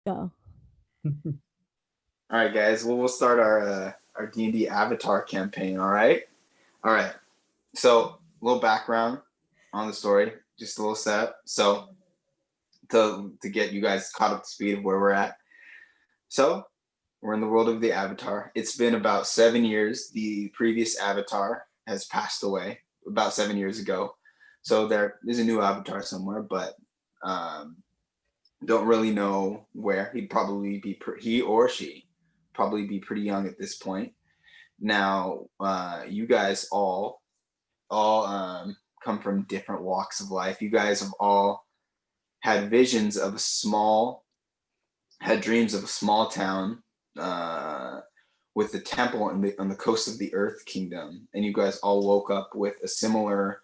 go. All right, guys. Well, we'll start our D&D Avatar campaign. All right. All right. So, a little background on the story, just a little setup. So, to get you guys caught up to speed of where we're at. So, we're in the world of the Avatar. It's been about 7 years. The previous Avatar has passed away about 7 years ago. So there is a new Avatar somewhere, but don't really know where. He'd probably be he or she probably be pretty young at this point. Now, you guys all come from different walks of life. You guys have all had visions of had dreams of a small town with a temple on the coast of the Earth Kingdom, and you guys all woke up with a similar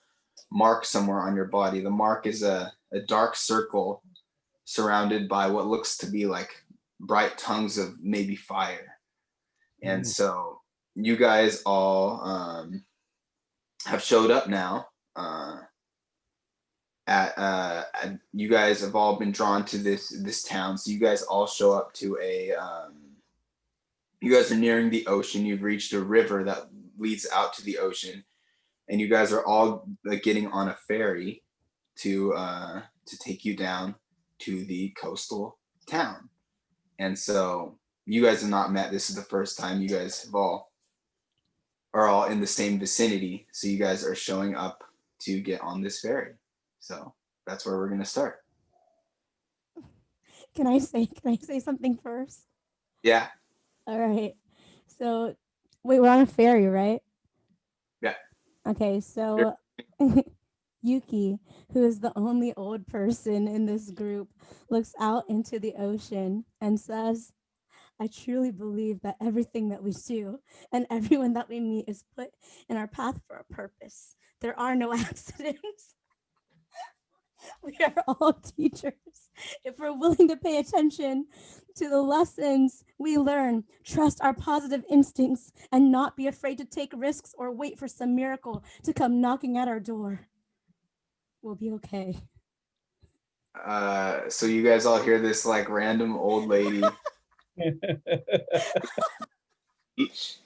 mark somewhere on your body. The mark is a dark circle surrounded by what looks to be like bright tongues of maybe fire. And so you guys all have showed up now. You guys have all been drawn to this town. So you guys all show up to you guys are nearing the ocean. You've reached a river that leads out to the ocean, and you guys are all getting on a ferry to take you down to the coastal town. And so you guys have not met. This is the first time you guys are all in the same vicinity. So you guys are showing up to get on this ferry. So that's where we're gonna start. Can I say something first? Yeah. All right. So, wait, we're on a ferry, right? Yeah. Okay, so Yuki, who is the only old person in this group, looks out into the ocean and says, I truly believe that everything that we do and everyone that we meet is put in our path for a purpose. There are no accidents. We are all teachers. If we're willing to pay attention to the lessons we learn, trust our positive instincts, and not be afraid to take risks or wait for some miracle to come knocking at our door, we'll be okay. So you guys all hear this like random old lady each.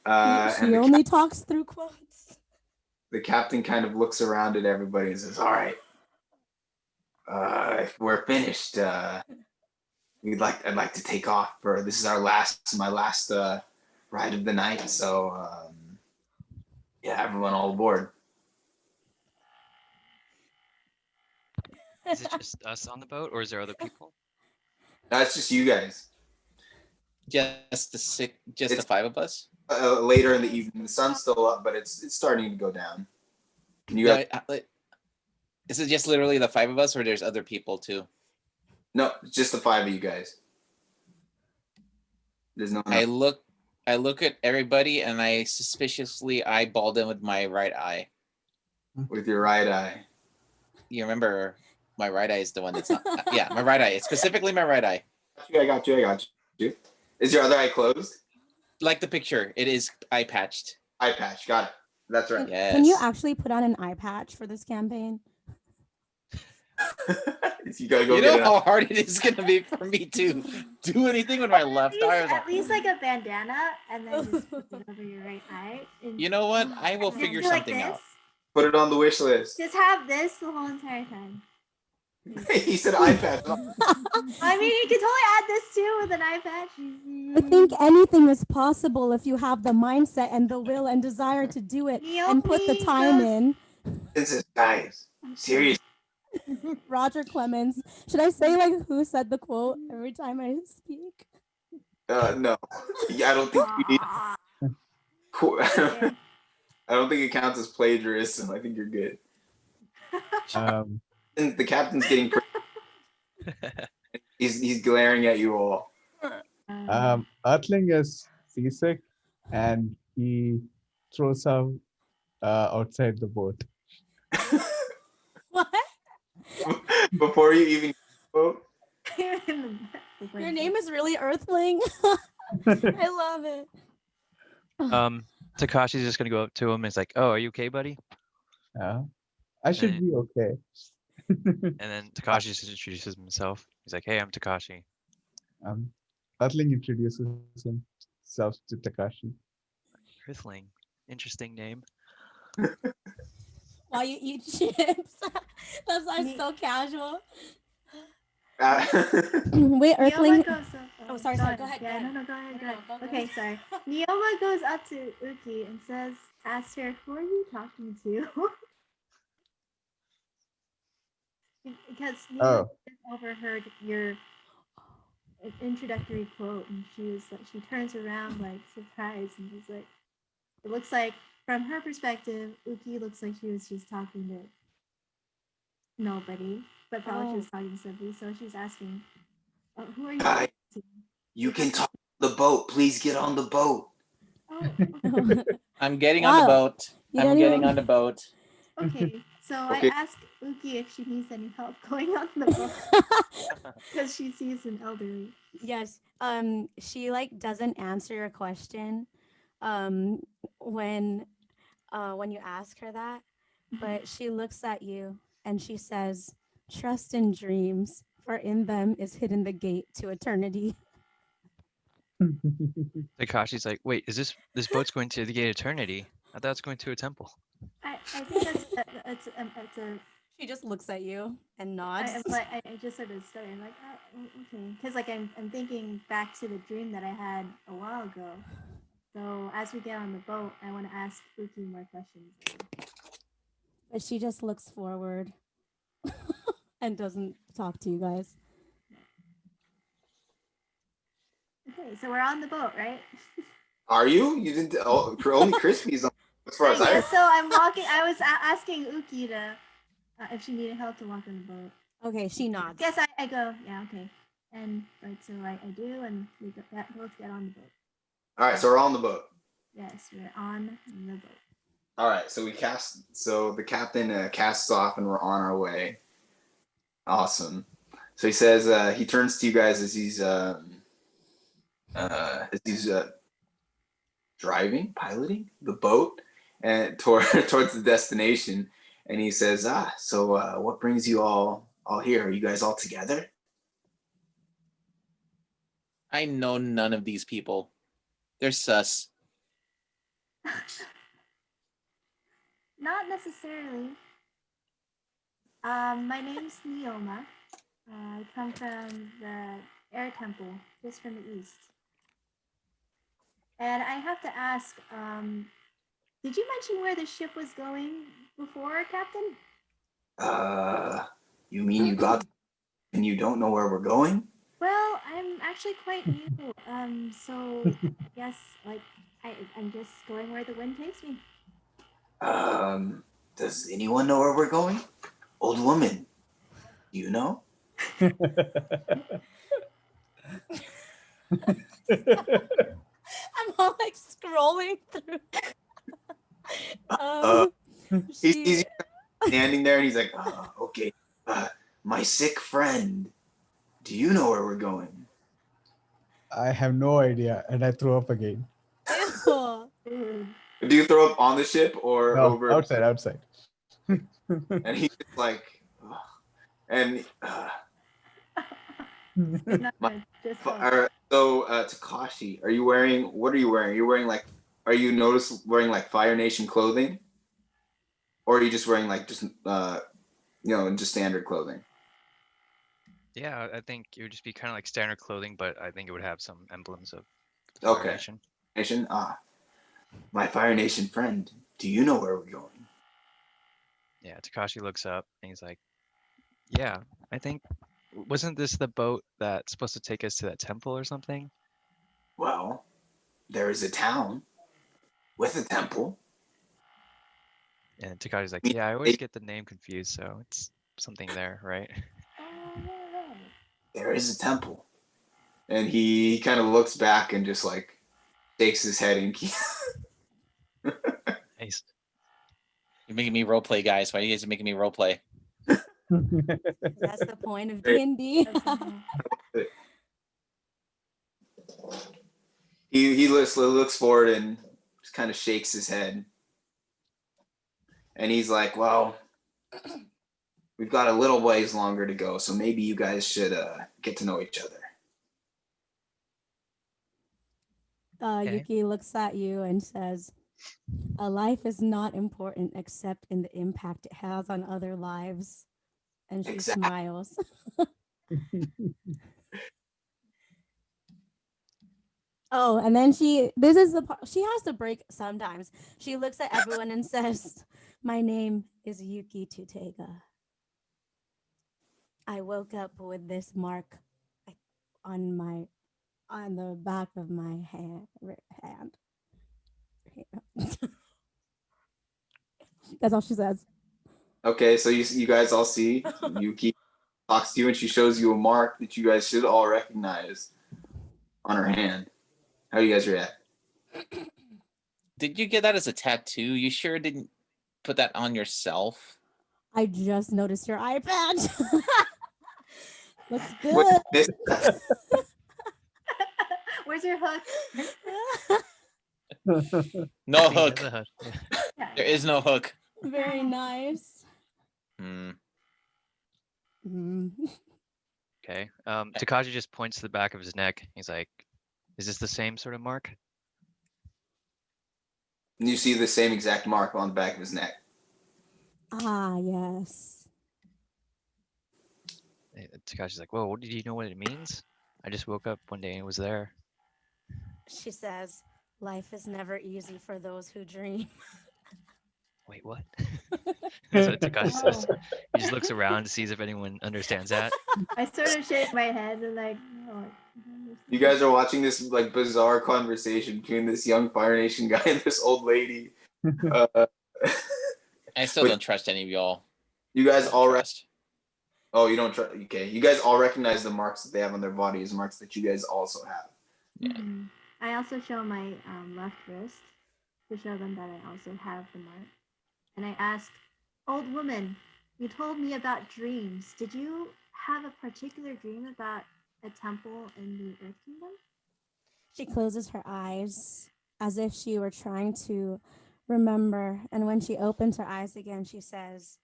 She only talks through quotes. The captain kind of looks around at everybody and says, all right, if we're finished, I'd like to take off for this is my last ride of the night. So yeah, everyone all aboard. Is it just us on the boat, or is there other people? That's just you guys. Just the five of us. Later in the evening, the sun's still up, but it's starting to go down. You guys... Is it just literally the five of us, or there's other people too? No, it's just the five of you guys. There's no. I look at everybody, and I suspiciously eyeball them with my right eye. With your right eye. You remember, my right eye is the one that's not. Yeah, my right eye. It's specifically my right eye. I got you. Is your other eye closed? Like the picture, it is eye patched. Eye patch, got it. That's right. Yes. Can you actually put on an eye patch for this campaign? You gotta go. You know how hard it is gonna be for me to do anything with my left eye. At least like a bandana, and then just put it over your right eye. You know what? I will figure something out. Put it on the wish list. Just have this the whole entire time. He said eye patch. I mean, you could totally add this too with an eye patch. I think anything is possible if you have the mindset and the will and desire to do it and put the time in. This is guys. Seriously. Roger Clemens. Should I say like who said the quote every time I speak? No. Yeah, I don't think you need. I don't think it counts as plagiarism. I think you're good. The captain's getting. He's glaring at you all. Earthling is seasick, and he throws up outside the boat. What? Before you even go. Your name is really Earthling. I love it. Takashi's just gonna go up to him and it's like, "Oh, are you okay, buddy?" Yeah, I should be okay. And then Takashi just introduces himself. He's like, "Hey, I'm Takashi." Earthling introduces himself to Takashi. Earthling. Interesting name. While you eat chips. That's like Me- so casual. Uh, Wait, Earthling. Neoma goes up. Oh, sorry, go ahead. Yeah, go ahead. no, go ahead. Go No, ahead. no, go Okay, ahead. sorry. Neoma goes up to Uki and asks her, "Who are you talking to?" Because Neoma Oh, just overheard your introductory quote, and she turns around like surprised, and she's like, it looks like from her perspective, Uki looks like she was just talking to nobody, but felt like she was talking to somebody. So she's asking, "Who are you Guy, talking to?" you can talk on the boat. Please get on the boat. Oh, I'm getting on the Wow. boat. You I'm don't getting even- on the boat. okay. So I Okay. ask Uki if she needs any help going on the boat because she sees an elderly. Yes. She like doesn't answer your question when you ask her that, but she looks at you and she says, "Trust in dreams, for in them is hidden the gate to eternity." Takashi's like, wait, is this boat's going to the gate of eternity? I thought it's going to a temple. I think it's a She just looks at you and nods. I just sort of stutter. I'm like, okay, because like I'm thinking back to the dream that I had a while ago. So as we get on the boat, I want to ask Uki more questions. But she just looks forward and doesn't talk to you guys. Okay, so we're on the boat, right? Are you? You didn't. Oh, only Crispy's on. As far as I. guess so. I'm walking. I was asking Uki to if she needed help to walk on the boat. Okay, she nods. Guess I go. Yeah, okay. And right, so I do, and we both get on the boat. All right, so we're on the boat. Yes, we're on the boat. All right, so we cast. So the captain casts off, and we're on our way. Awesome. So he says he turns to you guys as he's piloting the boat, and towards the destination, and he says, so what brings you all here? Are you guys all together? I know none of these people. They're sus. Not necessarily. My name's Neoma. I come from the Air Temple, just from the east. And I have to ask, did you mention where the ship was going before, Captain? You mean you got and you don't know where we're going? Well, I'm actually quite new. So yes, like I'm just going where the wind takes me. Does anyone know where we're going? Old woman, you know? I'm all like scrolling through. He She- sees you standing there and he's like, okay, my sick friend, do you know where we're going? I have no idea, and I throw up again. Ew. Do you throw up on the ship or No, over? outside. And he's just like, ugh. And Not good, just Takashi, what are you wearing? Are you wearing like Fire Nation clothing? Or are you just wearing like just standard clothing? Yeah, I think it would just be kind of like standard clothing, but I think it would have some emblems of the Fire Okay. Nation. Nation? My Fire Nation friend, do you know where we're going? Yeah, Takashi looks up and he's like, yeah, I think, wasn't this the boat that's supposed to take us to that temple or something? Well, there is a town with a temple. And Takashi's like, yeah, I always get the name confused, so it's something there, right? There is a temple. And he kind of looks back and just like shakes his head and Nice. You're making me roleplay, guys. Why are you guys making me roleplay? That's the point of D&D. he looks forward and just kind of shakes his head. And he's like, well, we've got a little ways longer to go, so maybe you guys should get to know each other. Okay. Yuki looks at you and says, "A life is not important except in the impact it has on other lives." And she Exactly. smiles. Oh, and then this is the part, she has to break sometimes. She looks at everyone and says, "My name is Yuki Tutega. I woke up with this mark on my on the back of my hand." That's all she says. Okay, so you guys all see Yuki talks to you and she shows you a mark that you guys should all recognize on her hand. How do you guys react? Did you get that as a tattoo? You sure didn't put that on yourself? I just noticed your eye patch. Looks Wait, good. this, Where's your hook? No Yeah, hook. the hook, yeah. Yeah, There is no hook. Very nice. Hmm. Mm. Okay. Takashi just points to the back of his neck. He's like, "Is this the same sort of mark?" you see the same exact mark on the back of his neck. Ah, yes. Takashi's like, "Whoa, did you know what it means? I just woke up one day and it was there." She says, "Life is never easy for those who dream." Wait, what? That's what Takashi says. Oh. He just looks around to see if anyone understands that. I sort of shake my head and like, oh, I don't understand. You guys are watching this like bizarre conversation between this young Fire Nation guy and this old lady. I still Wait. don't trust any of y'all. You guys Don't all trust. Oh, you don't trust. Okay, you guys all recognize the marks that they have on their body as marks that you guys also have. Yeah. Mhm. I also show my left wrist to show them that I also have the mark. And I ask, "Old woman, you told me about dreams. Did you have a particular dream about a temple in the Earth Kingdom?" She closes her eyes as if she were trying to remember. And when she opens her eyes again, she says,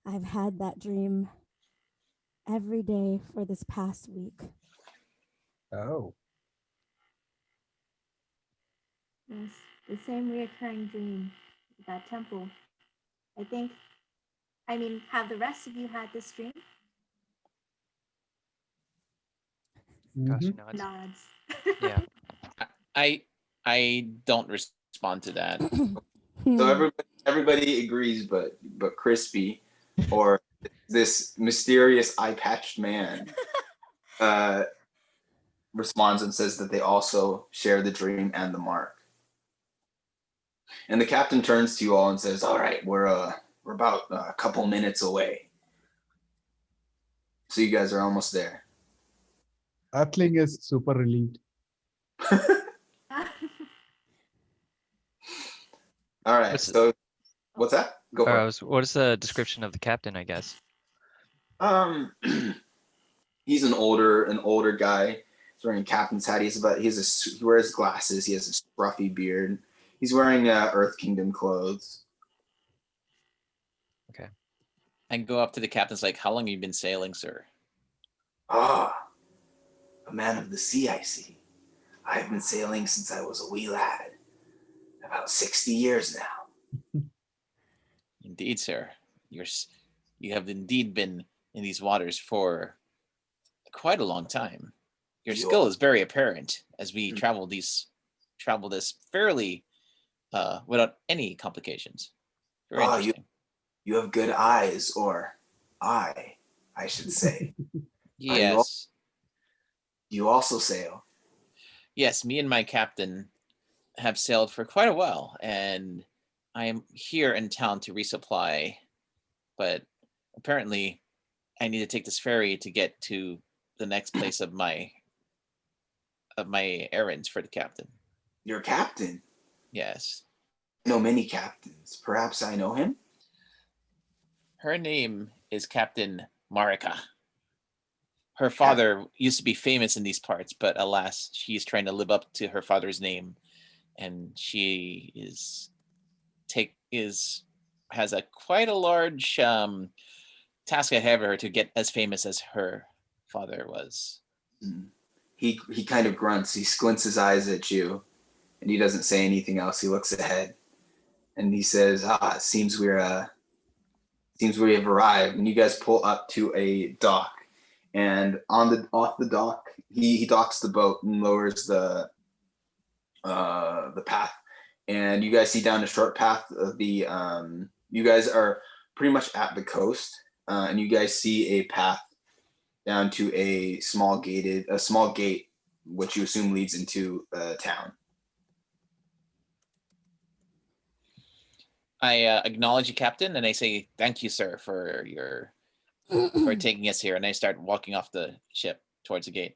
"I've had that dream every day for this past week." Oh. Yes, the same reoccurring dream, that temple. I think, I mean, have the rest of you had this dream? Takashi Mhm. nods. Nods. Yeah. I don't respond to that. So everybody agrees, but Crispy, or this mysterious eye patched man, responds and says that they also share the dream and the mark. And the captain turns to you all and says, "All right, we're about a couple minutes away. So you guys are almost there." Earthling is super relieved. All right. What's- So what's that? Go for it. What is the description of the captain, I guess? He's an older guy. He's wearing a captain's hat. He wears glasses. He has a scruffy beard. He's wearing Earth Kingdom clothes. Okay. I go up to the captain's like, "How long have you been sailing, sir?" Ah, a man of the sea, I see. I've been sailing since I was a wee lad. About 60 years now. Indeed, sir. You have indeed been in these waters for quite a long time. Your You skill are- is very apparent as we Hmm. travel this fairly without any complications. Very Ah, interesting. You have good eyes, or eye, I should say. Yes. You also sail. Yes, me and my captain have sailed for quite a while, and I am here in town to resupply, but apparently I need to take this ferry to get to the next place of my errands for the captain. Your captain. Yes. I know many captains. Perhaps I know him? Her name is Captain Marika. Her father used to be famous in these parts, but alas, she's trying to live up to her father's name, and she has a quite a large task ahead of her to get as famous as her father was. Hmm. he kind of grunts. He squints his eyes at you, and he doesn't say anything else. He looks ahead, and he says, "Ah, it seems we have arrived." And you guys pull up to a dock, and off the dock, he docks the boat and lowers the path, and you guys see down a short path of the. You guys are pretty much at the coast, and you guys see a path down to a small gate, which you assume leads into town. I acknowledge you, Captain, and I say thank you, sir, for taking us here. And I start walking off the ship towards the gate.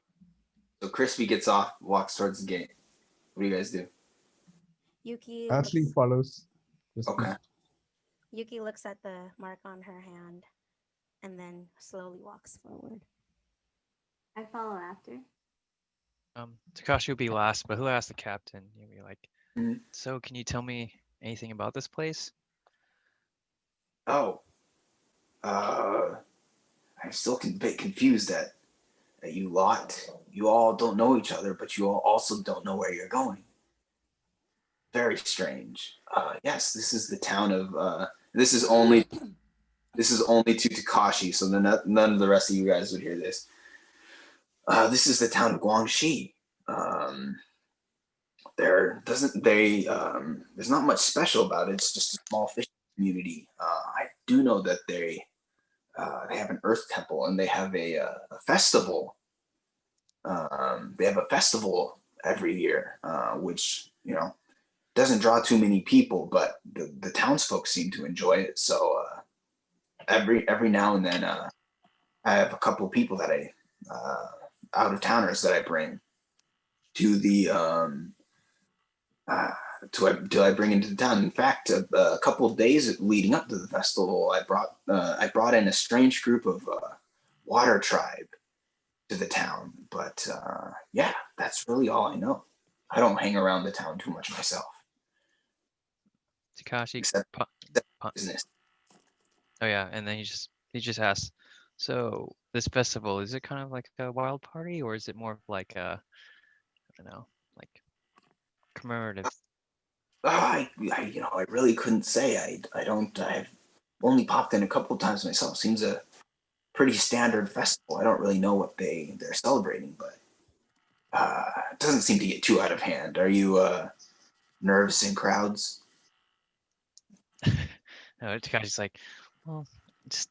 So Crispy gets off, walks towards the gate. What do you guys do? Yuki Ashley looks, follows. Okay. Yuki looks at the mark on her hand and then slowly walks forward. I follow after. Takashi would be last, but who asked the captain? You'd be like, Mhm. so can you tell me anything about this place? Oh, I'm still a bit confused that you all don't know each other, but you all also don't know where you're going. Very strange. Yes, this is the town of. This is only to Takashi, so none of the rest of you guys would hear this. This is the town of Guangxi. There's not much special about it. It's just a small fishing community. I do know that they have an Earth Temple, and they have a festival. They have a festival every year, which doesn't draw too many people, but the townsfolk seem to enjoy it. So every now and then, I have a couple of people that I out of towners that I bring to the to I bring into the town. In fact, a couple of days leading up to the festival, I brought in a strange group of water tribe to the town. But yeah, that's really all I know. I don't hang around the town too much myself, Takashi, except business. oh yeah, and then he just asks, so this festival, is it kind of like a wild party, or is it more of like a, I don't know, like commemorative? I really couldn't say. I don't. I've only popped in a couple of times myself. Seems a pretty standard festival. I don't really know what they're celebrating, but it doesn't seem to get too out of hand. Are you nervous in crowds? No, Takashi's like, well, just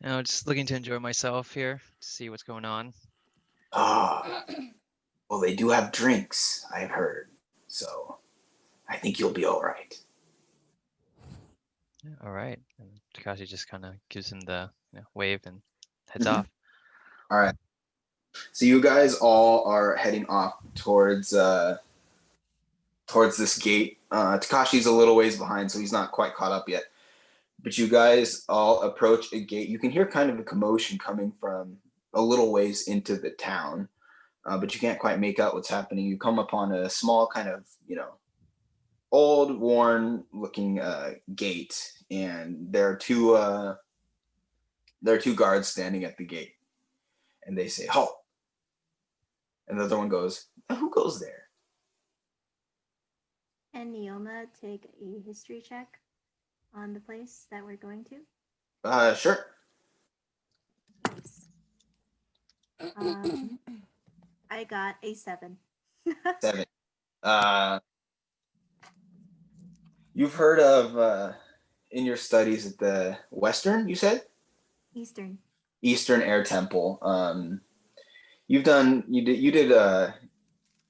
just looking to enjoy myself here, to see what's going on. Well, they do have drinks, I've heard. So I think you'll be all right. Yeah, all right. And Takashi just kind of gives him the wave and heads Mhm. off. All right. So you guys all are heading off towards this gate. Takashi's a little ways behind, so he's not quite caught up yet. But you guys all approach a gate. You can hear kind of a commotion coming from a little ways into the town, but you can't quite make out what's happening. You come upon a small kind of, old, worn-looking gate, and there are two guards standing at the gate, and they say, "Halt!" And the other one goes, "Who goes there?" And Neoma take a history check on the place that we're going to. Sure. I got a 7. 7. You've heard of in your studies at the Western, you said? Eastern Air Temple. You did a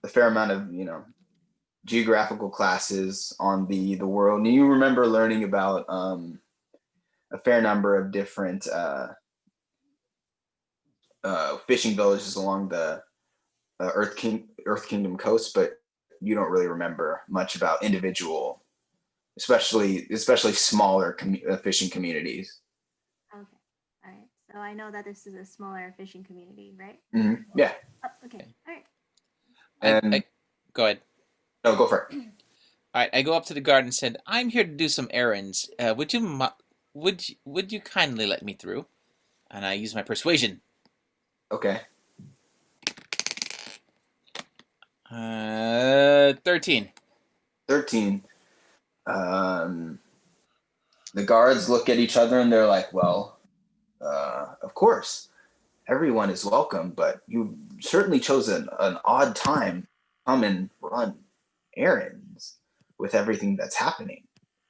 fair amount of geographical classes on the world, and you remember learning about a fair number of different fishing villages along the Earth Kingdom coast, but you don't really remember much about individual, especially smaller fishing communities. Okay. All right. So I know that this is a smaller fishing community, right? Mm-hmm. Yeah. Oh, okay. All right. And Go ahead. No, go for it. All right. I go up to the guard and said, "I'm here to do some errands. Would you kindly let me through?" And I use my persuasion. Okay. 13. 13. The guards look at each other and they're like, well, of course, everyone is welcome, but you certainly chose an odd time to come and run errands with everything that's happening.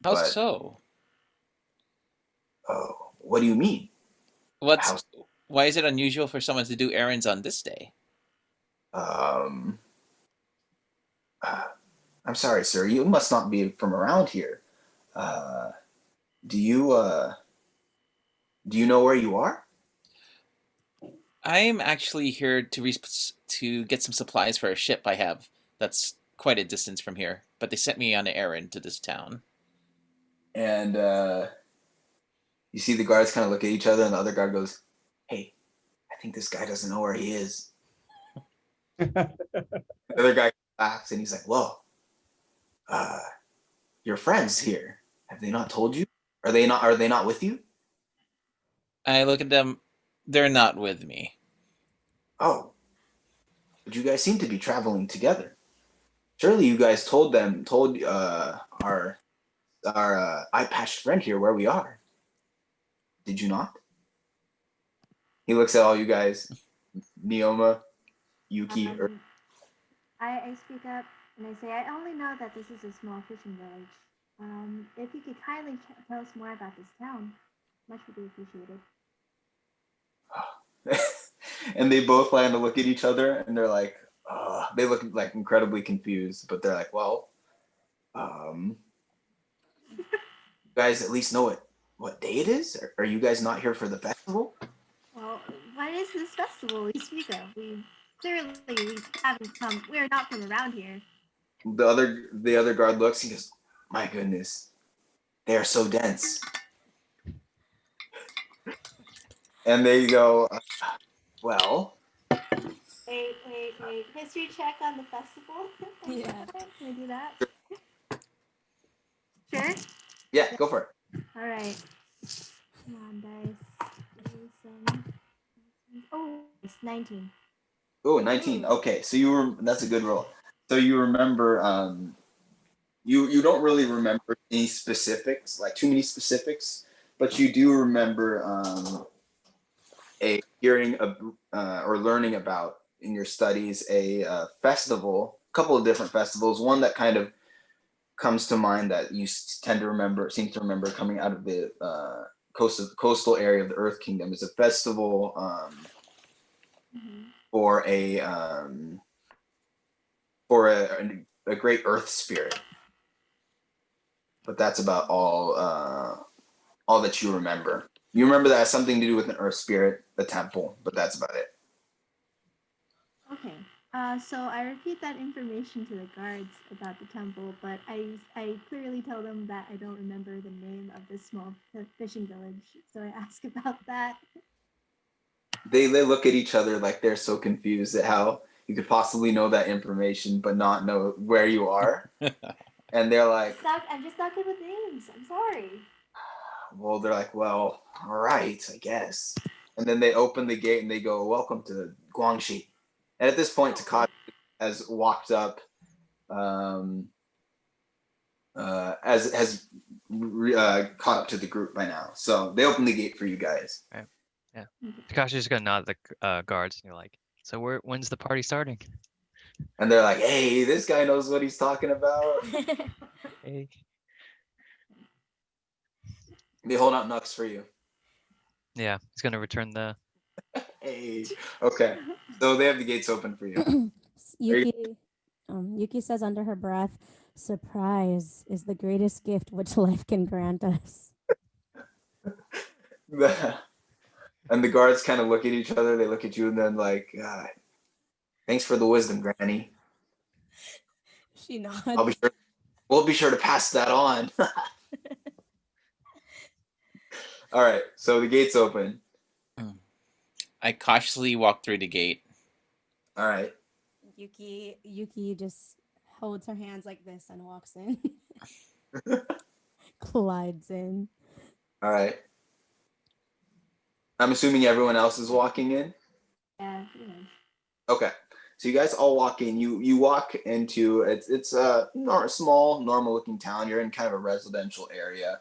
How But, so? oh, what do you mean? Why is it unusual for someone to do errands on this day? I'm sorry, sir. You must not be from around here. Do you know where you are? I'm actually here to get some supplies for a ship I have that's quite a distance from here, but they sent me on an errand to this town. And you see the guards kind of look at each other, and the other guard goes, "Hey, I think this guy doesn't know where he is." The other guy laughs, and he's like, "Whoa, your friends here. Have they not told you? Are they not with you?" I look at them. They're not with me. Oh, but you guys seem to be traveling together. Surely you guys told our eye-patched friend here where we are. Did you not? He looks at all you guys, Neoma, Yuki, I speak up and I say, I only know that this is a small fishing village. If you could kindly tell us more about this town, much would be appreciated. and they both kind of look at each other and they're like, they look like incredibly confused, but they're like, well, you guys at least know what day it is? Are you guys not here for the festival? Well, what is this festival we speak of? We haven't come. We are not from around here. The other guard looks. He goes, "My goodness, they are so dense." And they go, "Well." Wait. History check on the festival. Yeah. Can we do that? Sure. Yeah, go for it. All right. Come on, dice. Oh, it's 19. Oh, 19. Okay, so that's a good roll. So you remember, you don't really remember any specifics, like too many specifics, but you do remember or learning about in your studies a festival, a couple of different festivals. One that kind of comes to mind that you seem to remember coming out of the coastal area of the Earth Kingdom is a festival for a great Earth spirit. But that's about all that you remember. You remember that has something to do with an Earth spirit, the temple, but that's about it. Okay. So I repeat that information to the guards about the temple, but I clearly tell them that I don't remember the name of this small fishing village. So I ask about that. They look at each other like they're so confused at how you could possibly know that information but not know where you are. And they're like, I'm just not good with names. I'm sorry. well, they're like, well, all right, I guess. And then they open the gate and they go, welcome to Guangxi. And at this point, Takashi has walked up, has caught up to the group by now. So they open the gate for you guys. Right. Yeah. Takashi's just gonna nod at the guards, and you're like, "So when's the party starting?" And they're like, hey, this guy knows what he's talking about. Hey. They hold out Nux for you. Yeah, he's gonna return the. Hey. Okay. So they have the gates open for you. Yuki says under her breath, "Surprise is the greatest gift which life can grant us." And the guards kind of look at each other. They look at you and then like, thanks for the wisdom, Granny. She nods. We'll be sure to pass that on. All right. So the gate's open. I cautiously walk through the gate. All right. Yuki just holds her hands like this and walks in. Glides in. All right. I'm assuming everyone else is walking in. Yeah. Okay. So you guys all walk in. You walk into it's a small, normal looking town. You're in kind of a residential area.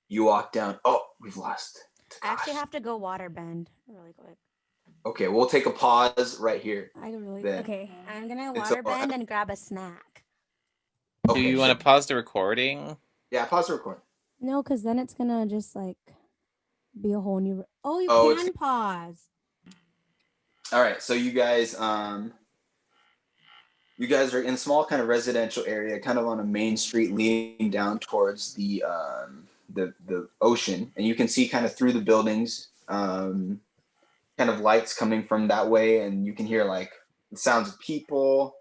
You walk down. Oh, we've lost. I actually have to go water bend really quick. Okay, we'll take a pause right here. Then. Okay. I'm gonna Until- water bend and grab a snack. Do Okay, you sure. want to pause the recording? Yeah, pause the recording. No, because then it's gonna just like be a whole new. Oh, you Oh, can pause. All right, so you guys are in a small kind of residential area, kind of on a main street leading down towards the ocean, and you can see kind of through the buildings, kind of lights coming from that way, and you can hear like the sounds of people,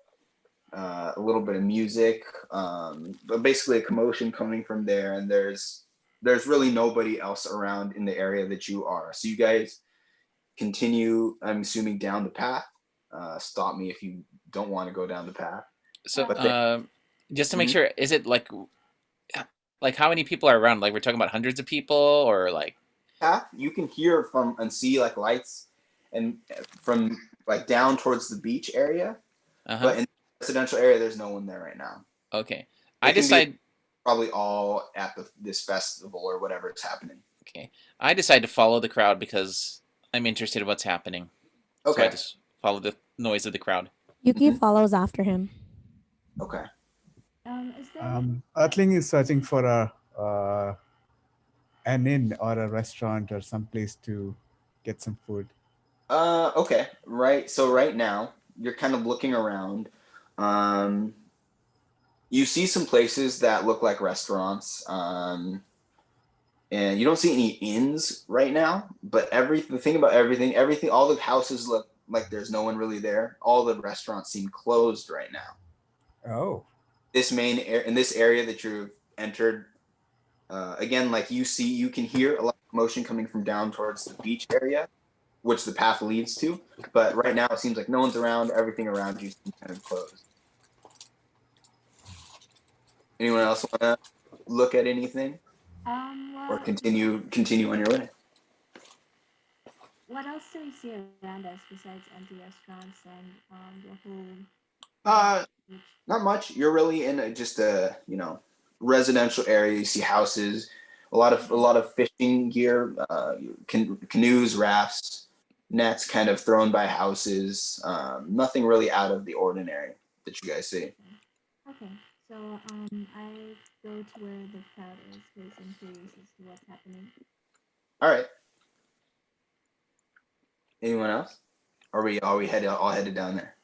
a little bit of music, but basically a commotion coming from there, and there's really nobody else around in the area that you are. So you guys continue, I'm assuming, down the path. Stop me if you don't want to go down the path. So, But just to make sure, is it like how many people are around? Like we're talking about hundreds of people, or like path you can hear from and see like lights and from like down towards the beach area, but in the residential area there's no one there right now. Okay, I decide probably all at this festival or whatever is happening. Okay, I decide to follow the crowd because I'm interested in what's happening. Okay. So I just follow the noise of the crowd. Yuki follows after him. Okay. Is there Earthling is searching for an inn or a restaurant or some place to get some food. Okay. Right. So right now you're kind of looking around. You see some places that look like restaurants. And you don't see any inns right now, but the thing about everything, all the houses look like there's no one really there. All the restaurants seem closed right now. Oh. In this area that you've entered, again, like you can hear a lot of commotion coming from down towards the beach area, which the path leads to. But right now it seems like no one's around. Everything around you seems kind of closed. Anyone else want to look at anything? well, Or continue on your way? what else do we see around us besides empty restaurants and the whole beach? Not much. You're really in just a residential area. You see houses, a lot of fishing gear, canoes, rafts, nets kind of thrown by houses. Nothing really out of the ordinary that you guys see. Okay, so I go to where the crowd is because I'm curious as to what's happening. All right. Anyone else? Are we all headed down there?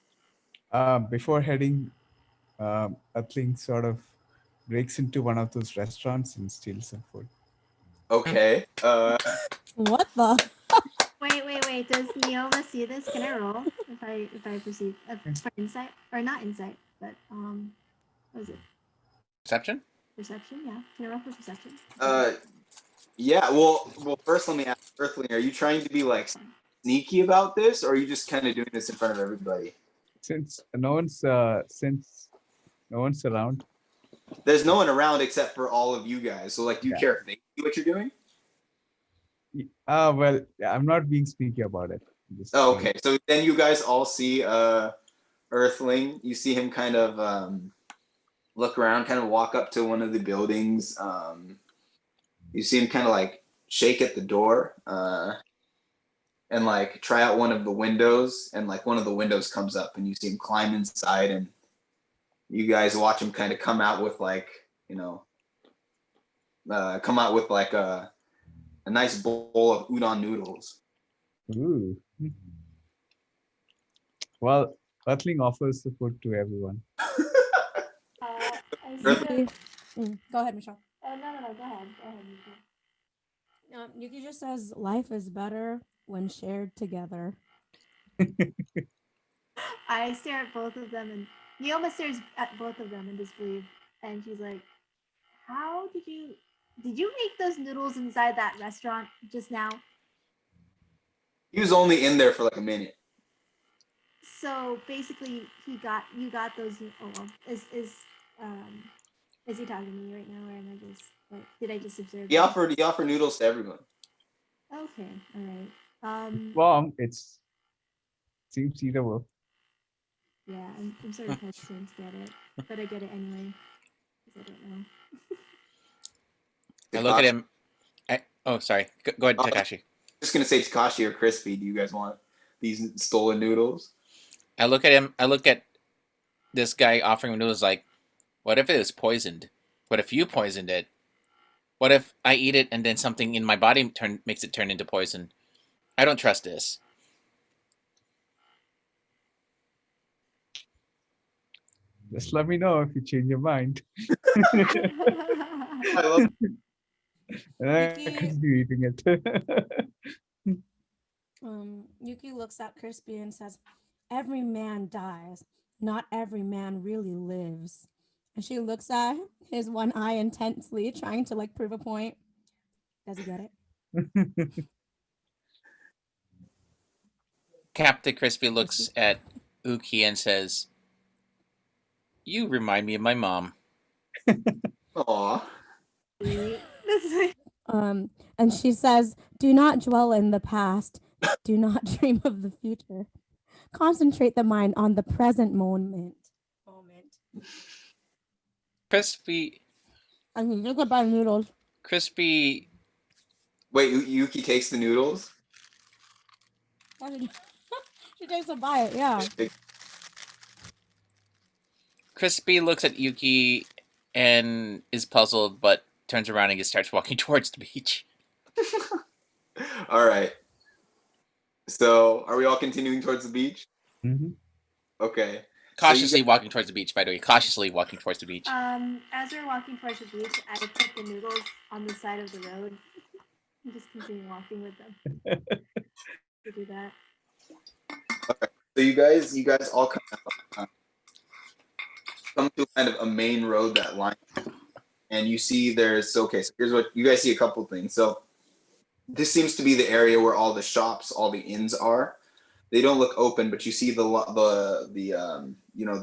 Before heading, Earthling sort of breaks into one of those restaurants and steals some food. Okay. What the? Wait. Does Neoma see this? Can I roll if I perceive for insight or not insight, but what is it? Perception? Perception, yeah. Can I roll for perception? Yeah. Well. First, let me ask Earthling: are you trying to be like sneaky about this, or are you just kind of doing this in front of everybody? Since no one's around. There's no one around except for all of you guys. So, like, do you care if they see what you're doing? Well, I'm not being sneaky about it. Okay. So then you guys all see Earthling. You see him kind of look around, kind of walk up to one of the buildings. You see him kind of like shake at the door and like try out one of the windows, and like one of the windows comes up, and you see him climb inside, and you guys watch him kind of come out with like a nice bowl of udon noodles. Ooh. Well, Earthling offers the food to everyone. Go ahead, Michelle. No. Go ahead. Yuki just says life is better when shared together. I stare at both of them, and Neoma stares at both of them in disbelief, and she's like, "How did you make those noodles inside that restaurant just now?" He was only in there for like a minute. So basically, you got those. Oh well, is he talking to me right now, or am I just like, did I just observe? He offered noodles to everyone. Okay, all right. Wrong. It's seems either way. Yeah, I'm sort of hesitant to get it, but I get it anyway because I don't know. I look at Takashi. him. Oh, sorry. Go ahead, Oh, Takashi. Just gonna say Takashi or Crispy. Do you guys want these stolen noodles? I look at him. I look at this guy offering him noodles. Like, what if it is poisoned? What if you poisoned it? What if I eat it and then something in my body makes it turn into poison? I don't trust this. Just let me know if you change your mind. I love. And I Yuki- continue eating it. Yuki looks at Crispy and says, "Every man dies. Not every man really lives." And she looks at his one eye intensely, trying to like prove a point. Does he get it? Captain Crispy looks at Uki and says, "You remind me of my mom." Aw. And she says, "Do not dwell in the past. Do not dream of the future. Concentrate the mind on the present moment." Crispy, I mean, look at my noodles. Crispy. Wait, Yuki takes the noodles. She takes a bite. Yeah. Crispy looks at Yuki and is puzzled, but turns around and starts walking towards the beach. All right. So, are we all continuing towards the beach? Mhm. Okay. Cautiously walking towards the beach, by the way. Cautiously walking towards the beach. As we're walking towards the beach, I put the noodles on the side of the road and just continue walking with them. To do that. So you guys all come to kind of a main road that line, and you see there's okay. So here's what you guys see: a couple things. So this seems to be the area where all the shops, all the inns are. They don't look open, but you see the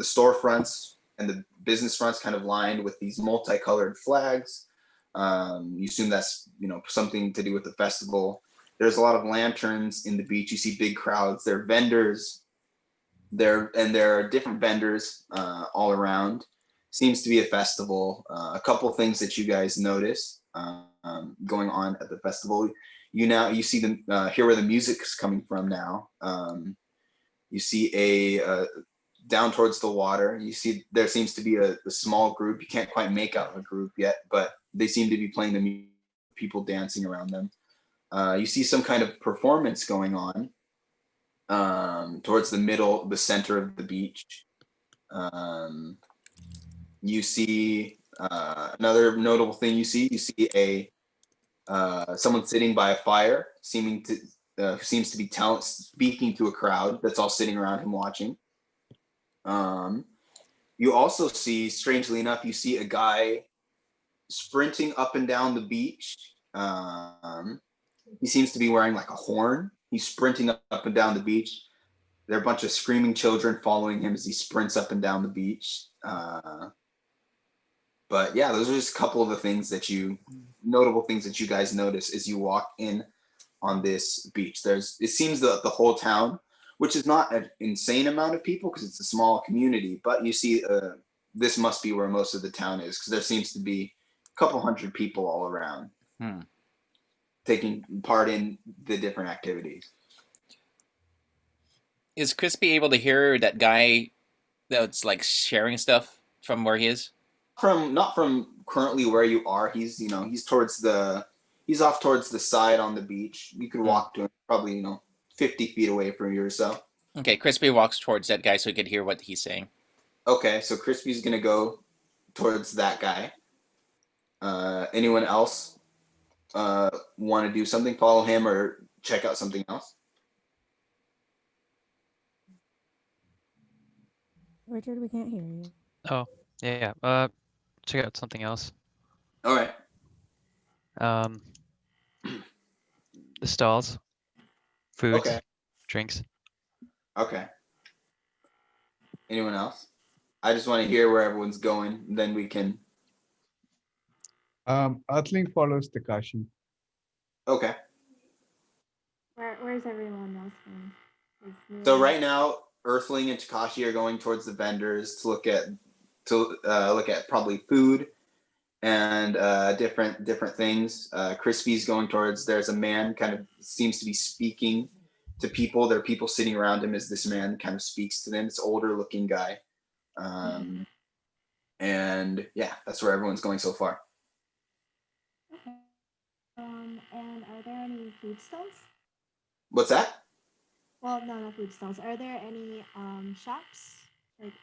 storefronts and the business fronts kind of lined with these multicolored flags. You assume that's something to do with the festival. There's a lot of lanterns in the beach. You see big crowds. There are vendors. There are different vendors all around. Seems to be a festival. A couple things that you guys notice going on at the festival. You see the hear where the music's coming from now. You see a down towards the water. You see there seems to be a small group. You can't quite make out the group yet, but they seem to be playing the music, people dancing around them. You see some kind of performance going on towards the center of the beach. You see another notable thing. You see a someone sitting by a fire, who seems to be speaking to a crowd that's all sitting around him watching. You also see, strangely enough, you see a guy sprinting up and down the beach. He seems to be wearing like a horn. He's sprinting up and down the beach. There are a bunch of screaming children following him as he sprints up and down the beach. But yeah, those are just a couple of the notable things that you guys notice as you walk in on this beach. It seems the whole town, which is not an insane amount of people because it's a small community, but you see this must be where most of the town is because there seems to be a couple hundred people all around taking part in the different activities. Is Crispy able to hear that guy that's like sharing stuff from where he is? Not from currently where you are. He's off towards the side on the beach. You could walk to him probably 50 feet away from you or so. Okay, Crispy walks towards that guy so he can hear what he's saying. Okay, so Crispy's gonna go towards that guy. Anyone else want to do something? Follow him or check out something else? Richard, we can't hear you. Oh, yeah. Check out something else. All right. The stalls, foods, Okay. drinks. Okay. Anyone else? I just want to hear where everyone's going. Then we can. Earthling follows Takashi. Okay. Where's everyone else going? So right now, Earthling and Takashi are going towards the vendors to look at probably food and different things. Crispy's going towards. There's a man kind of seems to be speaking to people. There are people sitting around him as this man kind of speaks to them. It's older looking guy, and yeah, that's where everyone's going so far. Okay. And are there any food stalls? What's that? Well, no, not food stalls. Are there any shops? Like,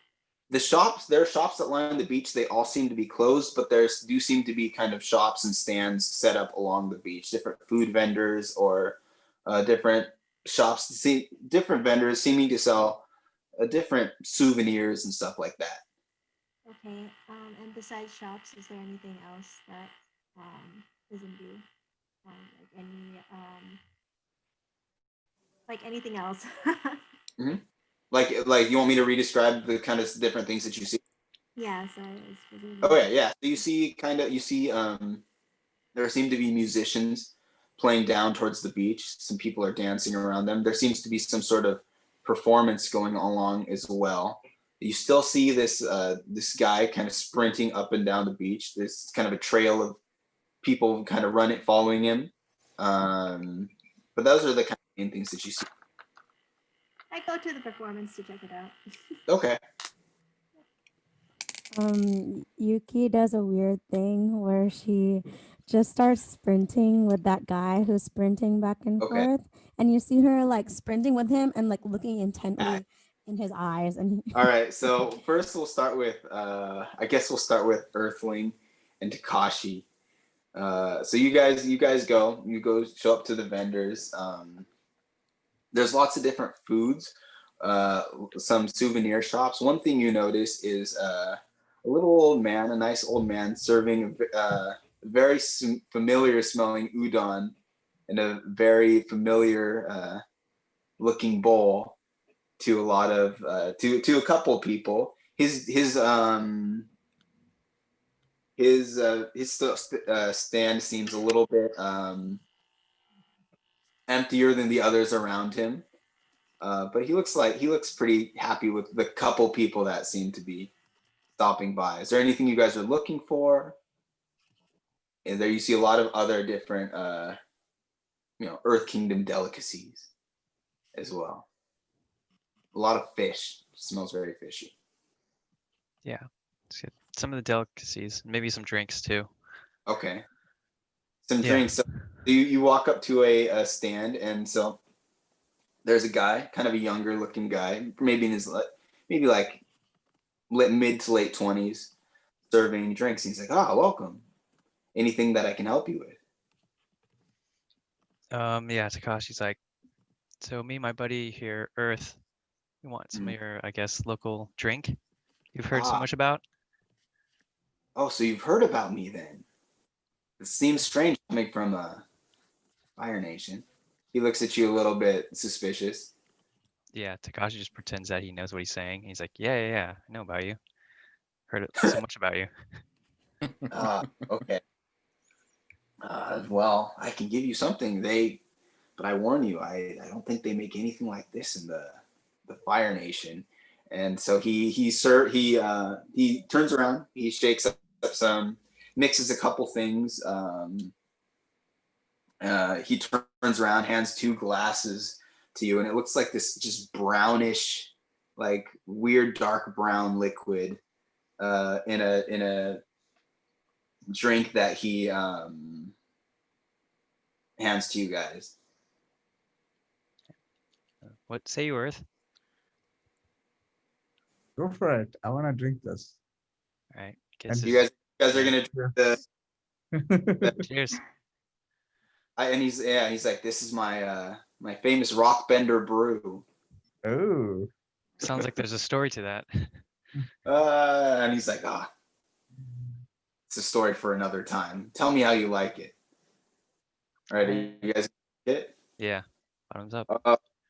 There are shops that line the beach. They all seem to be closed, but there do seem to be kind of shops and stands set up along the beach. Different food vendors or different shops, different vendors seeming to sell different souvenirs and stuff like that. okay. And besides shops, is there anything else that is in view? Like anything else? Mm-hmm. Like you want me to re-describe the kind of different things that you see? Yeah. So it's really. Oh yeah. So you see there seem to be musicians playing down towards the beach. Some people are dancing around them. There seems to be some sort of performance going along as well. You still see this guy kind of sprinting up and down the beach. There's kind of a trail of people kind of following him. But those are the kind of main things that you see. I go to the performance to check it out. Okay. Yuki does a weird thing where she just starts sprinting with that guy who's sprinting back and Okay. forth, and you see her like sprinting with him and like looking intently in his eyes. And All right. So first we'll start with I guess we'll start with Earthling and Takashi. So you guys go show up to the vendors. There's lots of different foods, some souvenir shops. One thing you notice is a little old man, a nice old man, serving a very familiar smelling udon in a very familiar looking bowl to a lot of to a couple people. His stand seems a little bit emptier than the others around him. But he looks pretty happy with the couple people that seem to be stopping by. Is there anything you guys are looking for? And there you see a lot of other different Earth Kingdom delicacies as well. A lot of fish. It smells very fishy. Yeah, let's get some of the delicacies, maybe some drinks too. Okay. Some Yeah. drinks. So you walk up to a stand, and so there's a guy, kind of a younger looking guy, maybe in his like mid to late 20s, serving drinks. He's like, welcome. Anything that I can help you with? Yeah, Takashi's like, so me and my buddy here, Earth, we want some of your, I guess, local drink you've heard so much about. Oh, so you've heard about me then? It seems strange coming from Fire Nation. He looks at you a little bit suspicious. Yeah, Takashi just pretends that he knows what he's saying. He's like, yeah, I know about you. Heard so much about you. Okay. Well, I can give you something. But I warn you, I don't think they make anything like this in the Fire Nation. And so he turns around, he shakes up some, mixes a couple things. He turns around, hands 2 glasses to you, and it looks like this just brownish, like weird dark brown liquid in a drink that he hands to you guys. What say you, Earth? Go for it. I want to drink this. All right. And You guys are gonna drink the Cheers. and he's like, this is my my famous rock bender brew. Oh. Sounds like there's a story to that. And he's like, it's a story for another time. Tell me how you like it. All right, are you guys get it? Yeah. Bottoms up.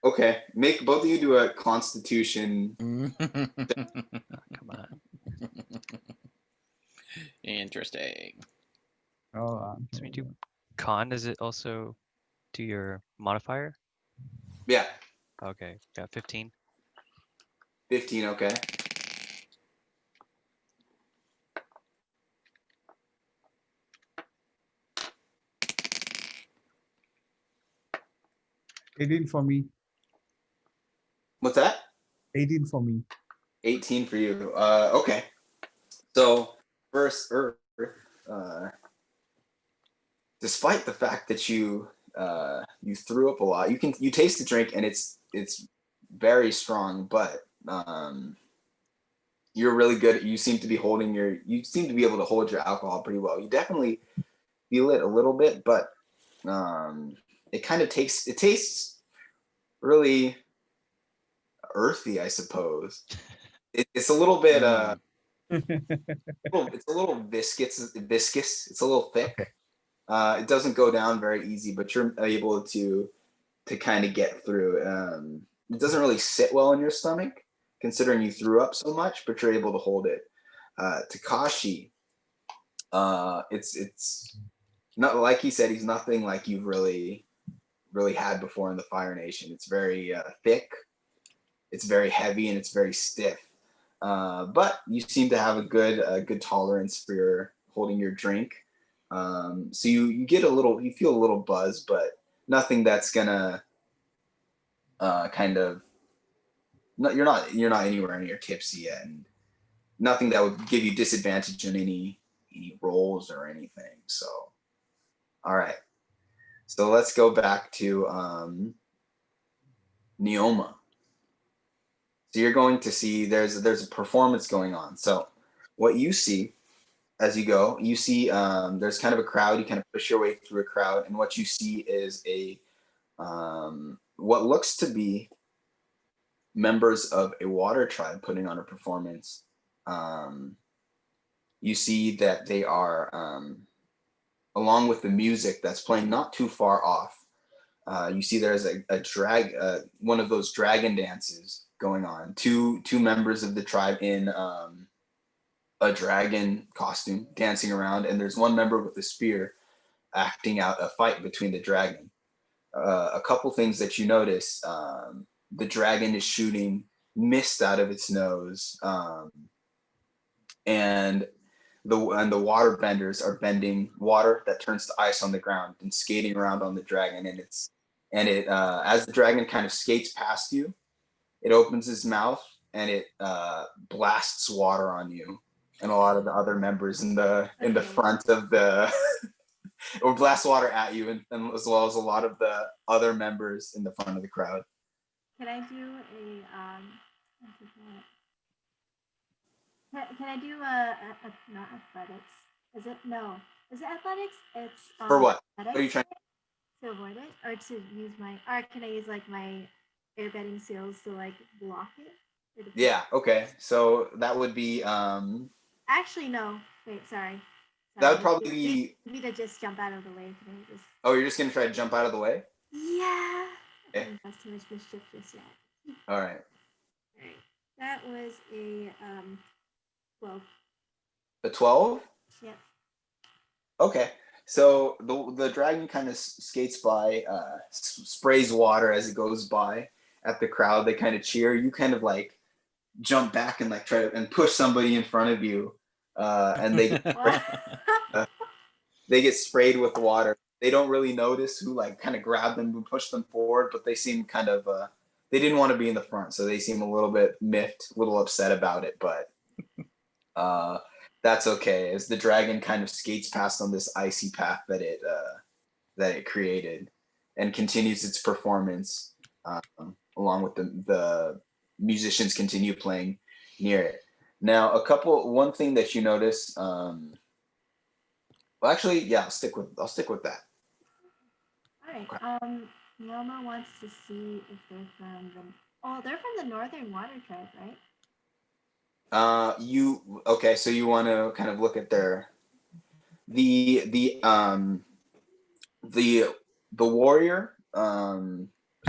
Okay, make both of you do a Constitution. Come on. Interesting. Oh, So we do con. Does it also do your modifier? Yeah. Okay, got 15. 15, okay. $18 for me. What's that? 18 for me. 18 for you. Okay. So first Earth, uh, despite the fact that you threw up a lot, you taste the drink and it's very strong, but you're really good. You seem to be able to hold your alcohol pretty well. You definitely feel it a little bit, but it kind of tastes really earthy, I suppose. It's a little bit it's a little viscous. It's a little thick. It doesn't go down very easy, but you're able to kind of get through. It doesn't really sit well in your stomach, considering you threw up so much, but you're able to hold it. Takashi, it's not like he said. He's nothing like you've really had before in the Fire Nation. It's very thick. It's very heavy and it's very stiff. But you seem to have a good tolerance for holding your drink. So you feel a little buzz, but nothing that's gonna kind of no, you're not anywhere near tipsy yet, and nothing that would give you disadvantage in any rolls or anything. So, all right. So let's go back to Neoma. So you're going to see there's a performance going on. So what you see as you go, you see there's kind of a crowd. You kind of push your way through a crowd, and what you see is a what looks to be members of a water tribe putting on a performance. You see that they are, along with the music that's playing not too far off. You see there's one of those dragon dances going on. Two members of the tribe in a dragon costume dancing around, and there's one member with a spear acting out a fight between the dragon. A couple things that you notice: the dragon is shooting mist out of its nose, and the water benders are bending water that turns to ice on the ground and skating around on the dragon. And it as the dragon kind of skates past you, it opens its mouth and it blasts water on you and a lot of the other members in the front of the or blasts water at you, and as well as a lot of the other members in the front of the crowd. Can I do can I do a not athletics? Is it no? Is it athletics? It's For what? athletics What are you trying to avoid it, or to use my, or can I use like my airbending skills to like block it? Yeah. Okay. So that would be Actually, no. Wait, sorry. that would probably be me to just jump out of the way. Can I just? Oh, you're just gonna try to jump out of the way? Yeah. Okay. I don't cause too much mischief just yet. All right. All right. That was a 12. A 12? Yep. Okay. So the dragon kind of skates by, sprays water as it goes by at the crowd. They kind of cheer. You kind of like jump back and like try to and push somebody in front of you, and they they get sprayed with water. They don't really notice who like kind of grabbed them and pushed them forward, but they seem kind of they didn't want to be in the front, so they seem a little bit miffed, a little upset about it, but that's okay, as the dragon kind of skates past on this icy path that it created and continues its performance, along with the musicians continue playing near it. Now, one thing that you notice, well, actually, yeah, I'll stick with that. All right. Yoma wants to see if they're from they're from the Northern Water Tribe, right? So you want to kind of look at the warrior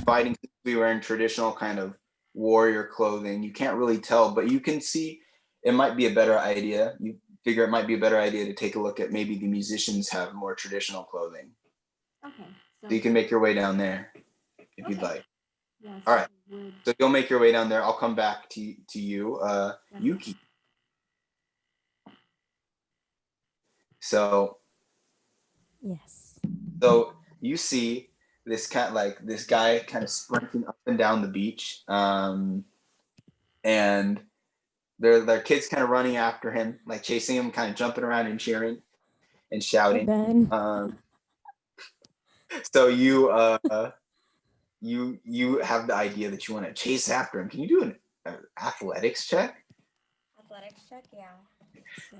fighting to be wearing traditional kind of warrior clothing. You can't really tell, but you can see it might be a better idea. You figure it might be a better idea to take a look at maybe the musicians have more traditional clothing. Okay. So you can make your way down there if you'd like. Yes. All right. wood. So you'll make your way down there. I'll come back to you, Yuki. So Yes. you see this guy kind of sprinting up and down the beach, and their kids kind of running after him, like chasing him, kind of jumping around and cheering and Hi, shouting. Ben. So you have the idea that you want to chase after him. Can you do an athletics check? Athletics check, yeah. So,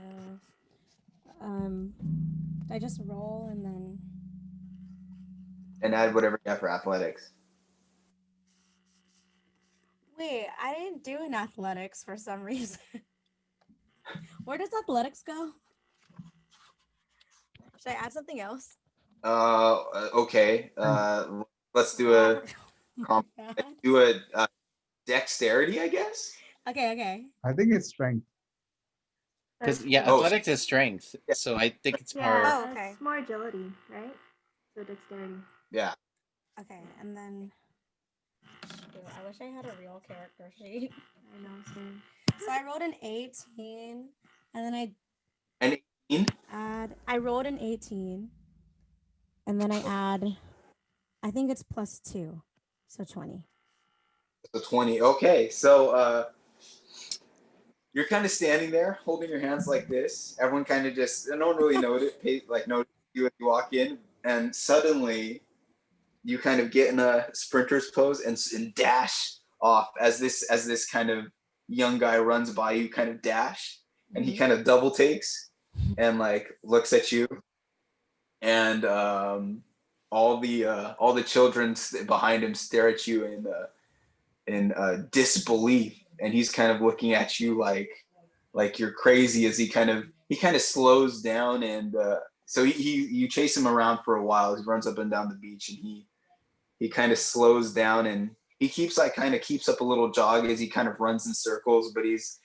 I just roll and then. And add whatever you have for athletics. Wait, I didn't do an athletics for some reason. Where does athletics go? Should I add something else? Okay. Let's do a dexterity, I guess. Okay. I think it's strength. Because Oh, athletics is strength, so I think it's more. Yeah, Oh, okay. it's more agility, right? So dexterity. Yeah. Okay, and then. Shoot, I wish I had a real character sheet. I know, same. So I rolled an 18, and then An 18? I rolled an 18, and then I add, I think it's +2, so 20. So 20. Okay. So you're kind of standing there holding your hands like this. Everyone kind of just, no one really notice you as you walk in, and suddenly you kind of get in a sprinter's pose and dash off as this kind of young guy runs by you, kind of dash, and he kind of double takes and like looks at you, and all the children behind him stare at you in disbelief, and he's kind of looking at you like you're crazy as he kind of slows down, and so you chase him around for a while. He runs up and down the beach, and he kind of slows down, and he keeps up a little jog as he kind of runs in circles, but he's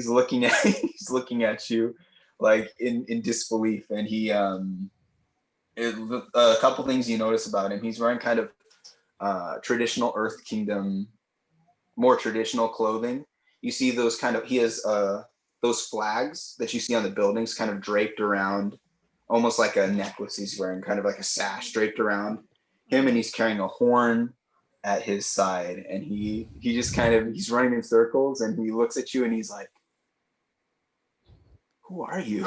looking at he's looking at you like in disbelief, and a couple things you notice about him. He's wearing kind of traditional Earth Kingdom, more traditional clothing. You see he has those flags that you see on the buildings kind of draped around, almost like a necklace he's wearing, kind of like a sash draped around him, and he's carrying a horn at his side, and he just he's running in circles, and he looks at you and he's like, "Who are you?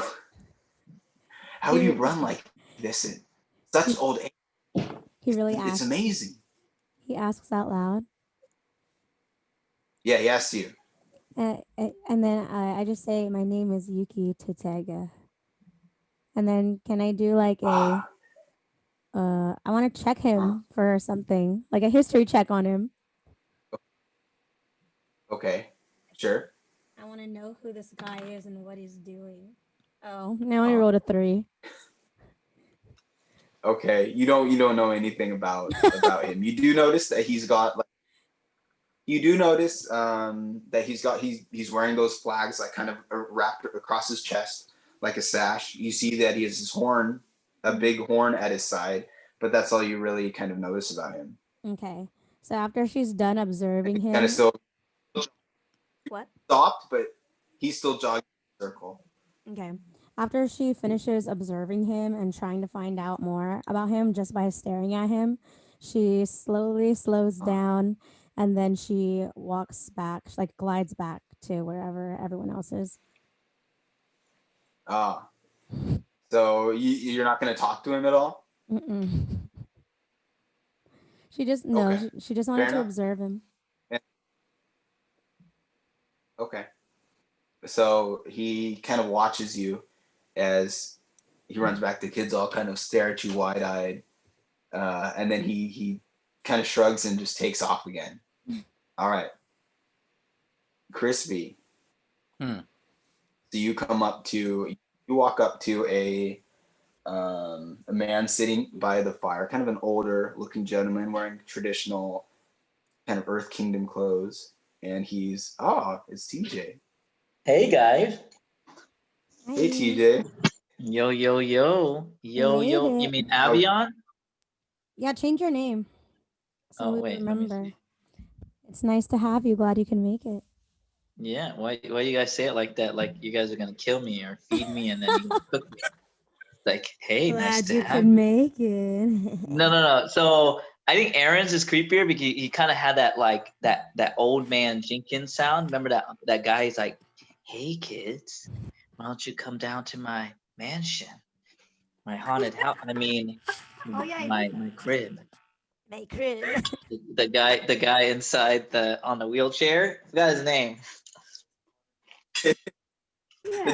How do you run like this at such old age? He really It's asks. amazing." He asks out loud. Yeah, he asks you. And then I just say, my name is Yuki Tatega. And then can I do like I want to check him for something, like a history check on him. Okay, sure. I want to know who this guy is and what he's doing. Oh, now I rolled a 3. Okay, you don't know anything about him. You do notice that he's got like. You do notice that he's wearing those flags like kind of wrapped across his chest like a sash. You see that he has his horn, a big horn at his side, but that's all you really kind of notice about him. Okay, so after she's done observing him, kind of still what? Stopped, but he's still jogging in a circle. Okay. After she finishes observing him and trying to find out more about him just by staring at him, she slowly slows down, and then she walks back, like glides back to wherever everyone else is. So you're not going to talk to him at all? Mm-mm. She just she just wanted to observe him. Yeah. Okay. So he kind of watches you as he runs back. The kids all kind of stare at you wide-eyed, and then he kind of shrugs and just takes off again. All right, Crispy. So you walk up to a man sitting by the fire, kind of an older-looking gentleman wearing traditional kind of Earth Kingdom clothes, and it's TJ. Hey guys. Hey TJ. Yo. You mean Avion? Yeah, change your name. So we Wait, let me remember. see. It's nice to have you. Glad you can make it. Yeah, why you guys say it like that? Like you guys are gonna kill me or feed me and then you gonna cook me? Like, hey, nice Glad to you have can you. make it. No. So I think Aaron's is creepier because he kind of had that like that old man Jenkins sound. Remember that guy? He's like, "Hey kids, why don't you come down to my mansion, my haunted house? I mean, Oh, yeah, I my did. crib." My crib. The guy inside on the wheelchair. I forgot his name. Yeah,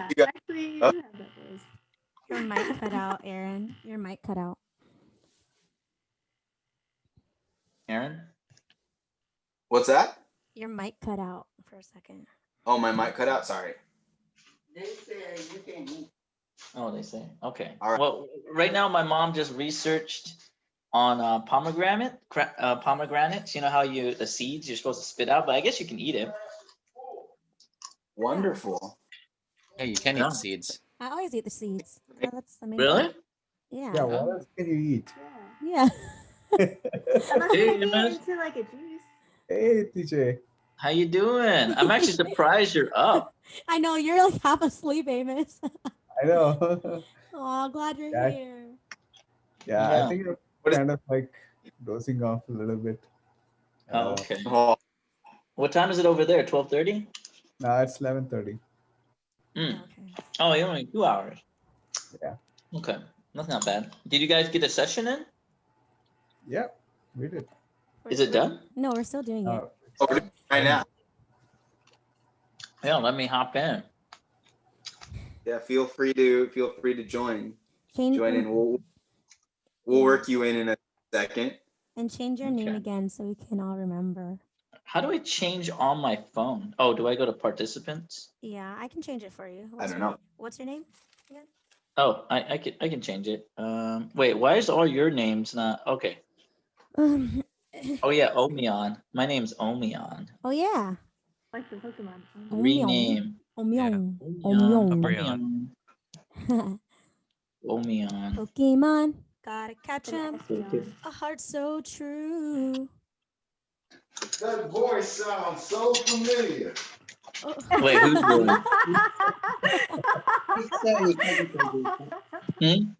You got- actually, you Oh. do have that voice. Your mic cut out, Aaron. Your mic cut out. Aaron. What's that? Your mic cut out for a second. Oh, my mic cut out. Sorry. They say you can eat. Oh, they say. Okay. All right. Well, right now my mom just researched on pomegranates. You know how the seeds you're supposed to spit out, but I guess you can eat it. Wonderful. Yeah, you can eat Yeah. the seeds. I always eat the seeds. That's the main Really? thing. Yeah. Yeah, what else can you eat? Yeah. Yeah. Unless Hey, you make it man. into like a juice. Hey, TJ. How you doing? I'm actually surprised you're up. I know you're like half asleep, Amos. I know. Oh, glad you're Yeah. here. Yeah, Yeah. I think I'm What is- kind of like dozing off a little bit. Oh, okay. Oh, What time is it over there? 12:30? Now it's 11:30. Mm. Okay. Oh, you're only 2 hours. Yeah. Okay, that's not bad. Did you guys get a session in? Yeah, we did. Is it done? No, we're still doing it. oh, we're doing it right now. Yeah, let me hop in. Yeah, feel free to join. Change Join in. We'll work you in a second. and change your name Okay. again so we can all remember. How do I change on my phone? Oh, do I go to participants? Yeah, I can change it for you. I don't know. What's your name again? Oh, I can change it. Wait, why is all your names not okay? Oh yeah, Omion. My name's Omion. Oh yeah. Like the Pokemon. Rename. Omyong. Omion. Omyong. Omion. Omion. Pokemon. Gotta catch For the 'em. Espeon. A heart so true. That voice sounds so familiar. Oh. Wait, who's doing?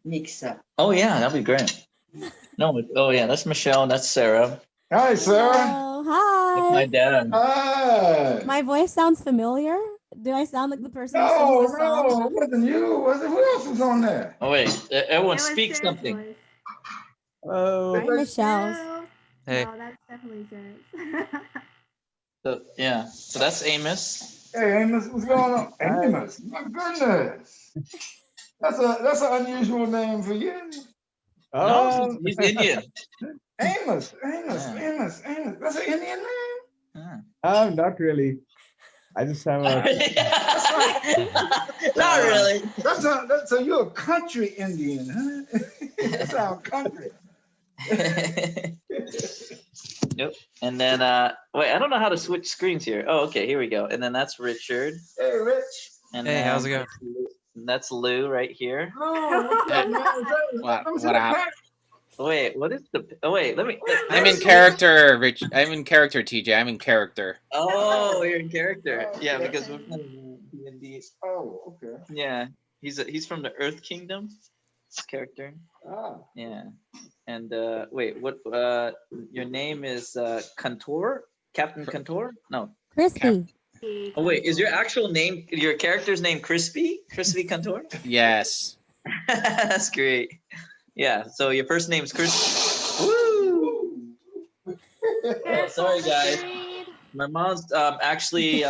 Mix up. Oh yeah, that'd be great. No, oh yeah, that's Michelle. That's Sarah. Hi, Sarah. Hello, That's my hi. dad. Hi. My voice sounds familiar. Do I sound like the person who No, sings the song? no, it wasn't you. Was it? Who else was on there? Oh wait, everyone It was speak Sarah's something. voice. Hello. I'm Michelle's. No, Hey. no, that's definitely Sarah's. So, yeah, so that's Amos. Hey, Amos, what's going on? Amos, my goodness. That's an unusual name for you. No, he's Indian. Amos. Yeah. That's an Indian name? Yeah. Not really. I just have a. Not really. So you're a country Indian, huh? That sounds country. Nope. And then wait, I don't know how to switch screens here. Oh, okay, here we go. And then that's Richard. Hey, Rich. And Hey, then how's it going? That's Lou right here. Oh, what's up, man? What- Let me see what the hap- pack. Wait, what is the? Oh wait, let me. I'm in character, Rich. I'm in character, TJ. I'm in character. Oh, you're in character. Oh, Yeah, okay. because we're playing D&D. Oh, okay. Yeah, he's from the Earth Kingdom. This character. Ah. Yeah. And wait, what? Your name is Cantor, Captain Cantor? No. Crispy. Oh wait, is your actual name, your character's name Crispy Cantor? Yes. That's great. Yeah. So your first name's Crispy. Woo! Oh, sorry guys. My mom's actually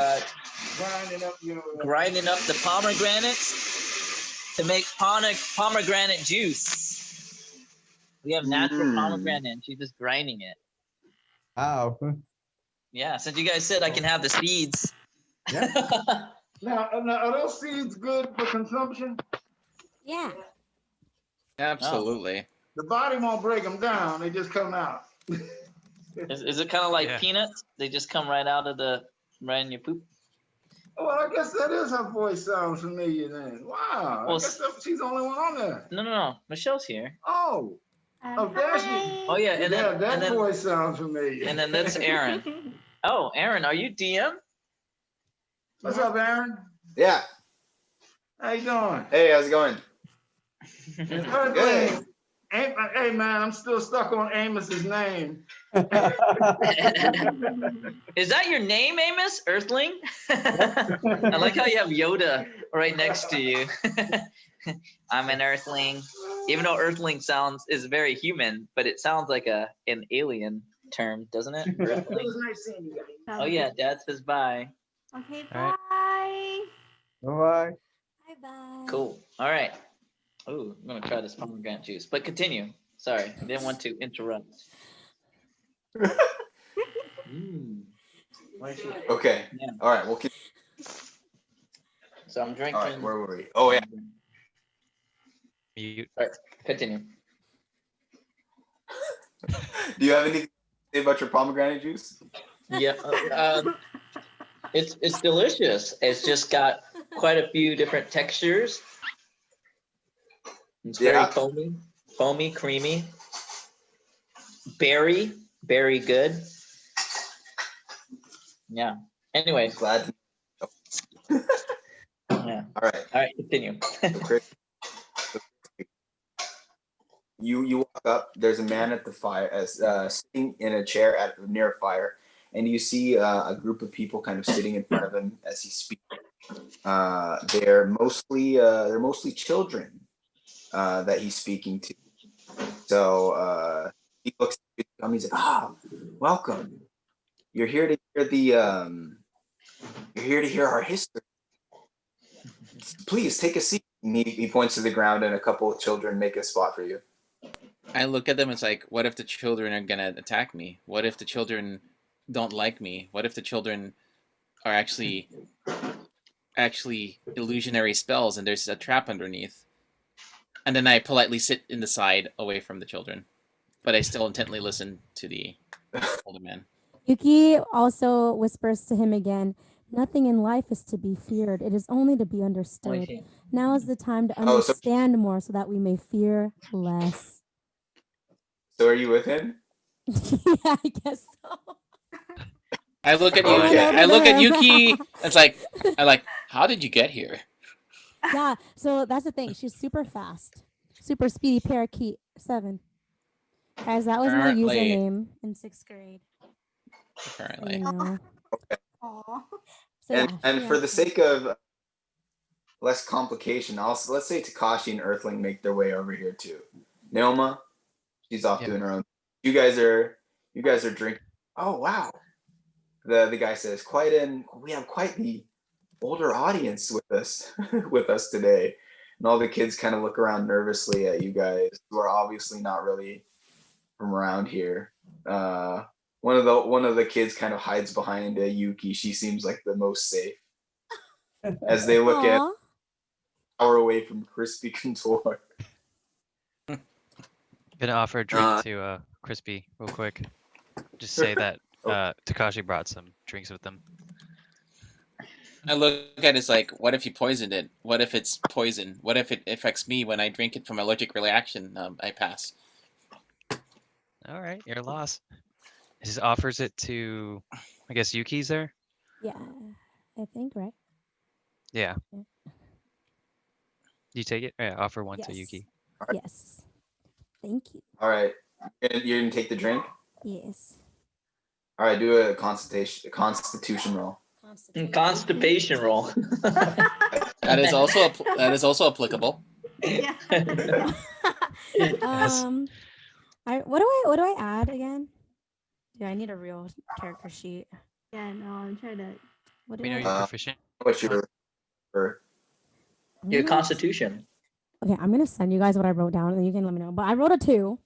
grinding up the pomegranates to make pomegranate juice. We have natural pomegranate, and she's just grinding it. Wow. Yeah, since you guys said I can have the seeds. Now, are those seeds good for consumption? Yeah. Absolutely. The body won't break them down; they just come out. Is it kind of like Yeah. peanuts? They just come right in your poop. Well, I guess that is her voice sounds familiar then. Wow. Well, I guess she's the only one on there. No. Michelle's here. Oh, Oh, there she- Oh yeah, and yeah, then that and then voice sounds familiar. and then that's Aaron. Oh, Aaron, are you DM? What's up, Aaron? Yeah. How you doing? Hey, how's it going? Good. Hey, man, I'm still stuck on Amos's name. Is that your name, Amos? Earthling? I like how you have Yoda right next to you. I'm an Earthling. Even though Earthling is very human, but it sounds like an alien term, doesn't it? It Earthling. was nice seeing you guys. Oh yeah, Dad says bye. Okay, All bye. Bye. Bye bye. Cool. All right. Ooh, I'm gonna try this pomegranate juice. But continue. Sorry, I didn't want to interrupt. Where is she? Okay. Yeah. All right. We'll keep. So I'm drinking. All right. Where were we? Oh, yeah. Mute. All right, continue. Do you have anything to say about your pomegranate juice? Yeah. It's delicious. It's just got quite a few different textures. It's very Yeah. foamy, creamy. Berry good. Yeah. Anyway. Glad to Yeah. All right. Continue. So Chris, you walk up. There's a man at the fire, sitting in a chair near a fire, and you see a group of people kind of sitting in front of him as he speaks. They're mostly children that he's speaking to. So he looks at you. He's like, welcome. You're here to hear You're here to hear our history. Please take a seat. And he points to the ground, and a couple of children make a spot for you. I look at them. It's like, what if the children are gonna attack me? What if the children don't like me? What if the children are actually illusionary spells and there's a trap underneath? And then I politely sit in the side away from the children, but I still intently listen to the older man. Yuki also whispers to him again, nothing in life is to be feared. It is only to be understood. Now is the time to understand more so that we may fear less. So are you with him? Yeah, I guess so. I look at you. Okay. I look at Yuki. It's like, how did you get here? Yeah, so that's the thing. She's super fast. Super speedy parakeet 7. Guys, that was my Apparently. username in 6th grade. Apparently. You know. Aw. So And for the sake of less complication, also let's say Takashi and Earthling make their way over here too. Naoma, she's off doing her own. You guys are drinking. Oh wow. The guy says, we have quite the older audience with us today. And all the kids kind of look around nervously at you guys, who are obviously not really from around here. One of the kids kind of hides behind Yuki. She seems like the most safe as they look at hour away from Crispy Contour. Gonna offer a drink to Crispy real quick. Just say that Takashi brought some drinks with them. I look at it, it's like, what if you poisoned it? What if it's poison? What if it affects me when I drink it from allergic reaction? I pass. All right, your loss. He just offers it to, I guess Yuki's there? Yeah, I think, right? Yeah. Do you take it? Yeah, offer one to Yuki. Yes. Thank you. All right. You're going to take the drink? Yes. All right, do a constitution roll. Constipation roll. That is also applicable. Yeah. What do I add again? Yeah, I need a real character sheet. Yeah, no, I'm trying to. What I do mean, are you proficient? What's your constitution? Okay, I'm gonna send you guys what I wrote down, and then you can let me know. But I wrote a 2.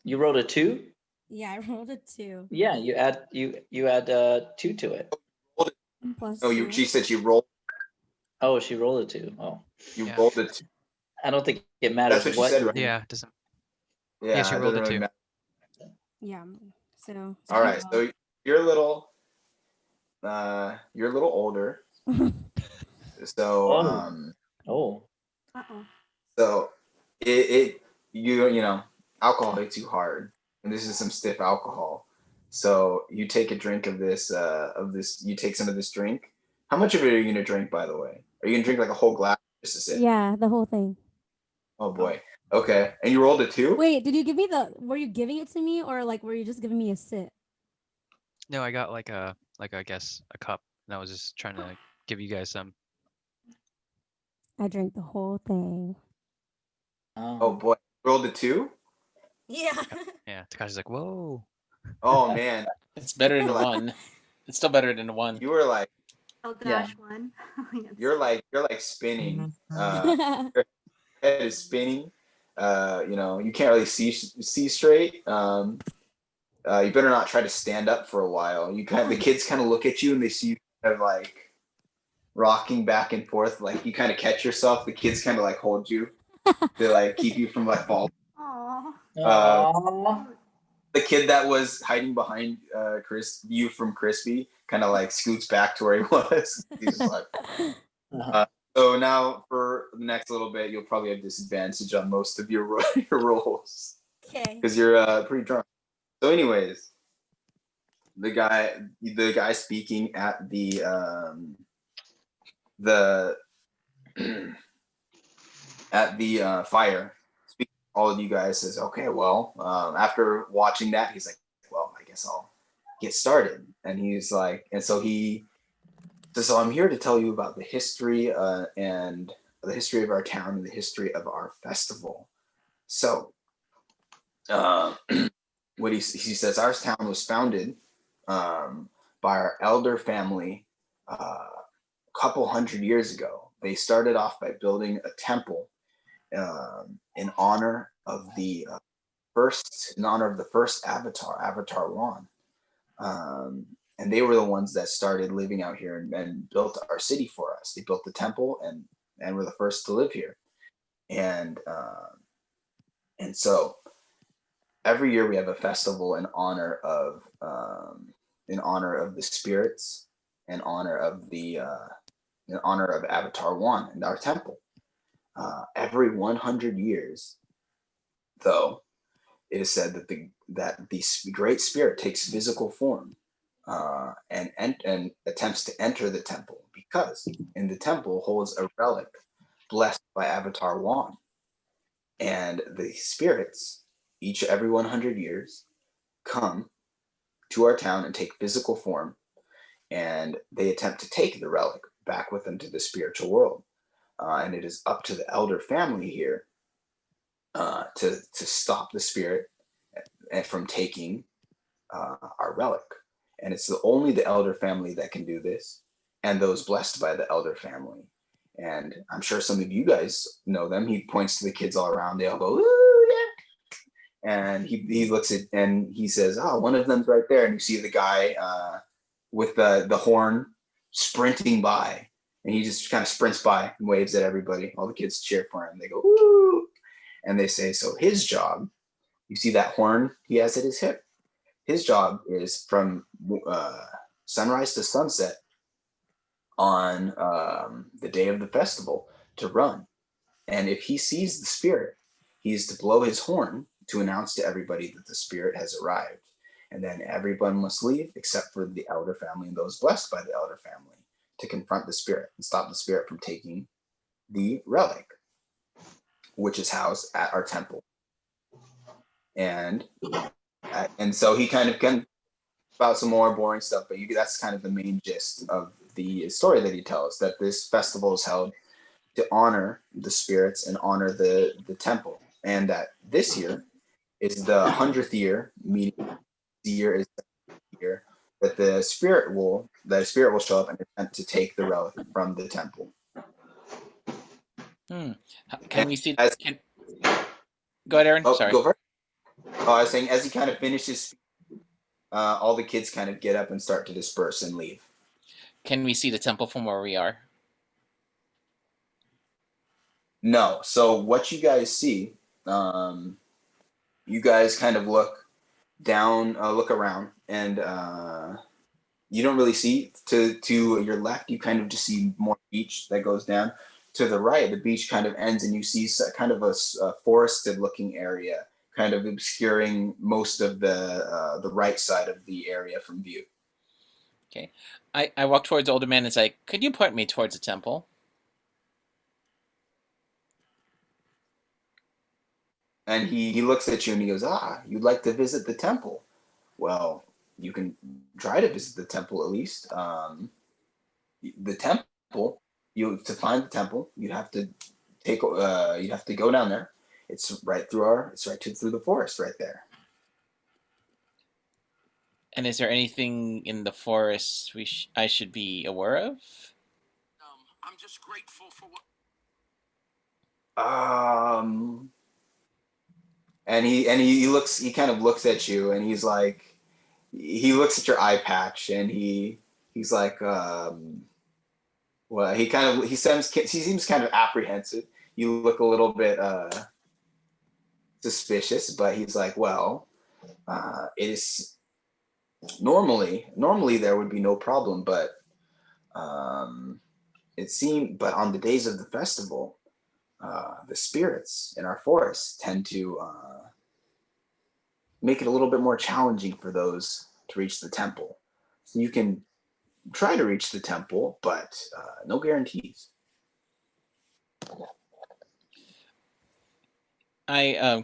You wrote a 2? Yeah, I rolled a 2. Yeah, you add 2 to it. Plus she said she rolled. Oh, she rolled a 2. Oh. You rolled a 2. I don't think it matters. That's what she said, right? Yeah, it doesn't. Yeah, she rolled a 2. Yeah. So. All right, so you're a little older. So So you know, alcohol hits you hard, and this is some stiff alcohol. So you take a drink of this. You take some of this drink. How much of it are you gonna drink, by the way? Are you gonna drink like a whole glass just to sip? Yeah, the whole thing. Oh boy. Okay. And you rolled a 2? Wait, did you give me the? Were you giving it to me, or like were you just giving me a sip? No, I got like I guess a cup, and I was just trying to give you guys some. I drank the whole thing. Oh boy. You rolled a 2? Yeah. Yeah, Takashi's like, whoa. Oh man. It's better than You're like- one. It's still better than one. You were like Oh Yeah. gosh, one. you're like spinning. Your head is spinning. You know, you can't really see straight. You better not try to stand up for a while. The kids kind of look at you and they see you kind of like rocking back and forth, like you kind of catch yourself. The kids kind of like hold you to like keep you from like falling. Aww. Aw. The kid that was hiding behind you from Crispy kind of like scoots back to where he was. He's just like. So now for the next little bit, you'll probably have disadvantage on most of your rolls Okay. because you're pretty drunk. So, anyways, the guy speaking at the at the fire, speaking to all of you guys, says, "Okay, well, after watching that, he's like, well, I guess I'll get started." And he's like, and so he says, "So I'm here to tell you about the history and the history of our town and the history of our festival." So, what he says, our town was founded by our elder family a couple hundred years ago. They started off by building a temple in honor of the first Avatar, Avatar One. And they were the ones that started living out here and built our city for us. They built the temple and were the first to live here. And so every year we have a festival in honor of the spirits, in honor of Avatar One and our temple. Every 100 years, though, it is said that the great spirit takes physical form and attempts to enter the temple, because in the temple holds a relic blessed by Avatar One, and the spirits every 100 years come to our town and take physical form, and they attempt to take the relic back with them to the spiritual world. And it is up to the elder family here to stop the spirit and from taking our relic. And it's only the elder family that can do this, and those blessed by the elder family. And I'm sure some of you guys know them. He points to the kids all around. They all go, "Ooh, yeah!" And he looks at and he says, "Oh, one of them's right there." And you see the guy with the horn sprinting by, and he just kind of sprints by and waves at everybody. All the kids cheer for him. They go, "Woo!" And they say, so his job, you see that horn he has at his hip? His job is from sunrise to sunset on the day of the festival to run. And if he sees the spirit, he's to blow his horn to announce to everybody that the spirit has arrived. And then everyone must leave except for the elder family and those blessed by the elder family to confront the spirit and stop the spirit from taking the relic, which is housed at our temple. And so he kind of can about some more boring stuff, but that's kind of the main gist of the story that he tells, that this festival is held to honor the spirits and honor the temple, and that this year is the 100th year, meaning the year is the year that the spirit will show up and attempt to take the relic from the temple. Can we see? Go ahead, Aaron. Sorry. Go first. Oh, I was saying, as he kind of finishes, all the kids kind of get up and start to disperse and leave. Can we see the temple from where we are? No. So what you guys see, you guys kind of look down, look around, and you don't really see to your left. You kind of just see more beach that goes down. To the right, the beach kind of ends, and you see kind of a forested-looking area kind of obscuring most of the right side of the area from view. Okay. I walk towards the older man and say, could you point me towards the temple? And he looks at you and he goes, you'd like to visit the temple? Well, you can try to visit the temple at least. The temple, to find the temple, you'd have to go down there. It's right through the forest right there. And is there anything in the forest I should be aware of? I'm just grateful for what. And he kind of looks at you and he's like, he looks at your eye patch and he's like, well, he seems kind of apprehensive. You look a little bit suspicious, but he's like, well, it is normally there would be no problem, but it seemed, but on the days of the festival, the spirits in our forest tend to make it a little bit more challenging for those to reach the temple. So you can try to reach the temple, but no guarantees.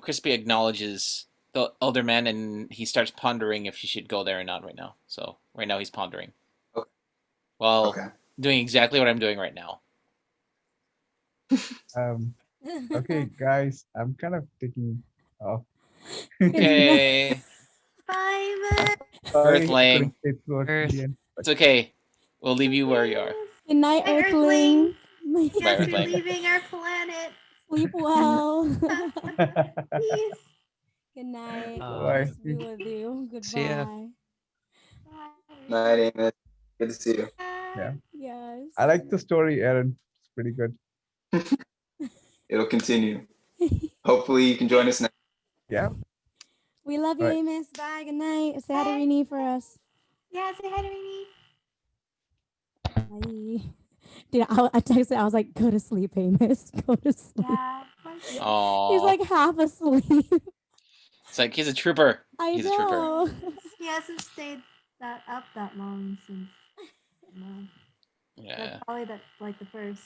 Crispy acknowledges the older man and he starts pondering if he should go there or not right now. So right now he's pondering. Okay. Well, Okay. doing exactly what I'm doing right now. Okay, guys, I'm kind of taking off. Okay. Bye, Sorry, I Earthling. couldn't stay throughout Earth. the end. It's okay. We'll leave you where you are. Good night, Hi, Earthling. Yes, you're Earthling. leaving our planet. Sleep well. Peace. Good night. Bye. Peace be with you. See ya. Goodbye. Bye. Night, Amos. Good to see you. Yeah. Yes. I like the story, Aaron. It's pretty good. It'll continue. Hopefully you can join us next. Yeah. We love you, Right. Amos. Bye. Good night. Say hi to Bye. Rini for us. Yeah, say hi to Rini. Bye. Dude, I texted. I was like, "Go to sleep, Amos. Go to sleep." Yeah. Aww. He's like half asleep. It's like he's a trooper. I He's a trooper. know. He hasn't stayed up that long since. Yeah. That's probably like the first.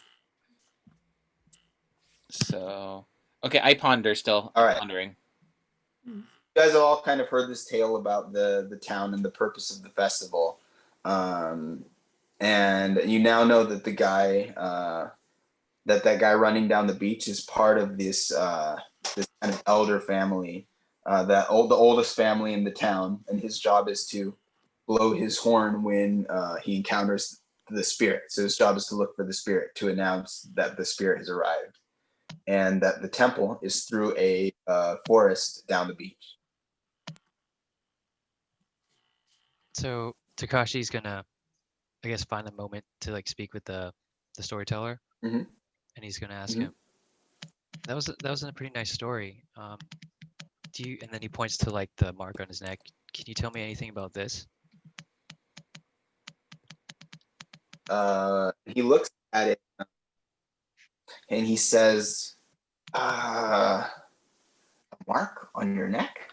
So okay, I ponder still. All I'm right. pondering. You guys have all kind of heard this tale about the town and the purpose of the festival. And you now know that the guy that guy running down the beach is part of this this kind of elder family, the oldest family in the town, and his job is to blow his horn when he encounters the spirit. So his job is to look for the spirit to announce that the spirit has arrived, and that the temple is through a forest down the beach. So Takashi's gonna, I guess, find a moment to like speak with the storyteller, Mhm. and he's gonna ask Mhm. him. That was a pretty nice story. Do you? And then he points to like the mark on his neck. Can you tell me anything about this? He looks at it and he says, "A mark on your neck?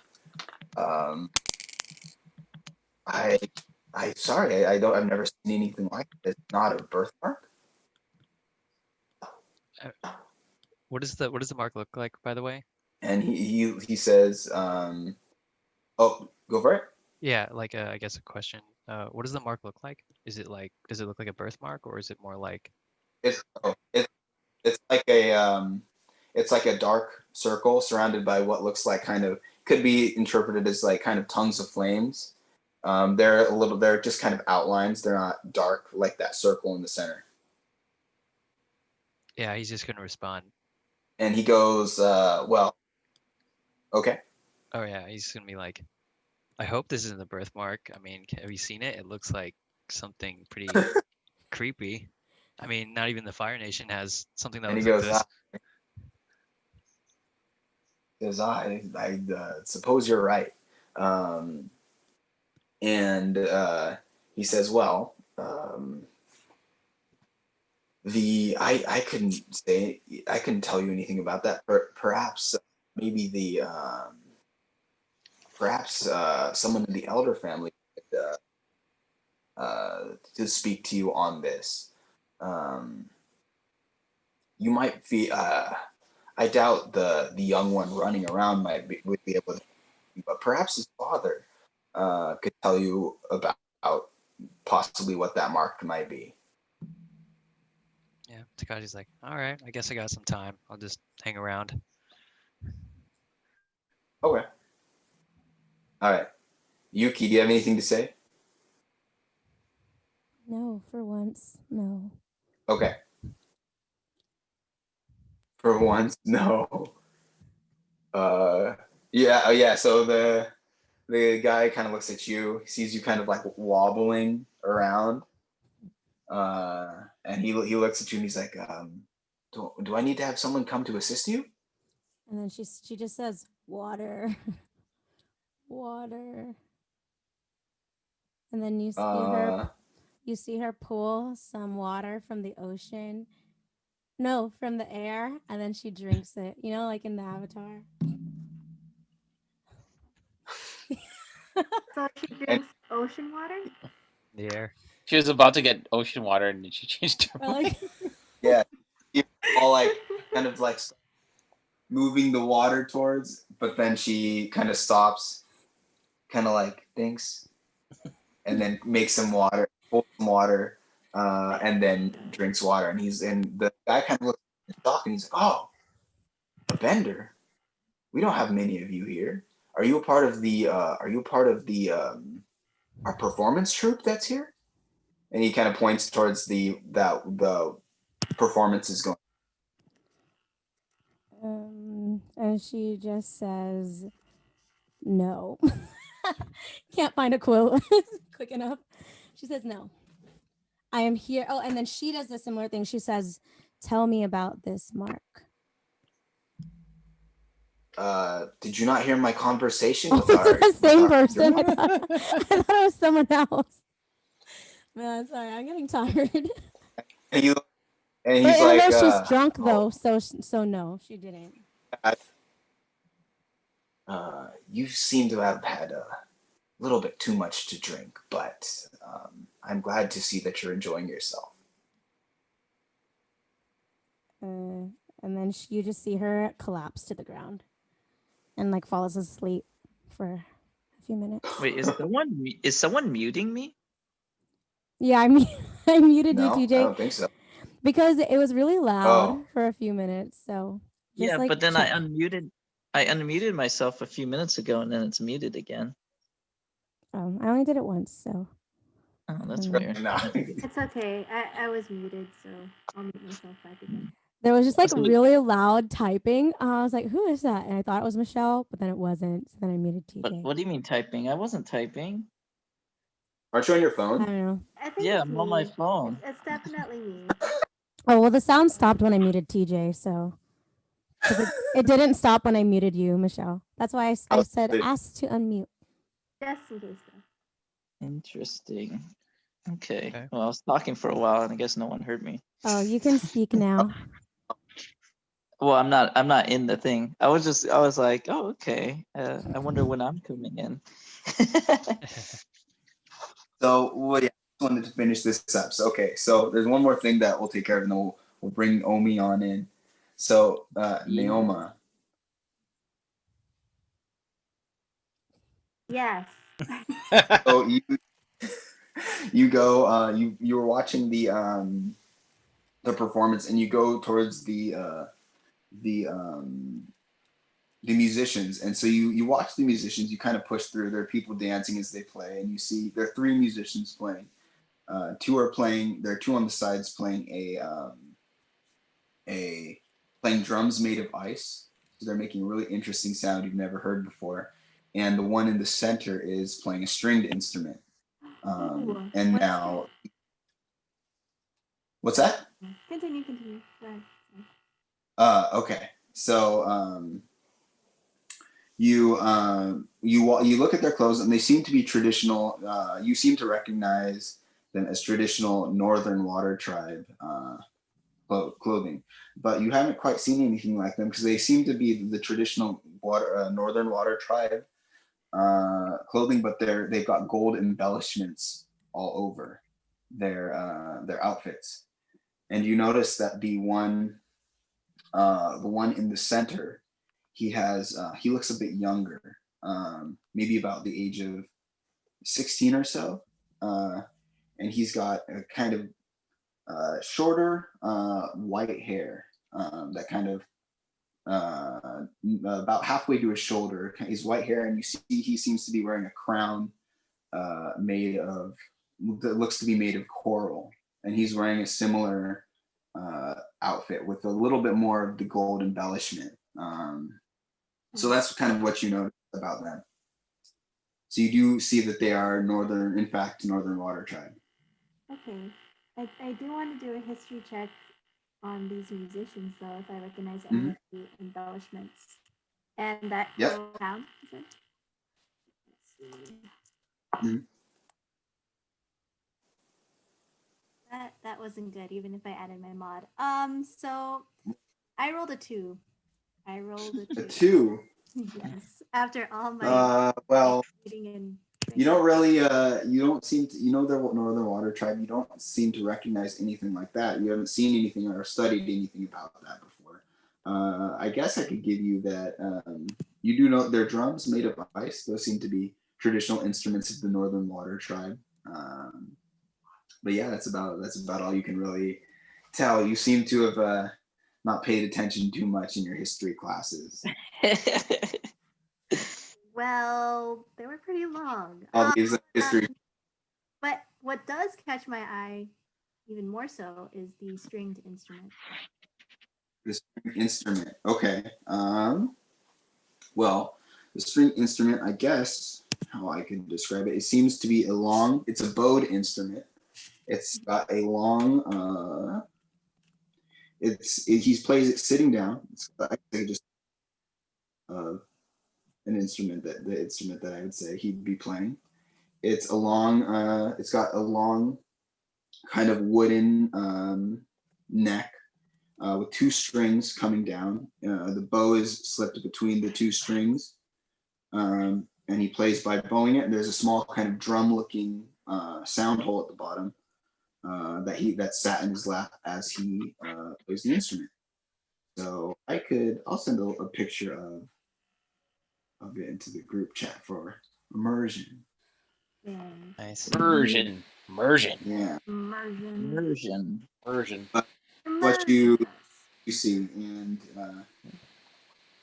Sorry, I've never seen anything like it. It's not a birthmark." What does the mark look like, by the way? And he says, "Oh, go for it." Yeah, like I guess a question. What does the mark look like? Is it like, does it look like a birthmark, or is it more like? It's it's like a dark circle surrounded by what looks like could be interpreted as like kind of tongues of flames. They're just kind of outlines. They're not dark like that circle in the center. Yeah, he's just gonna respond. And he goes, well, okay. Oh yeah, he's gonna be like, I hope this isn't the birthmark. I mean, have you seen it? It looks like something pretty creepy. I mean, not even the Fire Nation has something that And he looks goes, like this. I suppose you're right. And he says, well, I couldn't tell you anything about that. Perhaps maybe perhaps someone in the elder family to speak to you on this. You might be. I doubt the young one running around would be able to, but perhaps his father could tell you about possibly what that mark might be. Yeah, Takaji's like, all right, I guess I got some time. I'll just hang around. Okay. All right. Yuki, do you have anything to say? No, for once, no. Okay. For once, no. Yeah, oh yeah. So the guy kind of looks at you, sees you kind of like wobbling around, and he looks at you and he's like, do I need to have someone come to assist you? And then she just says, water, water. And then you see her pull some water from the ocean. No, from the air, and then she drinks it. You know, like in the Avatar. So she drinks ocean water? The air. She was about to get ocean water and then she changed her Or like mind. Yeah. All like kind of like moving the water towards, but then she kind of stops, kind of like thinks, and then makes some water, pulls some water, and then drinks water. And the guy kind of looks in shock and he's like, "Oh, a bender? We don't have many of you here. Are you a part of the? Our performance troupe that's here?" And he kind of points towards the performance is going. and she just says no. Can't find a quote quick enough. She says no. I am here. Oh, and then she does a similar thing. She says, "Tell me about this mark." Did you not hear my conversation Oh, with it's our the same our person. I thought it was someone else. Man, sorry, I'm getting tired. and you and But he's I like, know she's drunk oh, though, so no, she didn't. you seem to have had a little bit too much to drink, but I'm glad to see that you're enjoying yourself. And then you just see her collapse to the ground and like falls asleep for a few minutes. Wait, is someone muting me? Yeah, I muted you, No, I TJ, don't think so. because it was really loud Oh, for a few minutes. So just Yeah, like but then check. I unmuted myself a few minutes ago and then it's muted again. I only did it once, so Oh, that's Mm. weird. no. It's okay. I was muted, so I'll mute myself back again. there was just like So- really loud typing. I was like, "Who is that?" And I thought it was Michelle, but then it wasn't. So then I muted TJ. What do you mean typing? I wasn't typing. Aren't you on your I phone? don't know. I think Yeah, it's I'm me. on my phone. It's definitely me. Oh well, the sound stopped when I muted TJ, so because it didn't stop when I muted you, Michelle. That's why I said ask to unmute. Just in case though. Interesting. Okay. Okay. Well, I was talking for a while and I guess no one heard me. Oh, you can speak now. Well, I'm not in the thing. I was like, oh, okay. I wonder when I'm coming in. So, well, yeah, I just wanted to finish this up. So, okay, so there's one more thing that we'll take care of, and then we'll bring Omi on in. So, Naoma, Yes. so you go, you were watching the performance, and you go towards the musicians, and so you watch the musicians. You kind of push through. There are people dancing as they play, and you see there are three musicians playing. Two are playing. There are two on the sides playing playing drums made of ice. So they're making a really interesting sound you've never heard before. And the one in the center is playing a stringed instrument. Ooh, And what's now, what's that? Continue. Go ahead. Okay. So you look at their clothes and they seem to be traditional. You seem to recognize them as traditional Northern Water Tribe clothing, but you haven't quite seen anything like them because they seem to be the traditional Northern Water Tribe clothing, but they've got gold embellishments all over their outfits. And you notice that the one in the center, he looks a bit younger, maybe about the age of 16 or so, and he's got a kind of shorter white hair that kind of about halfway to his shoulder. His white hair, and you see he seems to be wearing a crown made of that looks to be made of coral, and he's wearing a similar outfit with a little bit more of the gold embellishment. So that's kind of what you know about them. So you do see that they are northern water tribe. Okay. I do want to do a history check on these musicians, though, if I recognize Mm-hmm. any of the embellishments. And that Yep. will count, is it? Let's see. Mm-hmm. That wasn't good, even if I added my mod. So I rolled a 2. I rolled a 2. A 2. Yes. After all my well, eating and you don't really you don't seem to, you know, the northern water tribe, you don't seem to recognize anything like that. You haven't seen anything or studied anything about that before. I guess I could give you that you do know their drums made of ice. Those seem to be traditional instruments of the northern water tribe. But yeah, that's about all you can really tell. You seem to have not paid attention too much in your history classes. Well, they were pretty long. All these history. But what does catch my eye even more so is the stringed instrument. The string instrument. Okay. Well, the string instrument, I guess how I can describe it, it seems to be it's a bowed instrument. It's got a long he plays it sitting down. It's just an instrument the instrument that I would say he'd be playing. It's it's got a long kind of wooden neck with 2 strings coming down. The bow is slipped between the 2 strings, and he plays by bowing it. And there's a small kind of drum-looking sound hole at the bottom that sat in his lap as he plays the instrument. So I'll send a picture of it into the group chat for immersion. Yeah. Nice. Immersion. Yeah. Immersion. But what you see, and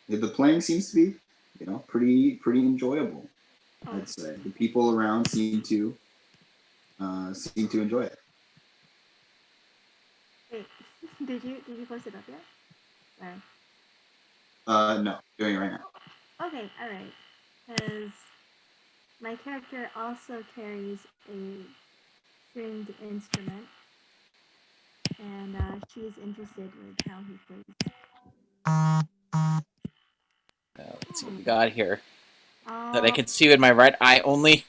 the playing seems to be, pretty enjoyable. I'd say the people around seem to enjoy it. Wait, did you post it up yet? Sorry. No, doing it right now. Okay, all right. Because my character also carries a stringed instrument, and she's interested with how he plays. Let's see what we got here. That I Oh, can see with my right eye only.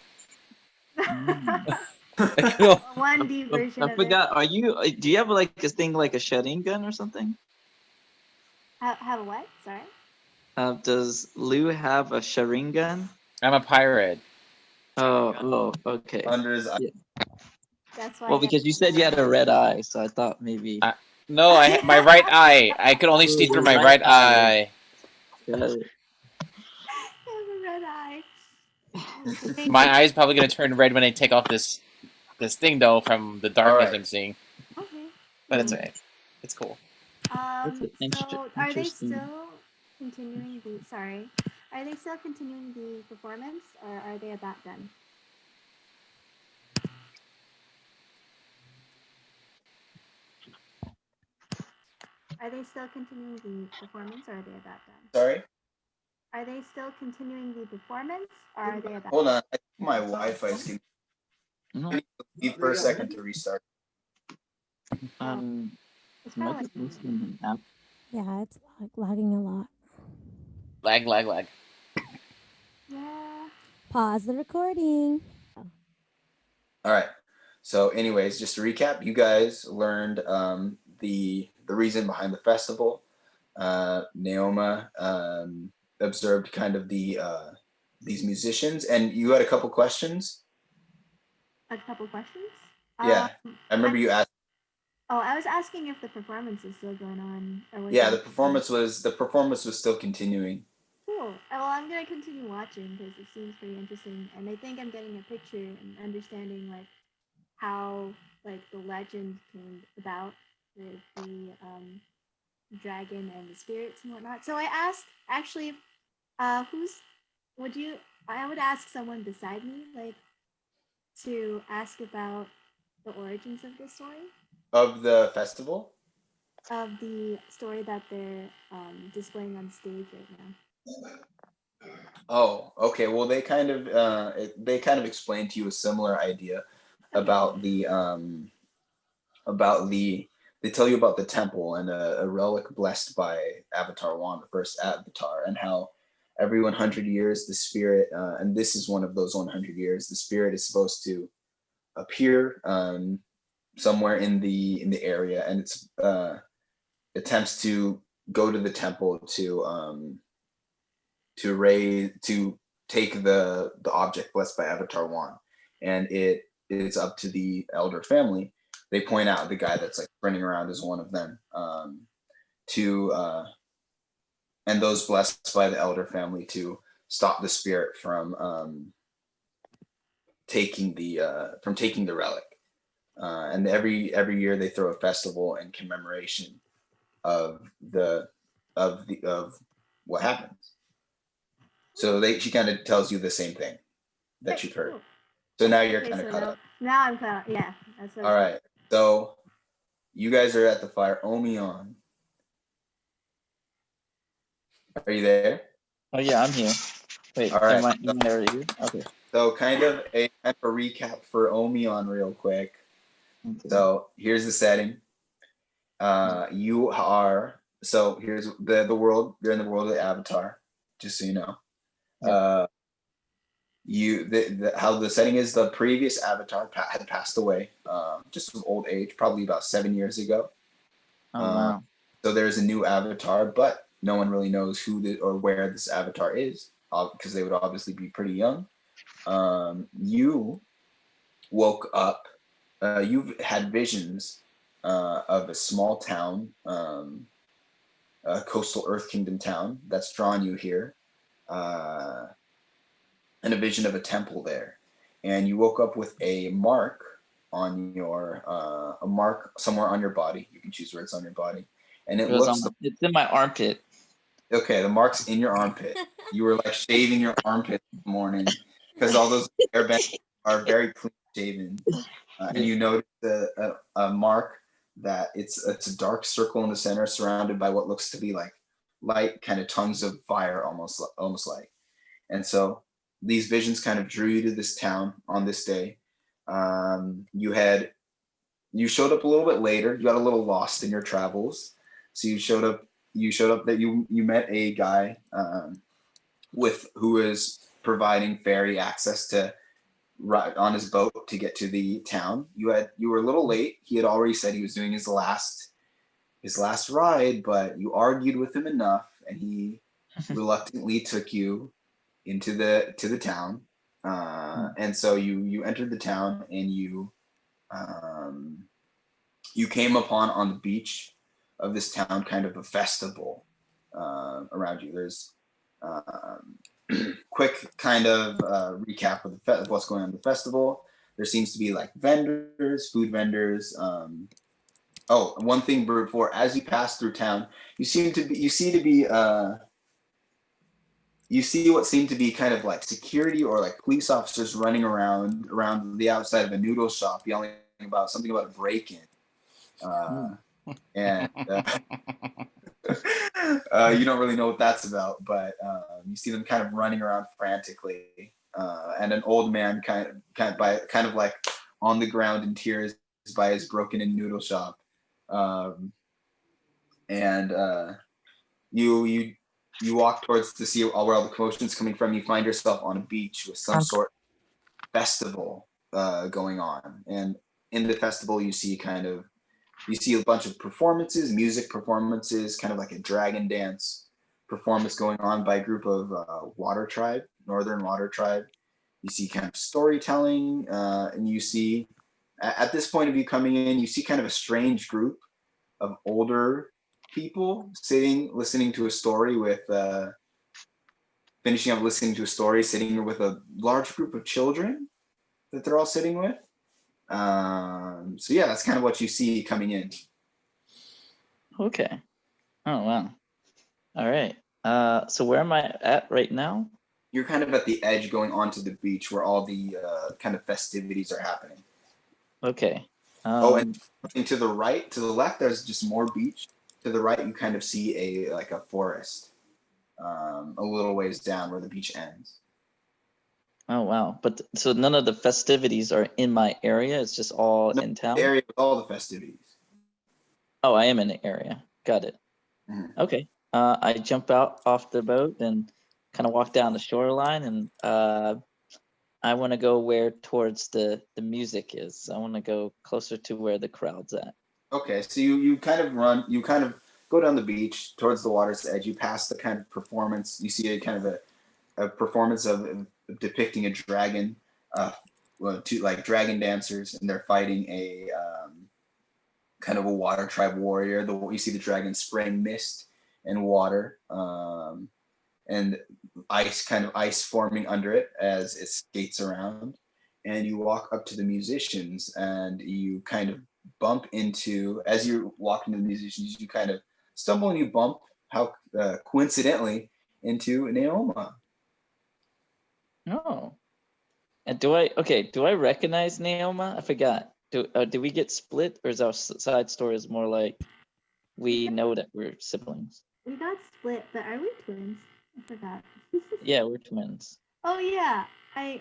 1D version I of forgot. Do you have like a thing like a shutting gun or something? it. Have a what? Sorry. Does Lou have a shutting gun? I'm a pirate. Oh, okay. Under his eye. Yeah. That's why. Well, because you said you had a red eye, so I thought maybe. No, my right eye. I could only see through my right eye. Got it. I have a red eye. My eye's probably gonna turn red when I take off this thing though from the darkness I'm seeing. Okay. But it's alright. It's cool. So are they still continuing the? Sorry, are they still continuing the performance, or are they about done? Are they still continuing the performance, or are they about done? Sorry. Are they still continuing the performance, or are they about? Hold on, I think my Wi-Fi is getting. No. I need to leave for a second to restart. It's probably Yeah, it's lagging a lot. Lag. Yeah. Pause the recording. All right. So, anyways, just to recap, you guys learned the reason behind the festival. Naoma observed kind of the musicians, and you had a couple questions. A couple questions. Yeah, I remember you asked. Oh, I was asking if the performance is still going on, or was Yeah, it? the performance was still continuing. Cool. Well, I'm gonna continue watching because it seems pretty interesting, and I think I'm getting a picture and understanding like how like the legend came about with the dragon and the spirits and whatnot. So I asked actually, who's would you? I would ask someone beside me like to ask about the origins of this story, Of the festival. of the story that they're displaying on stage right now. Oh, okay. Well, they kind of explained to you a similar idea about the they tell you about the temple and a relic blessed by Avatar One, the first Avatar, and how every 100 years the spirit, and this is one of those 100 years, the spirit is supposed to appear somewhere in the area, and it's attempts to go to the temple to take the object blessed by Avatar One, and it's up to the elder family. They point out the guy that's like running around as one of them, to and those blessed by the elder family to stop the spirit from taking the relic. And every year they throw a festival in commemoration of what happens. So she kind of tells you the same thing that you've heard. Cool. So now you're Okay, kind of so caught up. now I'm caught up. Yeah, that's what. All right. So you guys are at the fire. Omion. Are you there? Oh yeah, I'm here. Wait, All right. am I already here? Okay. So kind of a recap for Omion real quick. Okay. So here's the setting. You are here's the world. You're in the world of the Avatar, just so you know. How the setting is, the previous Avatar had passed away, just of old age, probably about 7 years ago. Oh wow. So there's a new Avatar, but no one really knows who or where this Avatar is, because they would obviously be pretty young. You woke up. You've had visions of a small town, a coastal Earth Kingdom town that's drawn you here, and a vision of a temple there. And you woke up with a mark on your a mark somewhere on your body. You can choose where it's on your body, and It's in my armpit. Okay, the mark's in your armpit. You were like shaving your armpit this morning because all those airbenders are very clean shaven, and you notice a mark that it's a dark circle in the center, surrounded by what looks to be like light kind of tongues of fire, almost like. And so these visions kind of drew you to this town on this day. You showed up a little bit later. You got a little lost in your travels, so you showed up that you met a guy who was providing ferry access to ride on his boat to get to the town. You were a little late. He had already said he was doing his last ride, but you argued with him enough, and he reluctantly took you into the town. And so you entered the town, and you came upon on the beach of this town kind of a festival around you. There's quick kind of recap of what's going on in the festival. There seems to be like food vendors. One thing before, as you pass through town, you see what seem to be kind of like security or like police officers running around the outside of a noodle shop, yelling about something about a break-in. And you don't really know what that's about, but you see them kind of running around frantically, and an old man kind of like on the ground in tears by his broken-in noodle shop, and you walk towards to see where all the commotion's coming from. You find yourself on a beach with some sort of festival going on, and in the festival you see a bunch of performances, music performances, kind of like a dragon dance, performance going on by a group of water tribe, northern water tribe. You see kind of storytelling, and you see at this point of you coming in, you see kind of a strange group of older people sitting, listening to a story with, finishing up listening to a story, sitting with a large group of children that they're all sitting with. So yeah, that's kind of what you see coming in. Okay. Oh wow. All right. So where am I at right now? You're kind of at the edge going onto the beach where all the kind of festivities are happening. Okay. And to the right, to the left, there's just more beach. To the right, you kind of see a forest, a little ways down where the beach ends. Oh wow. But so none of the festivities are in my area. It's just all in town. The area with all the festivities. Oh, I am in the area. Got it. Mhm. Okay. I jump out off the boat and kind of walk down the shoreline, and I want to go where towards the music is. I want to go closer to where the crowd's at. Okay, so you kind of run, you kind of go down the beach towards the water's edge. You pass the kind of performance. You see a kind of a performance of depicting a dragon, two like dragon dancers, and they're fighting a kind of a water tribe warrior. You see the dragon spraying mist and water, and ice forming under it as it skates around. And you walk up to the musicians, and you kind of bump into, as you're walking to the musicians, you kind of stumble and you bump, how coincidentally, into Naoma. Oh. And do I recognize Naoma? I forgot. Do we get split, or is our side stories more like we know that we're siblings? We got split, but are we twins? I forgot. Yeah, we're twins. Oh yeah.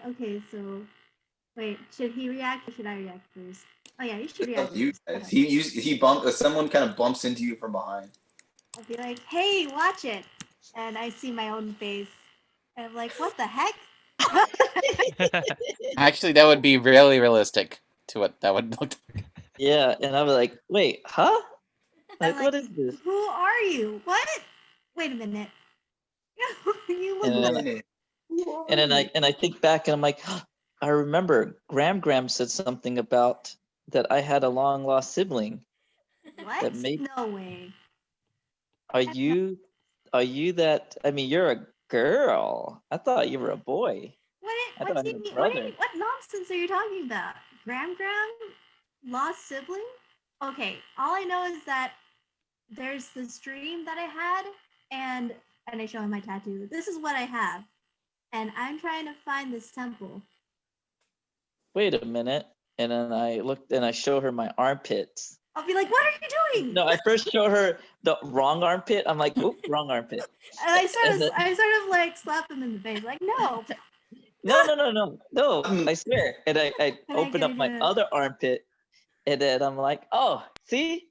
Okay, so wait, should he react or should I react first? Oh yeah, you should react You first. guys. Okay. He bumped. Someone kind of bumps into you from behind. I'll be like, hey, watch it. And I see my own face. And I'm like, what the heck? Actually, that would be really realistic to what that would look like. Yeah, and I was like, wait, huh? I'm Like, what is this? Who are you? What? Wait a minute. You look And like then, and I think back, and I'm like, I remember Graham said something about that I had a long lost sibling. what? That made, No way. are you that? I mean, you're a girl. I thought you were a boy. I thought I had a brother. What nonsense are you talking about? Graham lost sibling? Okay, all I know is that there's this dream that I had, and I show him my tattoo. This is what I have, and I'm trying to find this temple. Wait a minute. And then I looked and I show her my armpits. I'll be like, what are you doing? No, I first show her the wrong armpit. I'm like, oop, wrong armpit. And I sort of like slap him in the face, like, no. No, I swear. And I open up my other armpit, and then I'm like, oh, see?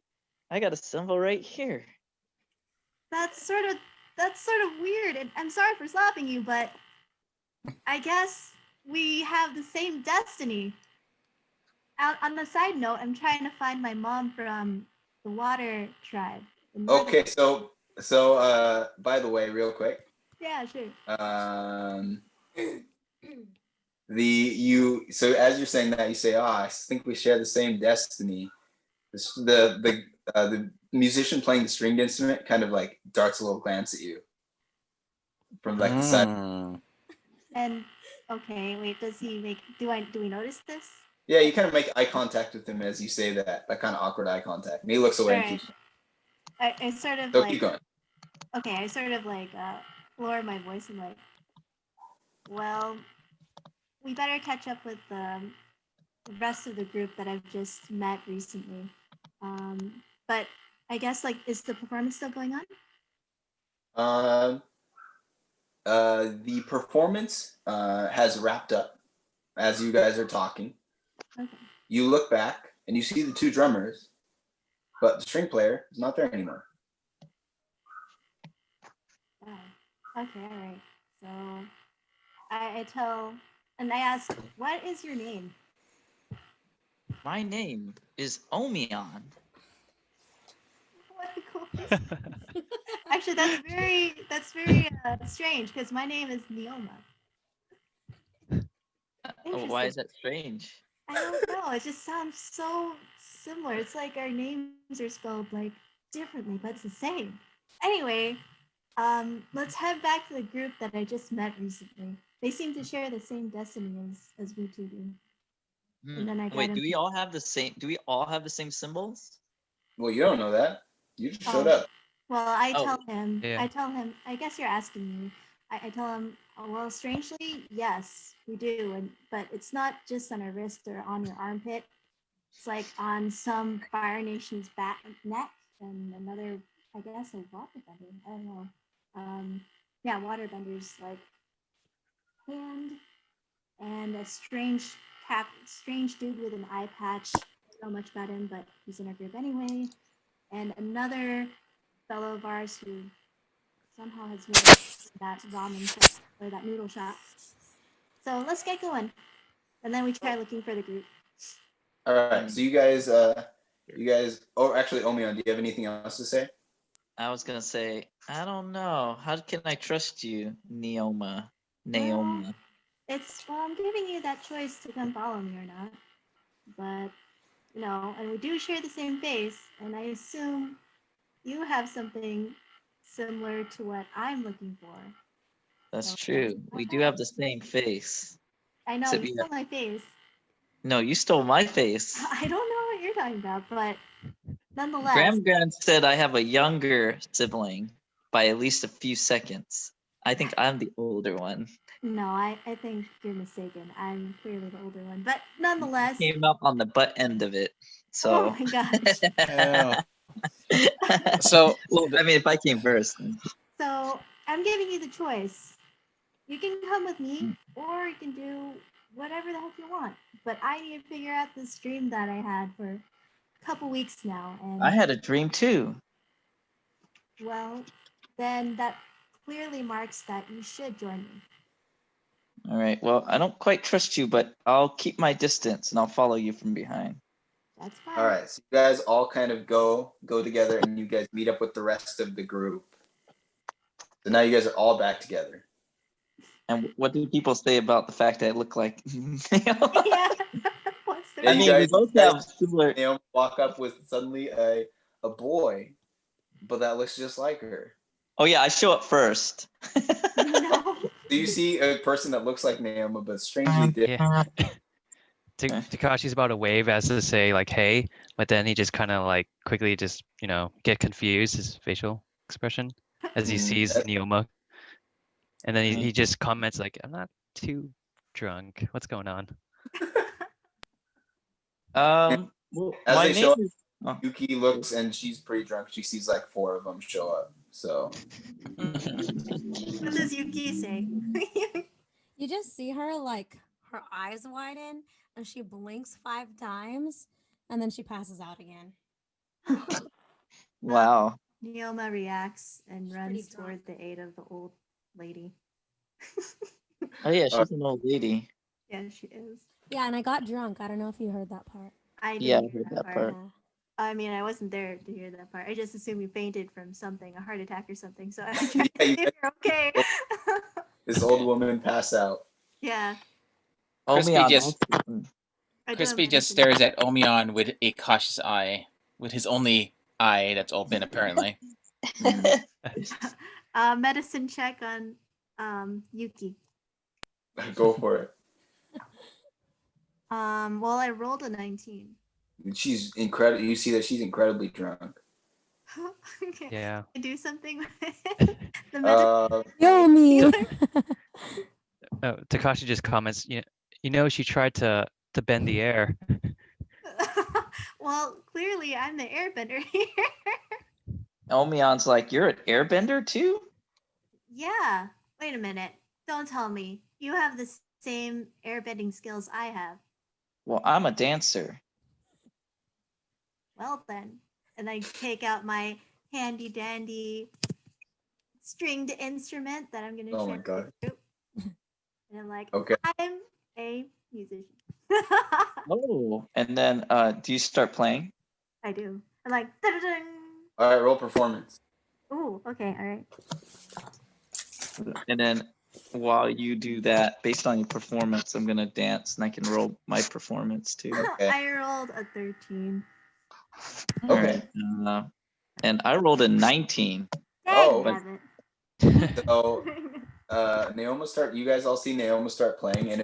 I got a symbol right here. That's sort of weird. And I'm sorry for slapping you, but I guess we have the same destiny. On the side note, I'm trying to find my mom from the water tribe. Okay, so by the way, real quick. Yeah, sure. So as you're saying that, you say, I think we share the same destiny. The musician playing the stringed instrument kind of like darts a little glance at you from like the side. And okay, wait, does he make? Do we notice this? Yeah, you kind of make eye contact with him as you say that kind of awkward eye contact, and he looks away. Right. I sort of so keep going. Okay, I sort of like lower my voice and like, well, we better catch up with the rest of the group that I've just met recently. But I guess like, is the performance still going on? The performance has wrapped up as you guys are talking. Okay. You look back and you see the two drummers, but the string player is not there anymore. Oh, okay, all right. So I tell, and I ask, what is your name? My name is Omion. What a cool. I Actually, that's very strange because my name is Neoma. Why is that strange? I don't know. It just sounds so similar. It's like our names are spelled like differently, but it's the same. Anyway, let's head back to the group that I just met recently. They seem to share the same destiny as we two do. And then I got Wait, him. do we all have the same? Do we all have the same symbols? Well, you don't know that. You just showed Oh, up. well, I Oh, tell him. yeah. I tell him. I guess you're asking me. I tell him. Oh, well, strangely, yes, we do, but it's not just on our wrist or on your armpit. It's like on some Fire Nation's back neck and another, I guess, a waterbender. I don't know. Yeah, waterbender's like hand and a strange dude with an eye patch. Don't know much about him, but he's in our group anyway. And another fellow of ours who somehow has made that ramen shop or that noodle shop. So let's get going, and then we try looking for the group. All right. So you guys. Oh, actually, Omion, do you have anything else to say? I was gonna say, I don't know. How can I trust you, Neoma? Well, I'm giving you that choice to come follow me or not. But and we do share the same face, and I assume you have something similar to what I'm looking for. That's So true. We do have the same face. I know Except you stole my face. No, you stole my face. I don't know what you're talking about, but nonetheless. Graham said I have a younger sibling by at least a few seconds. I think I'm the older one. No, I think you're mistaken. I'm clearly the older one, but nonetheless. Came up on the butt end of it. Oh So. my gosh. So, I mean, if I came first. So I'm giving you the choice. You can come with me, or you can do whatever the heck you want. But I need to figure out this dream that I had for a couple weeks now. And I had a dream too. well, then that clearly marks that you should join me. All right. Well, I don't quite trust you, but I'll keep my distance and I'll follow you from behind. That's fine. All right. So you guys all kind of go together, and you guys meet up with the rest of the group. So now you guys are all back together. And what do people say about the fact that I look like? Yeah. I mean, we both have similar. Walk up with suddenly a boy, but that looks just like her. Oh yeah, I show up first. No. Do you see a person that looks like Naoma, but strangely different? Yeah. Takashi's about to wave as to say like, "Hey," but then he just kind of like quickly just get confused, his facial expression as he sees Neoma, and then he just comments like, "I'm not too drunk. What's going on?" Well, As my they show up, name is. Yuki looks and she's pretty drunk. She sees like 4 of them show up. So. What does Yuki say? You just see her like her eyes widen and she blinks 5 times and then she passes out again. Wow. Neoma reacts and runs drunk. toward the aid of the old lady. Oh yeah, she's an old lady. Yeah, she is. Yeah, and I got drunk. I don't know if you heard that part. I did Yeah, I hear heard that part. Yeah. I mean, I wasn't there to hear that part. I just assumed you fainted from something, a heart attack or something. So I tried to see if you're okay. This old woman passed out. Yeah. Crispy just I Crispy don't just listen. stares at Omion with a cautious eye, with his only eye that's open apparently. Medicine check on Yuki. Go for it. Well, I rolled a 19. She's incredible. You see that she's incredibly drunk. Okay. Yeah. I do something with it. The medicine. Yo, me. Takashi just comments, she tried to bend the air. Well, clearly I'm the airbender here. Omion's like, you're an airbender too? Yeah. Wait a minute. Don't tell me. You have the same airbending skills I have. Well, I'm a dancer. Well then. And I take out my handy dandy stringed instrument that I'm going to Oh share my God. with the group. And I'm like, Okay. I'm a musician. Oh, and then do you start playing? I do. I'm like, da-da-ding. All right, roll performance. Oh, okay, all right. And then while you do that, based on your performance, I'm gonna dance and I can roll my performance too. Okay. I rolled a 13. All Okay. right. And I rolled a 19. Oh. Dang, So Naoma start. You guys all see Naoma start playing, and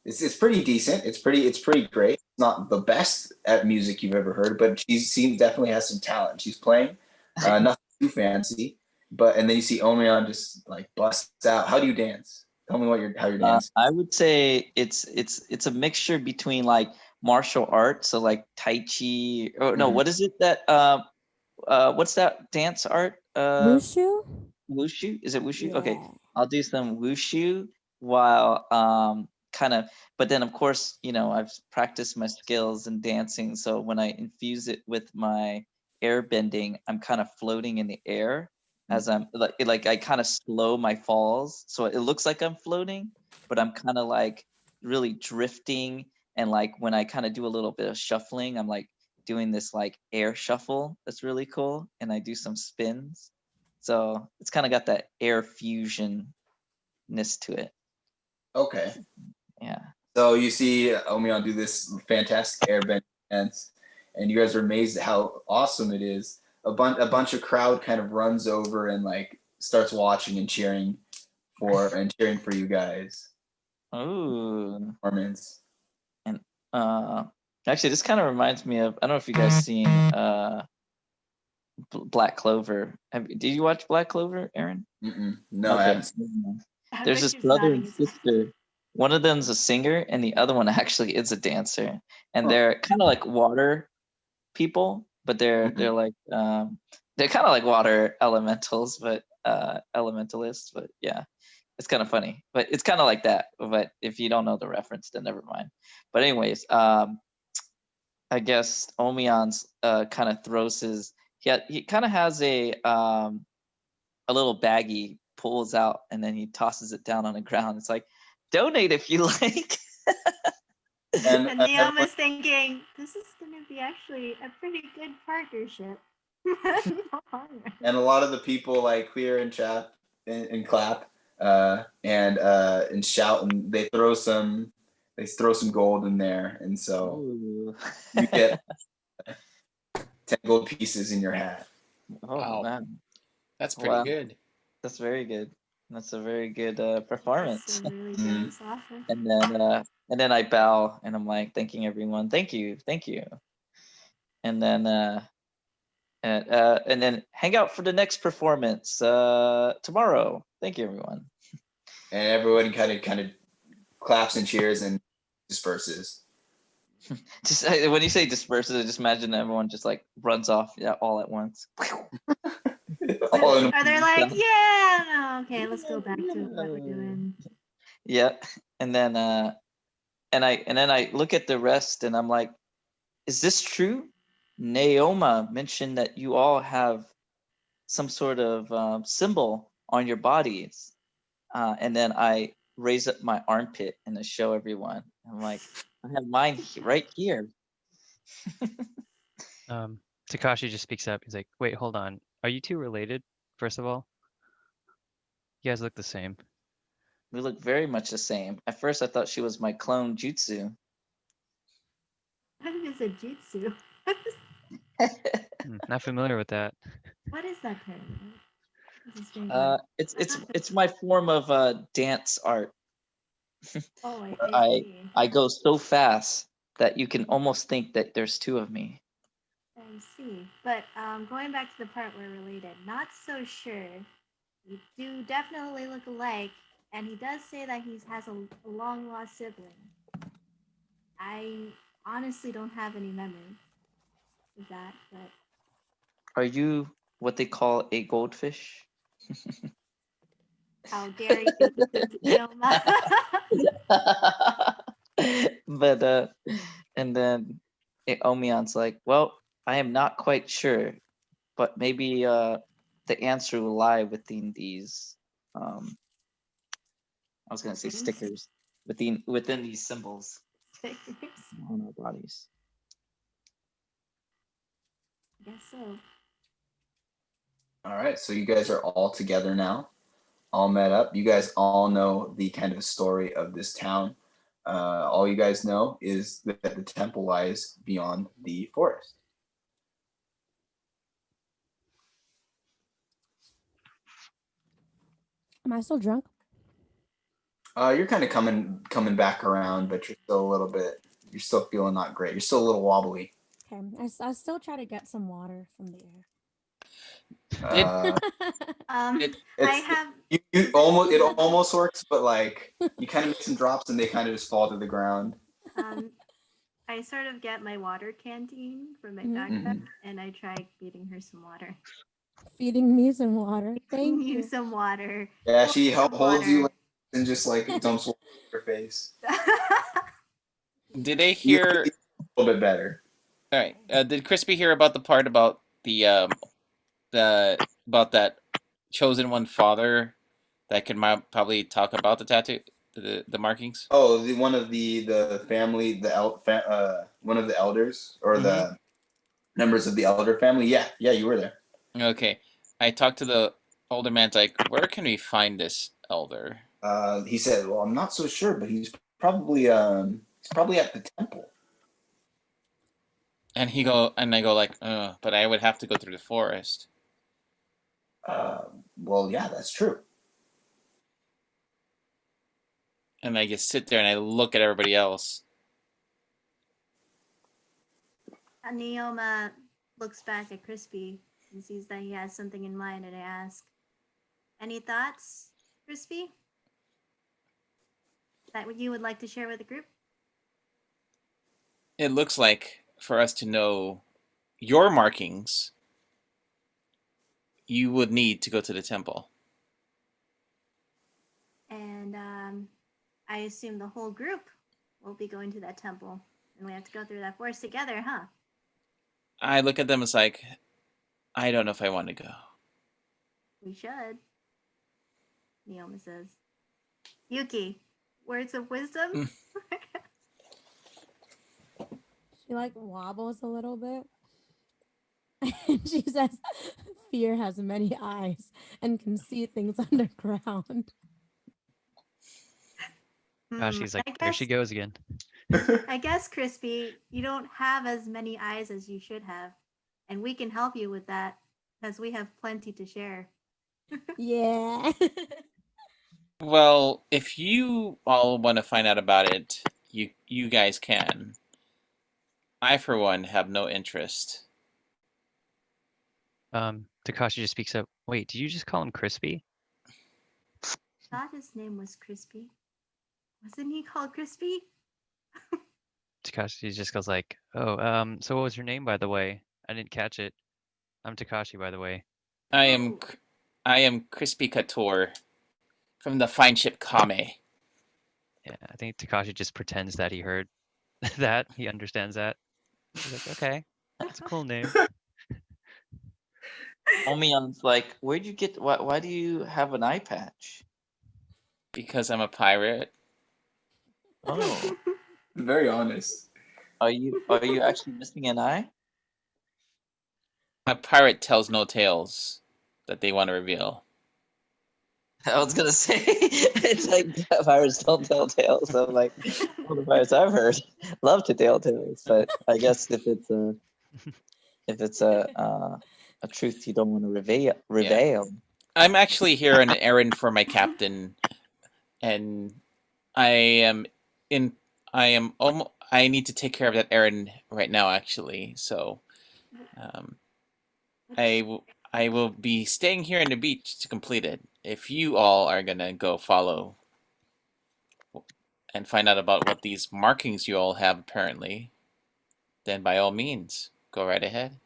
it's pretty decent. It's pretty great. It's not the best at music you've ever heard, but definitely has some talent. She's playing, nothing too fancy, and then you see Omion just like busts out. How do you dance? Tell me how you're dancing. I would say it's a mixture between like martial arts, so like Tai Chi. Oh no, Mhm. what is it that what's that dance art? Wushu? Wushu? Is it wushu? Okay, Yeah. I'll do some wushu while kind of, but then of course, I've practiced my skills in dancing, so when I infuse it with my air bending, I'm kind of floating in the air as I'm like I kind of slow my falls, so it looks like I'm floating, but I'm kind of like really drifting, and like when I kind of do a little bit of shuffling, I'm like doing this like air shuffle that's really cool, and I do some spins. So it's kind of got that air fusion-ness to it. Okay. Yeah. So you see Omion do this fantastic airbend dance, and you guys are amazed at how awesome it is. A bunch of crowd kind of runs over and like starts watching and cheering for you guys. Ooh. Performance. And actually, this kind of reminds me of, I don't know if you guys seen Black Clover. Did you watch Black Clover, Aaron? No, I haven't. There's this brother and sister. One of them's a singer, and the other one actually is a dancer. And they're kind of like water people, but they're like they're kind of like water elementals, but elementalists. But yeah, it's kind of funny. But it's kind of like that. But if you don't know the reference, then never mind. But anyways, I guess Omion's kind of throws his. He kind of has a little baggie, pulls out, and then he tosses it down on the ground. It's like, donate if you like. And Naoma's thinking, this is going to be actually a pretty good partnership. And a lot of the people like clear and chat and clap and shout, and they throw some gold in there, and so you get 10 gold pieces in your hat. Oh Wow. man, That's pretty good. That's very good. That's a very good performance. That's a really generous offer. And then I bow and I'm like thanking everyone. Thank you. And then and then hang out for the next performance tomorrow. Thank you, everyone. And everyone kind of claps and cheers and disperses. Just when you say disperses, I just imagine everyone just like runs off all at once. Are they like, yeah, okay, let's go back to what we're doing. Yeah, and then I look at the rest and I'm like, is this true? Naoma mentioned that you all have some sort of symbol on your bodies, and then I raise up my armpit and I show everyone. I'm like, I have mine right here. Takashi just speaks up. He's like, wait, hold on. Are you two related, first of all? You guys look the same. We look very much the same. At first, I thought she was my clone Jutsu. What is a jutsu? Not familiar with that. What is that term? It's my form of dance art. Oh, I go so fast that you can almost think that there's two of me. I see. But going back to the part we're related, not so sure. You do definitely look alike, and he does say that he has a long lost sibling. I honestly don't have any memory of that, but Are you what they call a goldfish? how dare you, But and then Omion's like, well, I am not quite sure, but maybe the answer will lie within these I was gonna say stickers within these symbols on our bodies. I guess so. All right, so you guys are all together now, all met up. You guys all know the kind of story of this town. All you guys know is that the temple lies beyond the forest. Am I still drunk? You're kind of coming back around, but you're still feeling not great. You're still a little wobbly. Okay. I still try to get some water from the air. Uh, I it's have. you almost it almost works, but like you kind of make some drops and they kind of just fall to the ground. I sort of get my water canteen from my Mhm. backpack, and I try feeding her some water. Feeding me some water. Thank you you. some water. Yeah, Hold she some holds you water. and just like dumps water in your face. Did they You hear? a little bit better. All right. Did Crispy hear about the part about the about that chosen one father that could probably talk about the tattoo, the markings? Oh, one of the family, one of the elders or the members of the elder family. Yeah, you were there. Okay. I talked to the older man. Like, where can we find this elder? He said, "Well, I'm not so sure, but he's probably at the temple." And I go like, but I would have to go through the forest. Well, yeah, that's true. And I just sit there and I look at everybody else. Neoma looks back at Crispy and sees that he has something in mind, and I ask, "Any thoughts, Crispy? That what you would like to share with the group?" It looks like for us to know your markings, you would need to go to the temple. And I assume the whole group will be going to that temple, and we have to go through that forest together, huh? I look at them as like, I don't know if I want to go. We should. Neoma says. Yuki, words of wisdom? She like wobbles a little bit. And she says, "Fear has many eyes and can see things underground." Gosh, she's like, there she goes again. I guess, Crispy, you don't have as many eyes as you should have. And we can help you with that, because we have plenty to share. Yeah. Well, if you all want to find out about it, you guys can. I, for one, have no interest. Takashi just speaks up. Wait, did you just call him Crispy? Thought his name was Crispy. Wasn't he called Crispy? Takashi just goes like, oh, so what was your name, by the way? I didn't catch it. I'm Takashi, by the way. I am Crispy Couture from the fine ship Kame. Yeah, I think Takashi just pretends that he heard that. He understands that. He's like, okay, that's a cool name. Omion's like, where'd you get? Why do you have an eye patch? Because I'm a pirate. Oh, Very honest. are you actually missing an eye? A pirate tells no tales that they want to reveal. I was gonna say it's like pirates don't tell tales. So like all the pirates I've heard love to tell tales, but I guess if it's a truth you don't want to reveal. I'm actually here on an errand for my captain, and I need to take care of that errand right now, actually. So, I will be staying here on the beach to complete it. If you all are gonna go follow and find out about what these markings you all have apparently, then by all means, go right ahead.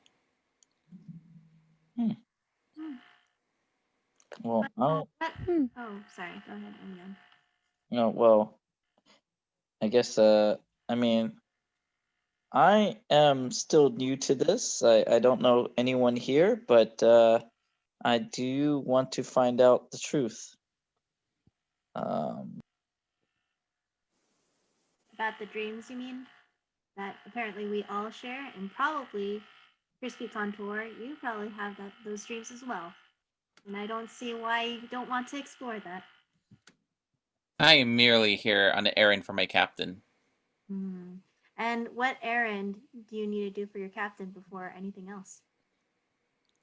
Well, Oh, sorry. Go ahead, Onion. no, well, I guess I mean I am still new to this. I don't know anyone here, but I do want to find out the truth. About the dreams, you mean? That apparently we all share, and probably Crispy Contour, you probably have those dreams as well. And I don't see why you don't want to explore that. I am merely here on an errand for my captain. Hmm. And what errand do you need to do for your captain before anything else?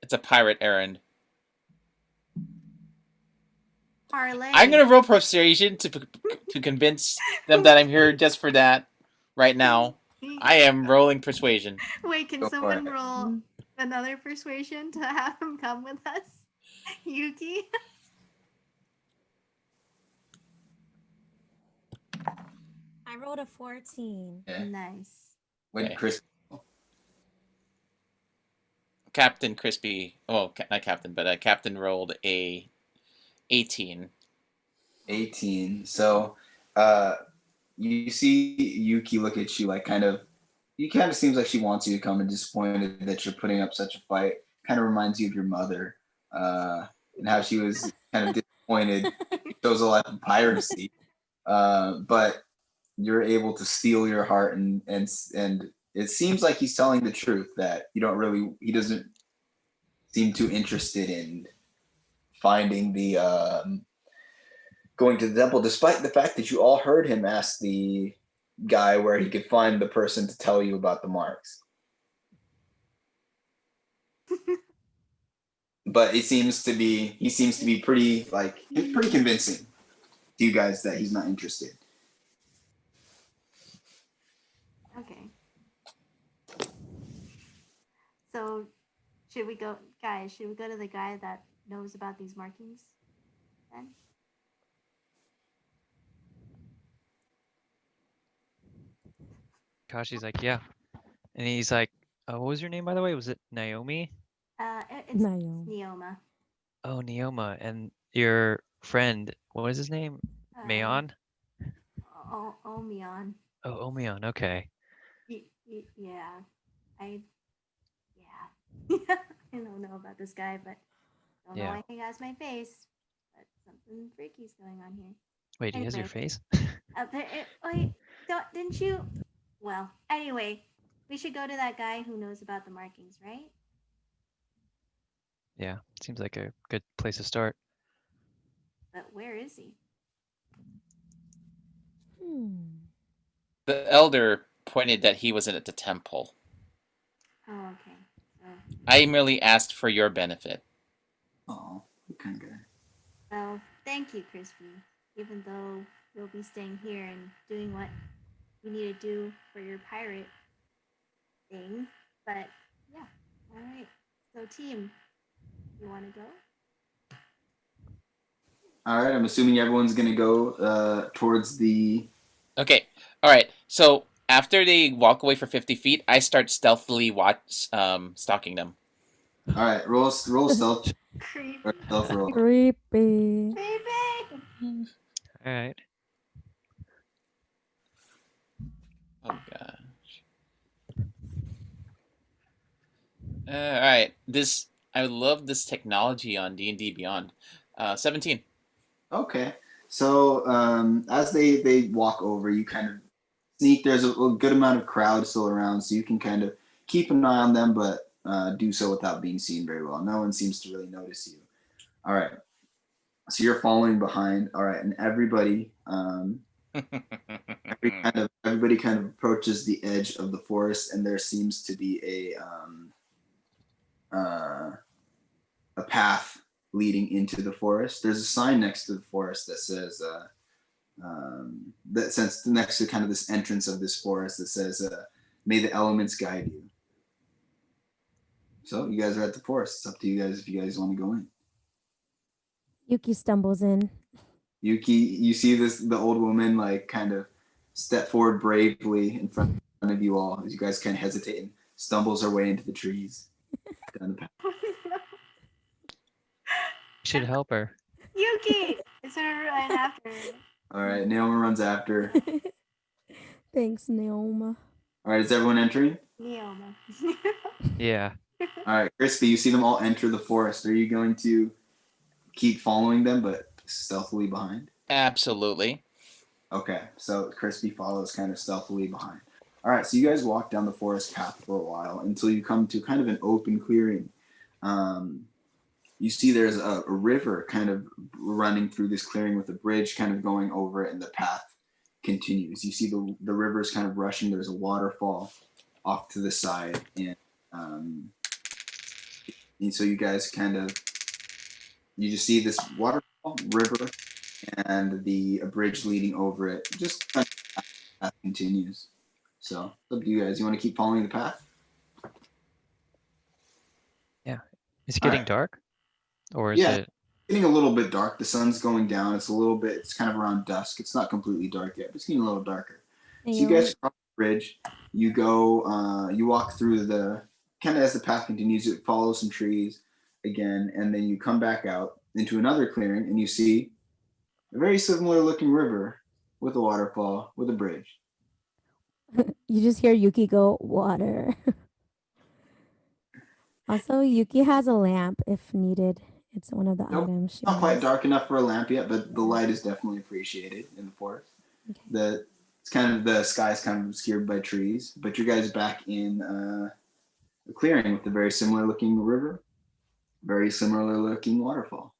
It's a pirate errand. Parlay. I'm gonna roll persuasion to convince them that I'm here just for that. Right now, I am rolling persuasion. Wait, can Go for someone it. roll another persuasion to have him come with us? Yuki? I rolled a 14. Okay. Nice. When Okay. Chris, Captain Crispy. Oh, not Captain, but Captain rolled a 18. 18. So, you see Yuki look at you like kind of seems like she wants you to come and disappointed that you're putting up such a fight. Kind of reminds you of your mother, and how she was kind of disappointed. She chose a life of piracy, but you're able to steal your heart, and it seems like he's telling the truth that he doesn't seem too interested in finding the going to the temple, despite the fact that you all heard him ask the guy where he could find the person to tell you about the marks. But he seems to be pretty convincing to you guys that he's not interested. Okay. So, should we go to the guy that knows about these markings then? Takashi's like, yeah. And he's like, what was your name, by the way? Was it Naomi? It's Naomi. Neoma. Oh, Neoma. And your friend, what is his name? Mayon? Omion. Oh, Omion. Okay. Yeah. I don't know about this guy, but don't know Yeah. why he has my face. But something freaky's going on here. Wait, he has your Anyway. face? Wait, didn't you? Well, anyway, we should go to that guy who knows about the markings, right? Yeah. Seems like a good place to start. But where is he? The elder pointed that he wasn't at the temple. Oh, okay. So, I merely asked for your benefit. Oh, what kind of guy? well, thank you, Crispy. Even though you'll be staying here and doing what you need to do for your pirate thing. But yeah, all right. So, team, you want to go? All right, I'm assuming everyone's gonna go towards the. Okay. All right. So after they walk away for 50 feet, I start stealthily stalking them. All right, roll stealth. Creepy. Or stealth roll. Creepy. Baby! All right. Oh gosh. All right. I love this technology on D&D Beyond. 17. Okay, so as they walk over, you kind of sneak. There's a good amount of crowd still around, so you can kind of keep an eye on them, but do so without being seen very well. No one seems to really notice you. All right, so you're following behind. All right, and everybody kind of approaches the edge of the forest, and there seems to be a path leading into the forest. There's a sign next to the forest that says next to kind of this entrance of this forest that says may the elements guide you. So you guys are at the forest. It's up to you guys if you guys want to go in. Yuki stumbles in. Yuki, you see the old woman like kind of step forward bravely in front of you all as you guys kind of hesitate and stumbles her way into the trees down the path. Should help her. Yuki! It's her right after. All right, Naomi runs after. Thanks, Naoma. All right, is everyone entering? Neoma. Yeah. All right, Crispy, you see them all enter the forest. Are you going to keep following them but stealthily behind? Absolutely. Okay, so Crispy follows kind of stealthily behind. All right, so you guys walk down the forest path for a while until you come to kind of an open clearing. You see there's a river kind of running through this clearing with a bridge kind of going over it, and the path continues. You see the river is kind of rushing. There's a waterfall off to the side, and so you guys you just see this waterfall, river, and a bridge leading over it. Just kind of path continues. So, up to you guys. You want to keep following the path? Is it All getting right. dark? Or is Yeah, it it's getting a little bit dark. The sun's going down. It's kind of around dusk. It's not completely dark yet, but it's getting a little darker. So you guys cross the bridge. You go, you walk through kind of as the path continues, it follows some trees again, and then you come back out into another clearing and you see a very similar looking river with a waterfall with a bridge. You just hear Yuki go, water. Also, Yuki has a lamp if needed. It's one of the Nope, items she not quite has. dark enough for a lamp yet, but the Yeah. light is definitely appreciated in the forest. Okay. The sky's kind of obscured by trees, but you guys back in a clearing with a very similar looking river, very similar looking waterfall.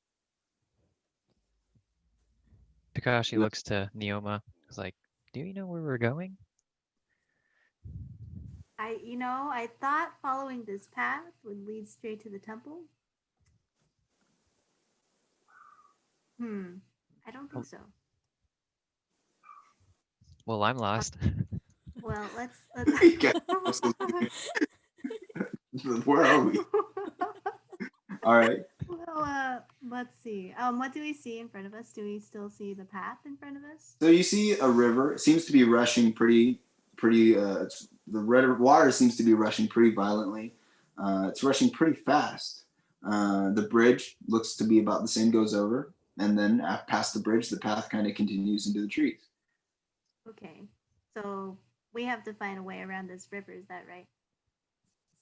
Takashi looks to Neoma. He's like, "Do you know where we're going?" I thought following this path would lead straight to the temple. I don't think so. Well, I'm lost. Well, let's. Where are we? All right. Well, let's see. What do we see in front of us? Do we still see the path in front of us? So you see a river. It seems to be rushing pretty. The water seems to be rushing pretty violently. It's rushing pretty fast. The bridge looks to be about the same, goes over, and then past the bridge, the path kind of continues into the trees. Okay, so we have to find a way around this river. Is that right?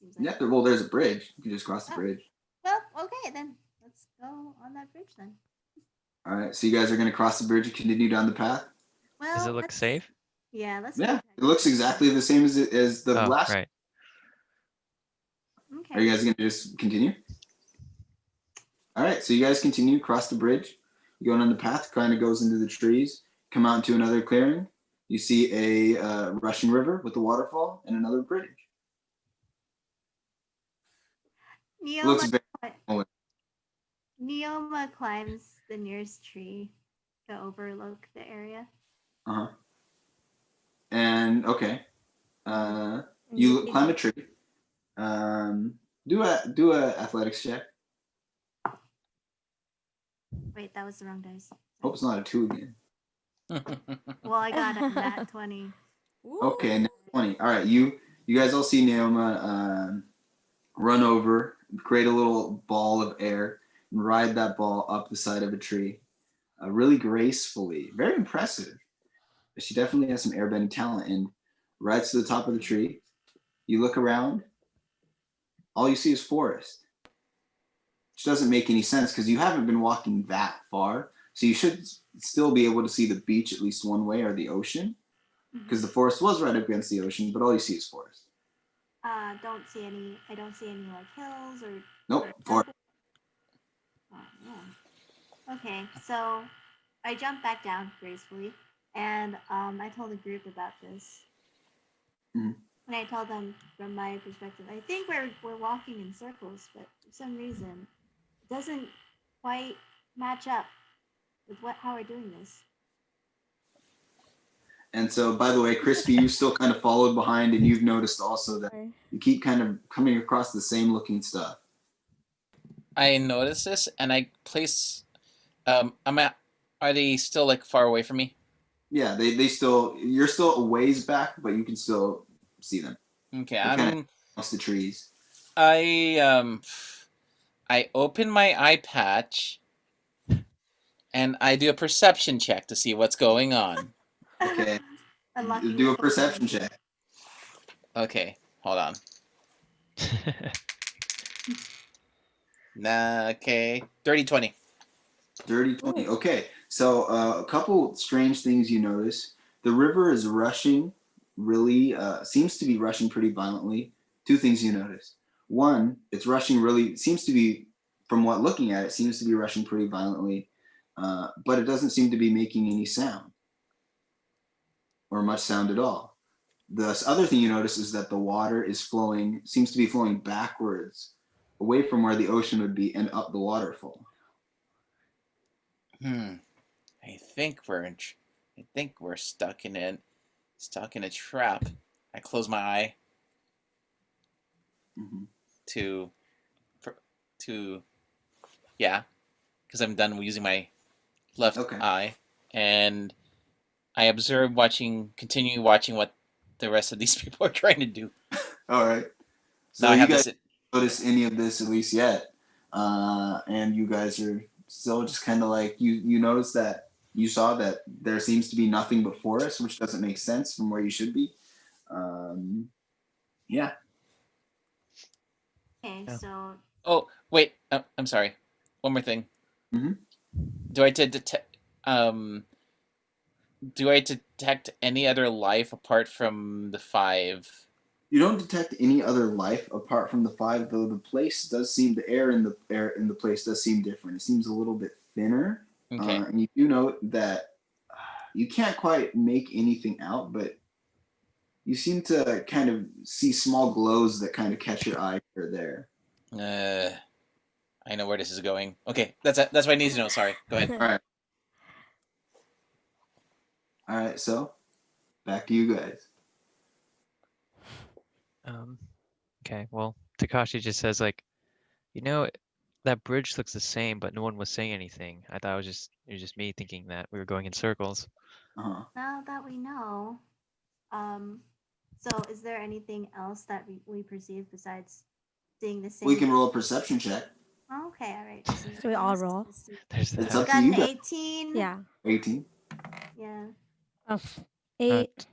Seems Yeah. Well, there's a bridge. You can just cross the Oh. bridge. Well, okay, then let's go on that bridge then. All right. So you guys are going to cross the bridge and continue down the path. Well, Does it look safe? Yeah, let's. Yeah, it looks exactly the same as the Oh, last. right. Okay. Are you guys going to just continue? All right, so you guys continue, cross the bridge. You go on the path, kind of goes into the trees, come out into another clearing. You see a rushing river with a waterfall and another bridge. Looks very similar. Neoma climbs the nearest tree to overlook the area. Uh-huh. And okay. You climb a tree. Do a athletics check. Wait, that was the wrong dice. Hope it's not a 2 again. Well, I got a nat 20. Okay, nat 20. All right, you guys all see Neoma run over, create a little ball of air, and ride that ball up the side of a tree, really gracefully. Very impressive. She definitely has some airbending talent, and rides to the top of the tree. You look around. All you see is forest, which doesn't make any sense because you haven't been walking that far. So you should still be able to see the beach at least one way or the ocean, because the forest was right up against the ocean, but all you see is forest. I don't see any like hills or. Nope, forest. Oh, yeah. Okay, so I jumped back down gracefully, and I told the group about this. Mhm. And I told them from my perspective, I think we're walking in circles, but for some reason, it doesn't quite match up with how we're doing this. And so, by the way, Crispy, you still kind of followed behind, and you've noticed also that you keep kind of coming across the same looking stuff. I notice this, and I place. Are they still like far away from me? Yeah, they still. You're still a ways back, but you can still see them. Okay, They're kind of amongst the trees. I open my eye patch, and I do a perception check to see what's going on. Okay. Do a perception check. Okay, hold on. Okay, dirty 20. Dirty 20. Okay, so a couple strange things you notice. The river is rushing really seems to be rushing pretty violently. Two things you notice. One, it's rushing really, seems to be, from what looking at it, seems to be rushing pretty violently, but it doesn't seem to be making any sound or much sound at all. The other thing you notice is that the water is flowing, seems to be flowing backwards, away from where the ocean would be and up the waterfall. I think we're stuck in a trap. I close my eye to yeah, because I'm done using my left eye, and I observe continue watching what the rest of these people are trying to do. All right. So you guys notice any of this at least yet, and you guys are still just kind of like you notice that you saw that there seems to be nothing but forest, which doesn't make sense from where you should be. Yeah. Okay, so. Oh wait, I'm sorry. One more thing. Mm-hmm. Do I detect any other life apart from the 5? You don't detect any other life apart from the 5, though the place does seem, the air in the place does seem different. It seems a little bit thinner. Okay. And you do note that you can't quite make anything out, but you seem to kind of see small glows that kind of catch your eye here or there. I know where this is going. Okay, that's what I need to know. Sorry. Go ahead. All right. So, back to you guys. Okay, well, Takashi just says like, that bridge looks the same, but no one was saying anything. I thought it was just me thinking that we were going in circles. Uh-huh. Now that we know, so is there anything else that we perceive besides seeing the same? We can roll a perception check. Okay, all right. Should we all roll? It's up to you guys. 18. Yeah. 18. Yeah. Oh, 8.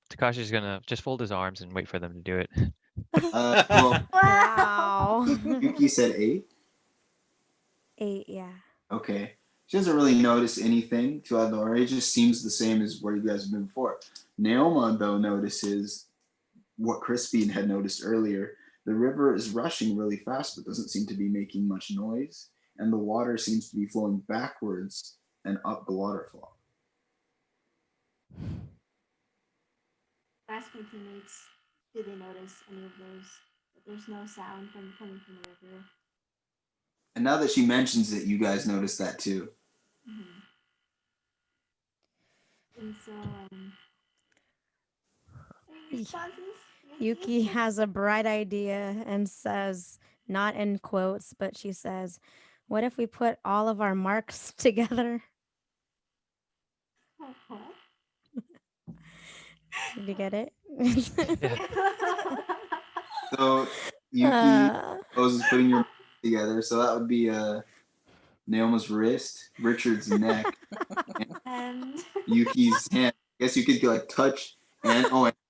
Takashi's gonna just fold his arms and wait for them to do it. Well, Wow. Yuki said 8. 8, yeah. Okay. She doesn't really notice anything to Adora. It just seems the same as where you guys have been before. Naoma, though, notices what Crispin had noticed earlier. The river is rushing really fast, but doesn't seem to be making much noise. And the water seems to be flowing backwards and up the waterfall. Ask my teammates, do they notice any of those? But there's no sound coming from the river. And now that she mentions it, you guys notice that too. Mm-hmm. And so, Yuki has a bright idea and says, not in quotes, but she says, what if we put all of our marks together? Did you get it? So Yuki proposes putting your together. So that would be Naoma's wrist, Richard's neck, and Yuki's hand. I guess you could like touch and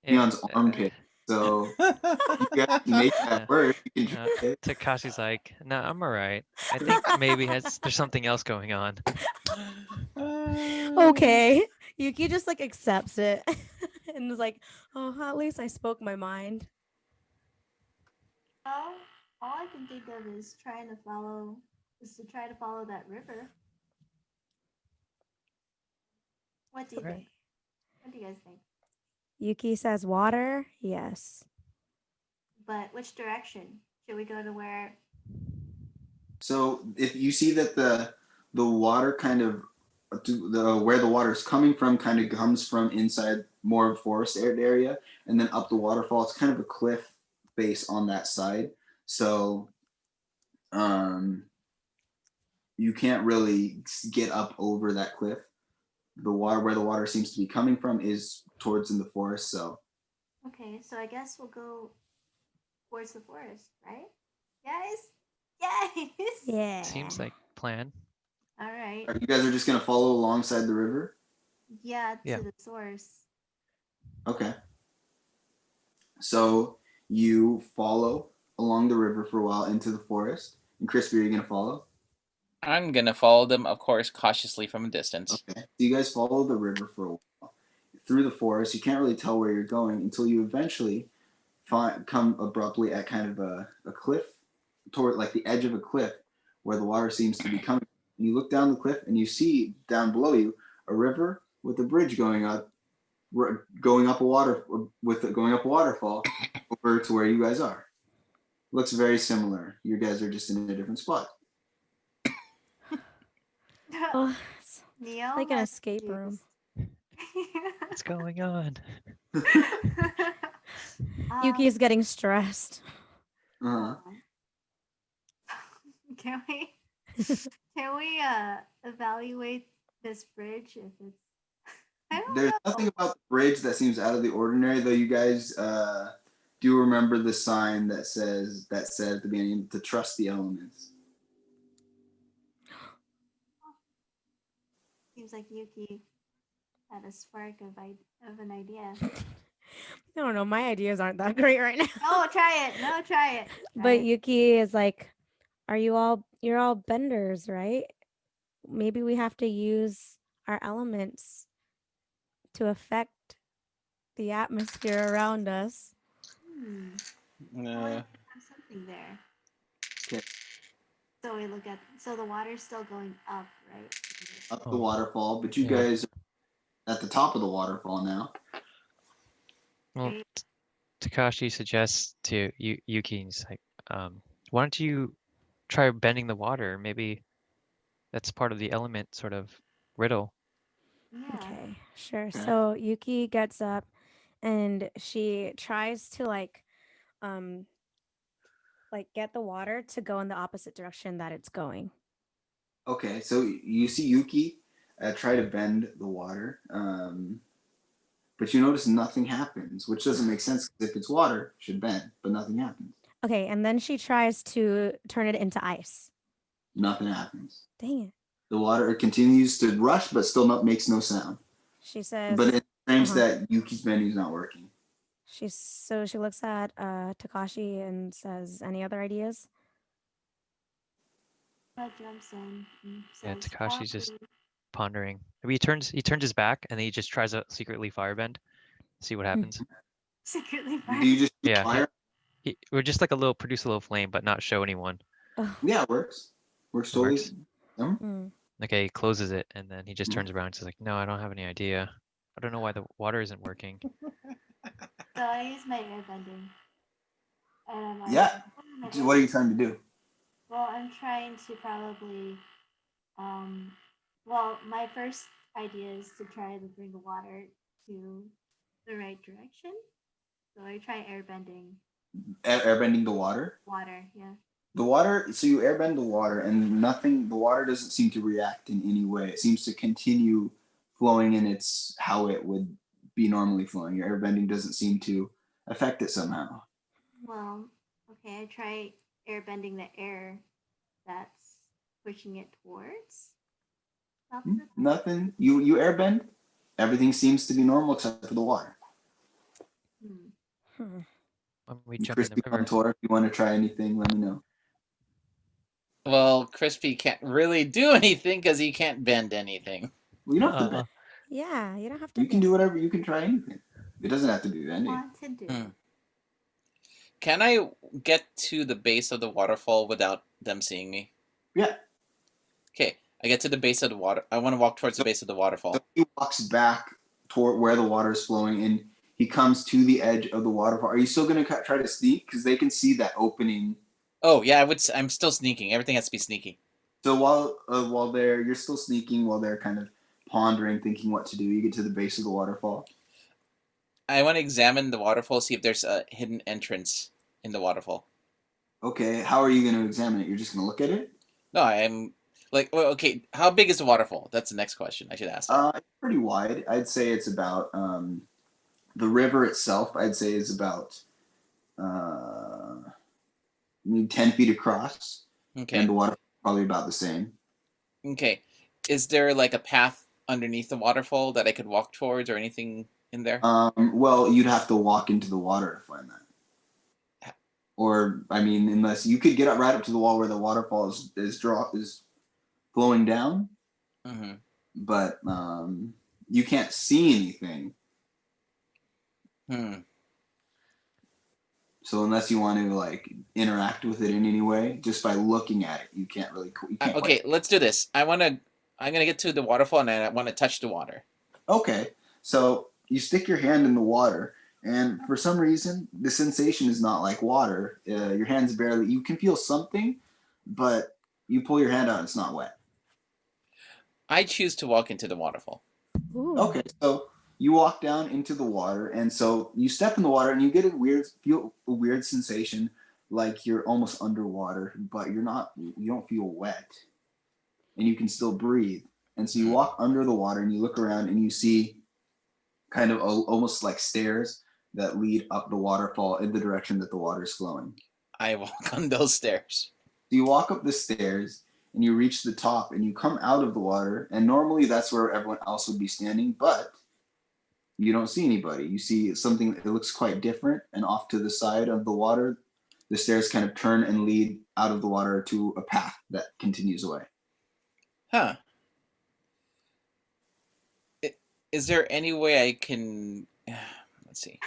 Leon's armpit. So you guys can make that work. You can try it. Takashi's like, no, I'm all right. I think maybe there's something else going on. Okay. Yuki just like accepts it and is like, oh, at least I spoke my mind. Well, all I can think of is to try to follow that river. What do you think? What do you guys think? Yuki says water. Yes. But which direction? Should we go to where? So if you see that the water kind of where the water is coming from kind of comes from inside more of a forest area and then up the waterfall, it's kind of a cliff face on that side. So you can't really get up over that cliff. The water, where the water seems to be coming from, is towards in the forest. So okay, so I guess we'll go towards the forest, right? Guys? Yeah. Seems like plan. All right. You guys are just gonna follow alongside the river? Yeah, to the source. Okay. So you follow along the river for a while into the forest. And Crispy, are you gonna follow? I'm gonna follow them, of course, cautiously from a distance. Okay. So you guys follow the river for a while. through the forest. You can't really tell where you're going until you eventually come abruptly at kind of a cliff, toward like the edge of a cliff where the water seems to be coming. And you look down the cliff and you see down below you a river with a bridge going up a waterfall over to where you guys are. Looks very similar. You guys are just in a different spot. Oh, it's Neo like an has escape room. What's going on? Yuki's getting stressed. Uh-huh. Can we evaluate this bridge if it's I don't There's know. nothing about the bridge that seems out of the ordinary, though. You guys do remember the sign that said at the beginning to trust the elements. Seems like Yuki had a spark of an idea. I don't know. My ideas aren't that great right now. No, try it. No, try it. But Yuki is like, you're all benders, right? Maybe we have to use our elements to affect the atmosphere around us. Have something there. Okay. So the water's still going up, right? Up the waterfall, but you guys are at the top of the waterfall now. Well, Takashi suggests to Yuki, he's like, why don't you try bending the water? Maybe that's part of the element sort of riddle. Yeah. Okay, sure. So Yuki gets up and she tries to get the water to go in the opposite direction that it's going. Okay, so you see Yuki try to bend the water, but you notice nothing happens, which doesn't make sense because if it's water, it should bend, but nothing happens. Okay, and then she tries to turn it into ice. Nothing happens. Dang it. The water continues to rush, but still makes no sound. She says, but it's strange that Yuki's bending is not working. She looks at Takashi and says, "Any other ideas?" Jumps in and Yeah, says, Takashi's just pondering. Maybe he turns his back and then he just tries to secretly firebend. See what happens. Secretly Do you just fire? Or just like produce a little flame, but not show anyone. Yeah, it works. Works totally. Okay, he closes it and then he just turns around and says like, "No, I don't have any idea. I don't know why the water isn't working." So I use my airbending. And I'm like, yeah. What are you trying to do? Well, I'm trying to probably, my first idea is to try to bring the water to the right direction. So I try airbending. Airbending the water? Water, yeah. The water, so you airbend the water and the water doesn't seem to react in any way. It seems to continue flowing in how it would be normally flowing. Your airbending doesn't seem to affect it somehow. Well, okay, I try airbending the air that's pushing it towards. Nothing. You airbend. Everything seems to be normal except for the water. We jump Crispy in the river. Contour, if you want to try anything, let me know. Well, Crispy can't really do anything because he can't bend anything. Well, you don't have to bend. Yeah, you don't have to. You can do whatever. You can try anything. It doesn't have to be bending. Can I get to the base of the waterfall without them seeing me? Yeah. Okay, I get to the base of the water. I want to walk towards the base of the waterfall. So he walks back toward where the water is flowing, and he comes to the edge of the waterfall. Are you still going to try to sneak? Because they can see that opening. Oh yeah, I'm still sneaking. Everything has to be sneaky. So while you're still sneaking, while they're kind of pondering, thinking what to do, you get to the base of the waterfall. I want to examine the waterfall, see if there's a hidden entrance in the waterfall. Okay, how are you going to examine it? You're just going to look at it? No, I'm like, well, okay. How big is the waterfall? That's the next question I should ask. It's pretty wide. I'd say it's about the river itself. I'd say is about maybe 10 feet across. Okay. And the water probably about the same. Okay. Is there like a path underneath the waterfall that I could walk towards or anything in there? Well, you'd have to walk into the water to find that. Or, I mean, unless you could get up right up to the wall where the waterfall is flowing down. Mm-hmm. But you can't see anything Hmm. So unless you want to like interact with it in any way, just by looking at it, you can't really. You can't Okay, quite. let's do this. I'm gonna get to the waterfall and I want to touch the water. Okay, so you stick your hand in the water, and for some reason, the sensation is not like water. Your hand's barely. You can feel something, but you pull your hand out, it's not wet. I choose to walk into the waterfall. Ooh. Okay, so you walk down into the water, and so you step in the water, and you get feel a weird sensation, like you're almost underwater, but you're not. You don't feel wet, and you can still breathe. And so you walk under the water, and you look around, and you see kind of almost like stairs that lead up the waterfall in the direction that the water is flowing. I walk on those stairs. So you walk up the stairs and you reach the top and you come out of the water, and normally that's where everyone else would be standing, but you don't see anybody. You see something that looks quite different, and off to the side of the water, the stairs kind of turn and lead out of the water to a path that continues away. Huh. Is there any way I can... Let's see.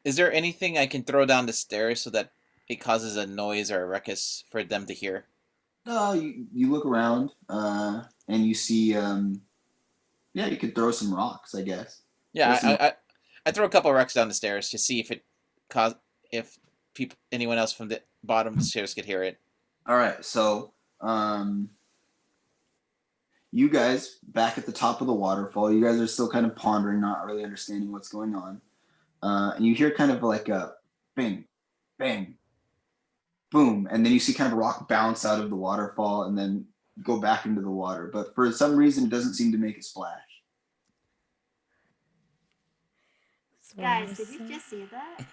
Is there anything I can throw down the stairs so that it causes a noise or a ruckus for them to hear? You look around and you see, you could throw some rocks, I guess. Yeah, I throw a couple of rocks down the stairs to see if it if anyone else from the bottom of the stairs could hear it. All right, so you guys back at the top of the waterfall, you guys are still kind of pondering, not really understanding what's going on. And you hear kind of like a bang, bang, boom, and then you see kind of a rock bounce out of the waterfall and then go back into the water. But for some reason, it doesn't seem to make a splash. Guys, did you just see that?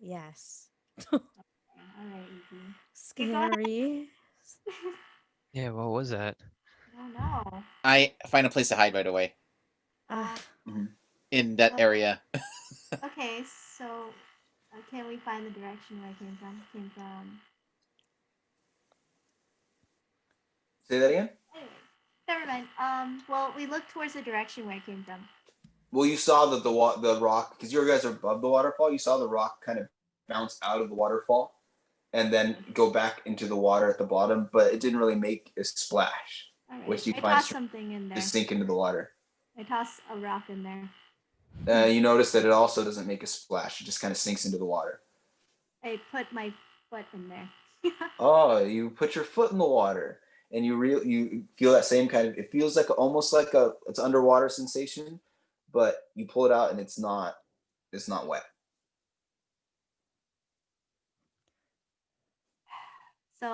Yes. All right, Evie. Scary. Yeah, what was that? I don't know. I find a place to hide right away in that area. Okay, so can we find the direction where I came from? Say that again? Anyway, never mind. Well, we looked towards the direction where I came from. Well, you saw that the rock, because you guys are above the waterfall, you saw the rock kind of bounce out of the waterfall and then go back into the water at the bottom, but it didn't really make a splash, Right. which you I find tossed something in there. to sink into the water. I tossed a rock in there. You notice that it also doesn't make a splash; it just kind of sinks into the water. I put my foot in there. Oh, you put your foot in the water, and you feel that same kind of. It feels like almost like it's underwater sensation, but you pull it out and it's not wet. So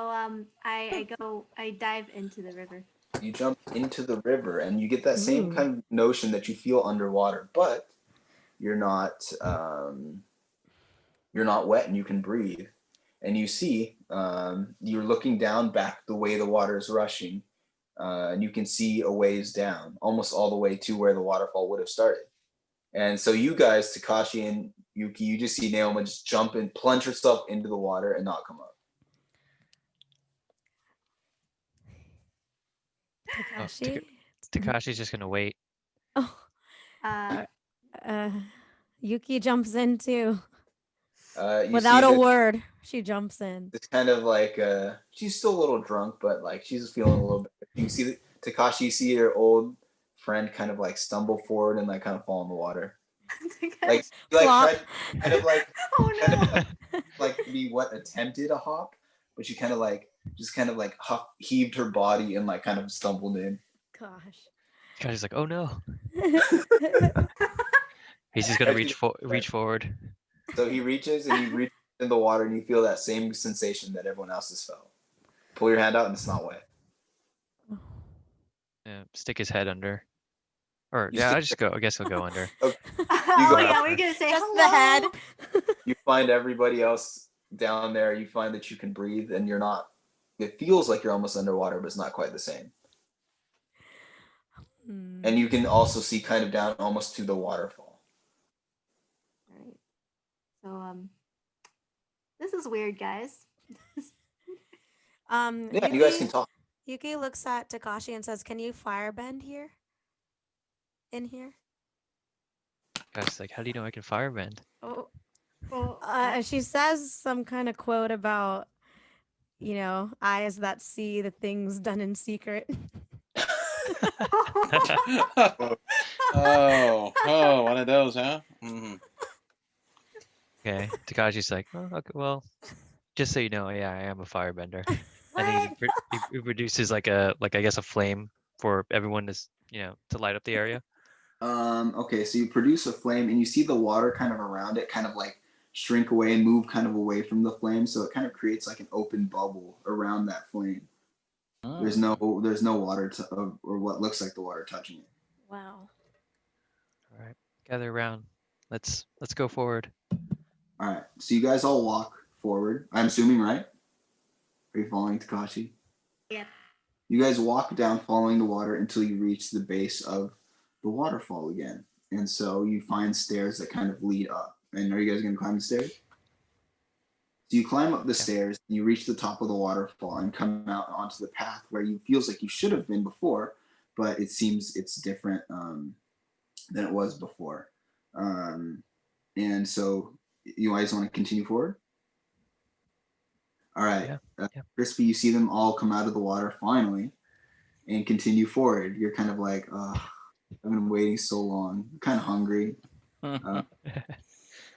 I dive into the river. You jump into the river and you get that same kind of notion that you feel underwater, but you're not wet and you can breathe. And you see you're looking down back the way the water is rushing, and you can see a ways down, almost all the way to where the waterfall would have started. And so you guys, Takashi and Yuki, you just see Naoma just jump and plunge herself into the water and not come up. Takashi? Takashi's just gonna wait. Yuki jumps in too. You Without see a that word, she jumps in. it's kind of like she's still a little drunk, but like she's feeling a little bit. You see Takashi, you see your old friend kind of like stumble forward and like kind of fall in the water. Like tried, kind of like like be what attempted a hop, but she kind of like heaved her body and like kind of stumbled in. Gosh. Takashi's like, oh no. He's just gonna reach forward. So he reaches and you reach in the water and you feel that same sensation that everyone else has felt. Pull your hand out and it's not wet. Yeah, stick his head under. Or I guess he'll go under. Okay. We're gonna say just hello. the head. You find everybody else down there. You find that you can breathe and you're not. It feels like you're almost underwater, but it's not quite the same. And you can also see kind of down almost to the waterfall. All right. So this is weird, guys. Yeah, Yuki, you guys can talk. Yuki looks at Takashi and says, "Can you firebend here? In here?" Takashi's like, how do you know I can firebend? Oh, Well, she says some kind of quote about, eyes that see the things done in secret. Oh, one of those, huh? Mm-hmm. Okay. Takashi's like, oh, okay, well, just so you know, yeah, I am a firebender. And then he produces like I guess a flame for everyone to light up the area. Okay, so you produce a flame and you see the water kind of around it kind of like shrink away and move kind of away from the flame, so it kind of creates like an open bubble around that flame. There's no water or what looks like the water touching it. Wow. All right, gather around. Let's go forward. All right, so you guys all walk forward. I'm assuming, right? Are you following Takashi? Yeah. You guys walk down following the water until you reach the base of the waterfall again. And so you find stairs that kind of lead up. And are you guys going to climb the stairs? So you climb up the stairs, and you reach the top of the waterfall and come out onto the path where you feels like you should have been before, but it seems it's different than it was before. And so you guys want to continue forward? All right. Crispy, you see them all come out of the water finally and continue forward. You're kind of like, I've been waiting so long. I'm kind of hungry.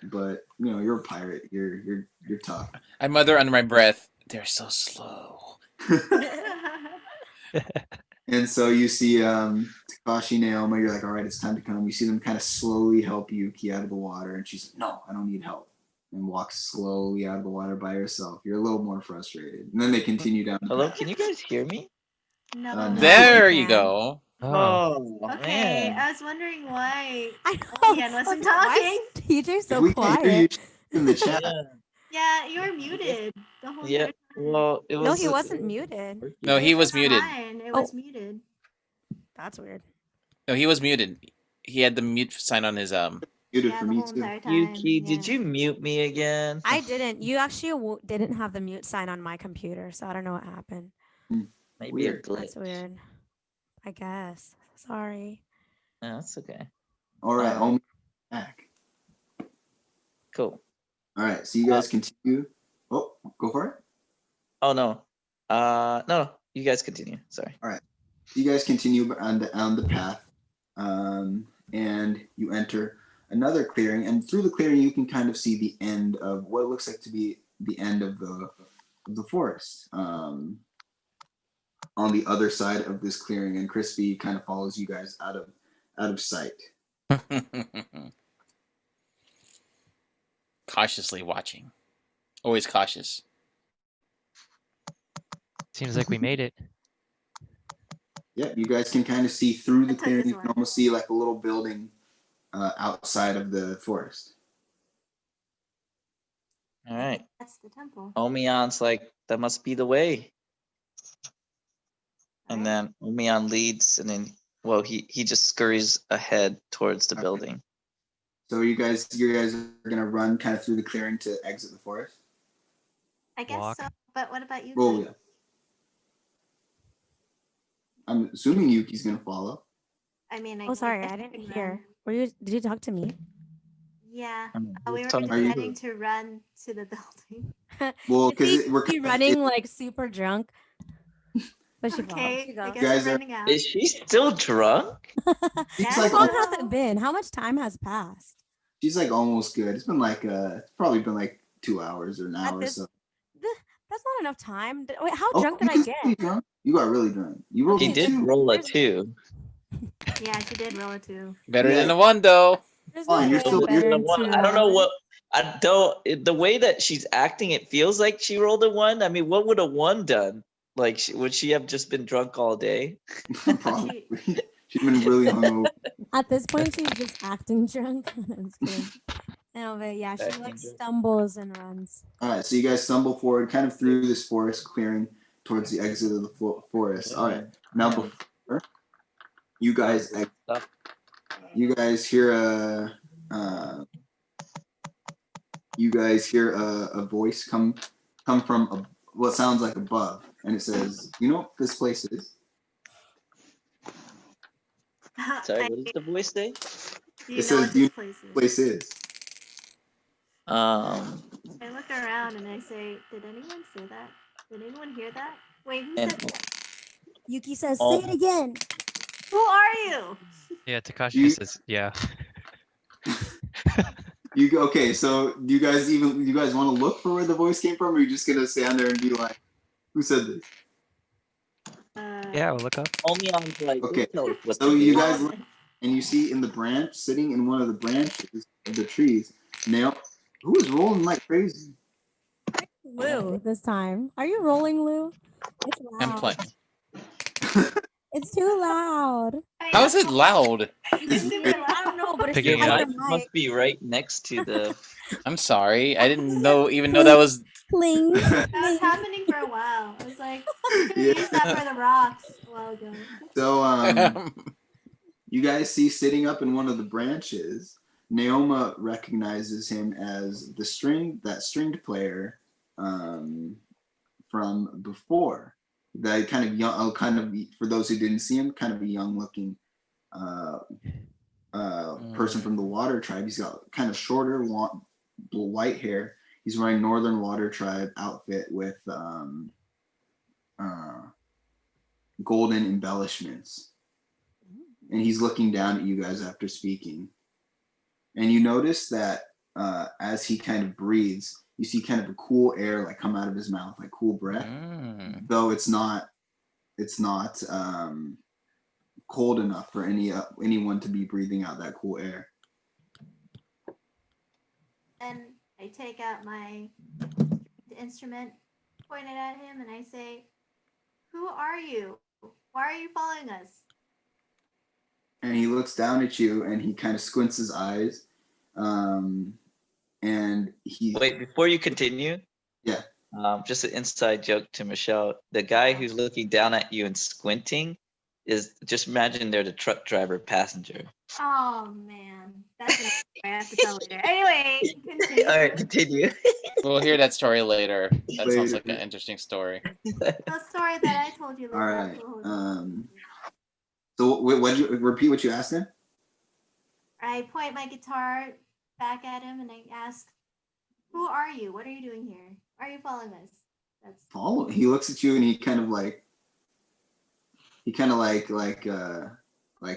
But you're a pirate. You're tough. I mother under my breath. They're so slow. And so you see Takashi, Naoma. You're like, all right, it's time to come. You see them kind of slowly help Yuki out of the water, and she's like, no, I don't need help, and walks slowly out of the water by herself. You're a little more frustrated, and then they continue down. Hello, can you guys hear me? No. There you go. Oh, Okay, man. I was wondering why I know. Ian wasn't Why talking. is TJ If so we can't hear you quiet? in the chat. Yeah, you were muted the whole Yeah. entire time. Well, it was. No, he wasn't muted. No, he was muted. Mine, it was muted. That's weird. No, he was muted. He had the mute sign on his Muted Yeah, for the me whole too. entire time. Yuki, did yeah. you mute me again? I didn't. You actually didn't have the mute sign on my computer, so I don't know what happened. Maybe Weird. a glitch. That's weird. I guess. Sorry. No, that's okay. All right, Omi, back. Cool. All right, so you guys continue. Oh, go for it. Oh no. No, you guys continue. Sorry. All right, you guys continue on the path, and you enter another clearing. And through the clearing, you can kind of see the end of what looks like to be the end of the forest. On the other side of this clearing, and Crispy kind of follows you guys out of sight. Cautiously watching. Always cautious. Seems like we made it. Yeah, you guys can kind of see through the I took clearing. this You can one. almost see like a little building outside of the forest. All right. That's the temple. Omion's like, that must be the way. And then Omion leads, and then, well, he just scurries ahead towards the building. So you guys are gonna run kind of through the clearing to exit the forest. I guess Walk. so. But what about you? Oh Jake? yeah. I'm assuming Yuki's gonna follow. I mean, Oh, sorry, guess I you didn't can hear. run. Did you talk to me? Yeah, I'm we were talking- deciding to run to the building. Well, Is because he we're running like super drunk? But she Okay, she I goes. guess Guys we're are- running out. Is she still drunk? She's How like long almost, has it been? How much time has passed? she's like almost good. It's been like it's probably been like 2 hours or an hour or this- so. That's not enough time. Wait, how Oh, drunk you did I can get? still be drunk. You got really drunk. You rolled He a did 2. roll a There's- 2. Yeah, she did roll it too. Better Yeah. than the one though. There's Oh, no you're way still- better you're than One, two. I don't know what. I don't. The way that she's acting, it feels like she rolled a 1. I mean, what would a 1 done? Like, would she have just been drunk all day? Probably. She's been really hungover. At this point, she's just acting drunk. I'm just kidding. No, but yeah, she Acting like drunk. stumbles and runs. All right, so you guys stumble forward, kind of through this forest clearing towards the exit of the forest. All right, now before you guys hear a voice come from what sounds like above, and it says, "You know what this place is?" Sorry, what does the voice say? Do It you know says, what "Do you this know place what is? this place is?" I look around and I say, "Did anyone say that? Did anyone hear that? Wait, who And said that? Yuki says, "Say all it again." Who are you?" Yeah, Takashi You- just says, yeah. Okay, so do you guys want to look for where the voice came from, or are you just gonna stand there and be like, "Who said this?" Yeah, we'll look up. Omion's like, Okay, "Don't tell us what so to you do." guys look, and you see in the branch, sitting in one of the branches of the trees, Nail, who is rolling like crazy. Lou, this time. Are you rolling, Lou? It's I'm loud. playing. It's too loud. How is it loud? It's super I loud. don't know, but it's Picking Your it on up. mic your must mic. be right next to the. I'm sorry. I didn't even know that was. Cling. That was happening for a while. I was like, I Yeah. used that for the rocks a while ago. So you guys see sitting up in one of the branches, Naoma recognizes him as that stringed player from before. That kind of young, for those who didn't see him, kind of a young-looking person from the Water Tribe. He's got kind of shorter, white hair. He's wearing Northern Water Tribe outfit with golden embellishments. And he's looking down at you guys after speaking. And you notice that as he kind of breathes, you see kind of a cool air like come out of his mouth, like cool breath. Though it's not cold enough for anyone to be breathing out that cool air. Then I take out my instrument, point it at him, and I say, "Who are you? Why are you following us?" And he looks down at you and he kind of squints his eyes. And he Wait, before you continue. Yeah. Just an inside joke to Michelle. The guy who's looking down at you and squinting is just imagine they're the truck driver passenger. Oh man, that's an I have to tell later. Anyway, continue. All right, continue. We'll hear that story later. That sounds like Later. an interesting story. The story that I told you. All right. So what did you repeat what you asked him? I point my guitar back at him and I ask, "Who are you? What are you doing here? Why are you following us?" That's Follow. He looks at you and he kind of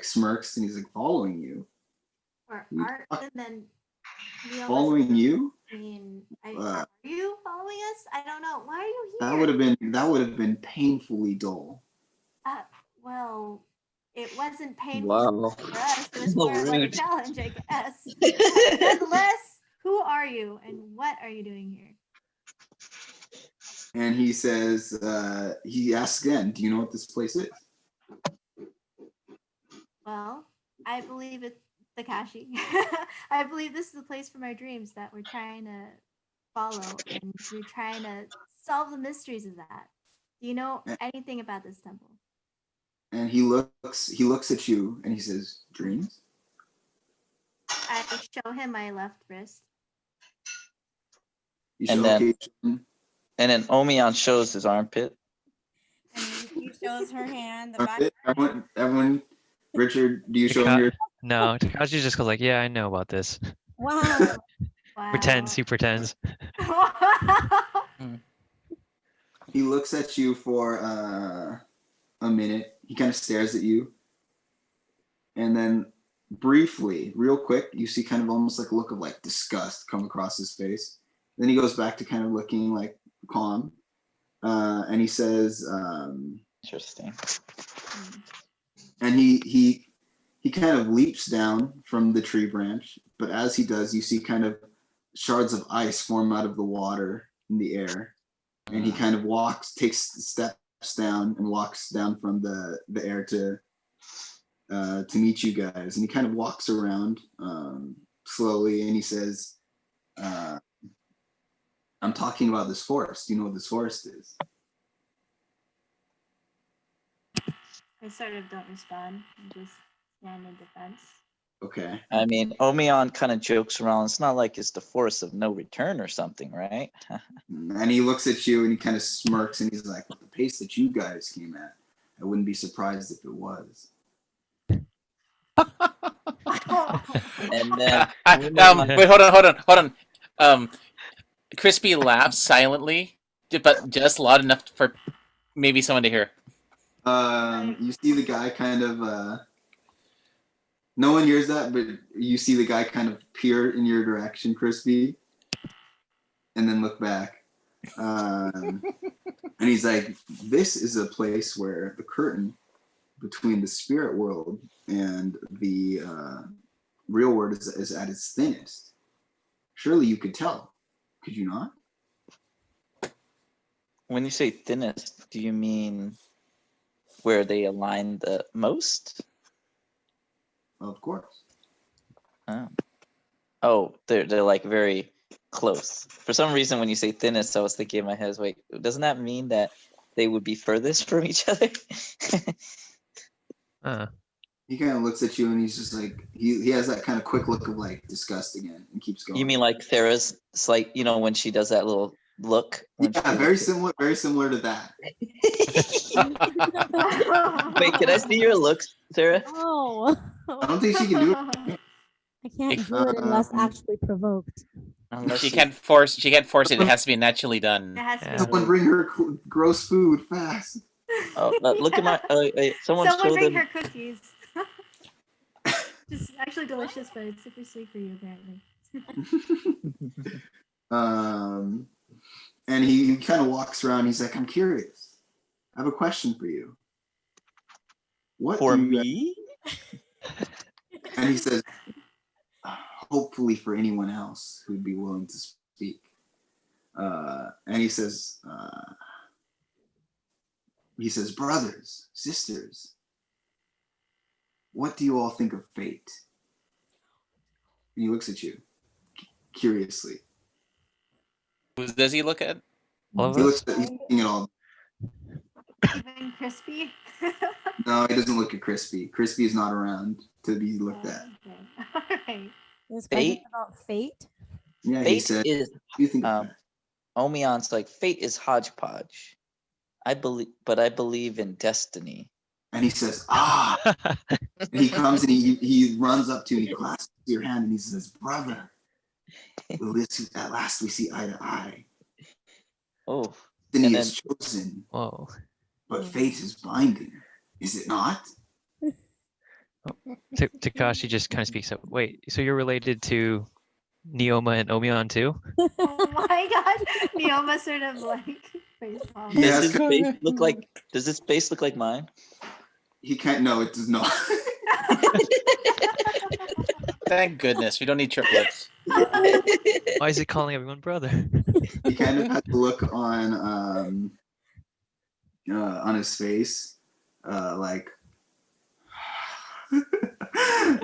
smirks and he's like, "Following you." or art, and then Neil Following you? I mean, are you following us? I don't know. Why are you here? That would have been painfully dull. Well, it wasn't painful Wow. for us. It was So more like a rude. challenge, I guess. Nonetheless, who are you and what are you doing here? And he says, he asks again, "Do you know what this place is?" Well, I believe it's Takashi. I believe this is the place from our dreams that we're trying to follow, and we're trying to solve the mysteries of that. Do you know anything about this temple? And he looks at you and he says, "Dreams?" I show him my left wrist. You And show, then- okay. And then Omion shows his armpit. And Yuki shows her hand, the back. Everyone, Richard, do you show him your? No, Takashi just goes like, yeah, I know about this. Wow. Pretends, he pretends. He looks at you for a minute. He kind of stares at you. And then briefly, real quick, you see kind of almost like a look of like disgust come across his face. Then he goes back to kind of looking like calm. And he says, Interesting. and he kind of leaps down from the tree branch, but as he does, you see kind of shards of ice form out of the water in the air, and he kind of takes steps down and walks down from the air to meet you guys, and he kind of walks around slowly, and he says, "I'm talking about this forest. Do you know what this forest is?" I sort of don't respond. I just stand in defense. Okay. I mean, Omion kind of jokes around. It's not like it's the force of no return or something, right? And he looks at you and he kind of smirks and he's like, "With the pace that you guys came at, I wouldn't be surprised if it was." Oh And then wait, hold on. Crispy laughs silently, but just loud enough for maybe someone to hear. You see the guy kind of. No one hears that, but you see the guy kind of peer in your direction, Crispy, and then look back. And he's like, "This is a place where the curtain between the spirit world and the real world is at its thinnest. Surely you could tell, could you not?" when you say thinnest, do you mean where they align the most? Of course. Oh, they're like very close. For some reason, when you say thinnest, I was thinking in my head, wait, doesn't that mean that they would be furthest from each other? He kind of looks at you and he's just like, he has that kind of quick look of like disgust again and keeps going. You mean like Farrah's, it's like, you know, when she does that little look? Yeah, very similar to that. Wait, can I see your looks, Sarah? Oh, I don't think she can do it. I can't do it unless actually provoked. She can't force it. It has to be naturally done. It has to be. Someone bring her gross food fast. Oh, look at my. Someone Someone bring them. her cookies. Just actually delicious, but it's super sweet for you, apparently. And he kind of walks around. He's like, "I'm curious. I have a question for you." What for do you me? And he says, "Hopefully for anyone else who'd be willing to speak." And he says, "Brothers, sisters, what do you all think of fate?" And he looks at you curiously. Who does he look at? All of He us? looks at, he's looking at all. Even Crispy? No, he doesn't look at Crispy. Crispy is not around to be looked at. Okay. All right. This Fate? question about fate. Yeah, he Fate said, is "You think of that?" Omion's like fate is hodgepodge. I believe in destiny. And he says, "Ah." And he comes and he runs up to you and he clasps your hand and he says, "Brother, at last we see eye to eye. Oh. Destiny is chosen, Whoa. but fate is binding. Is it not?" Takashi just kind of speaks up. Wait, so you're related to Neoma and Omion too? Oh my god. Neoma sort of like face palm. Does this face look like mine? He can't. No, it does not. Thank goodness we don't need triplets. Why is it calling everyone brother? He kind of has a look on his face, like.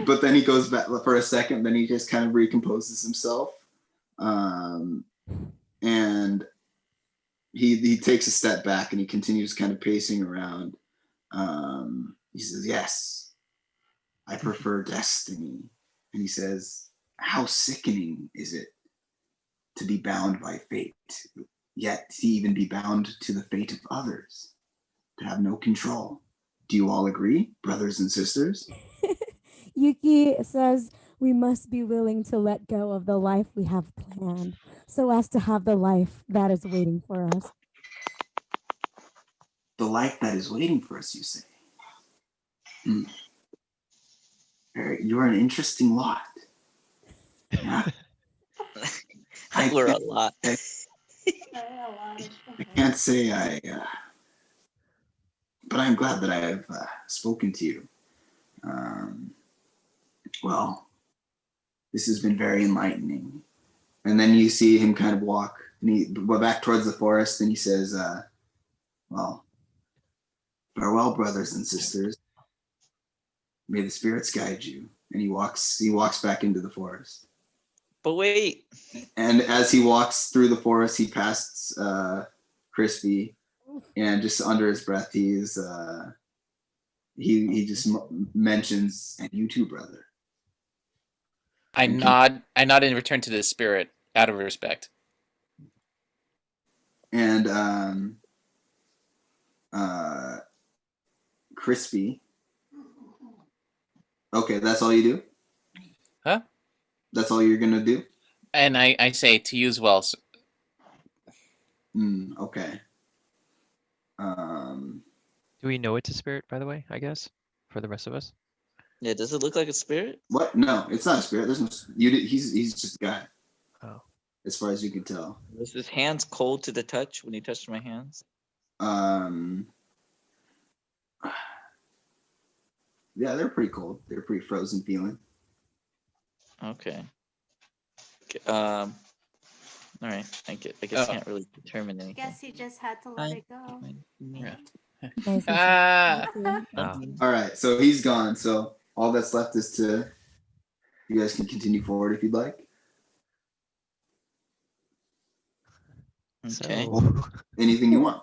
But then he goes back for a second. Then he just kind of recomposes himself, and he takes a step back and he continues kind of pacing around. He says, "Yes, I prefer destiny." And he says, "How sickening is it to be bound by fate, yet to even be bound to the fate of others, to have no control. Do you all agree, brothers and sisters?" Yuki says we must be willing to let go of the life we have planned so as to have the life that is waiting for us. The life that is waiting for us, you say? You're an interesting lot. Yeah. We're a lot. I can't say but I'm glad that I have spoken to you. Well, this has been very enlightening. And then you see him kind of walk back towards the forest, and he says, "Well, farewell, brothers and sisters. May the spirits guide you." And he walks back into the forest. But wait. And as he walks through the forest, he passes Crispy, and just under his breath, he just mentions, "And you too, brother." I nod in return to the spirit out of respect. And Crispy. Okay, that's all you do? That's all you're gonna do? And I say to use well. Okay. Do we know it's a spirit, by the way? I guess for the rest of us. Yeah, does it look like a spirit? What? No, it's not a spirit. There's no. He's just a guy. Oh. As far as you can tell. Was his hands cold to the touch when he touched my hands? Yeah, they're pretty cold. They're pretty frozen feeling. Okay. All right. I guess can't really determine anything. Guess he just had to let it go. All right, so he's gone. So all that's left is to. You guys can continue forward if you'd like. Okay. So, anything you want.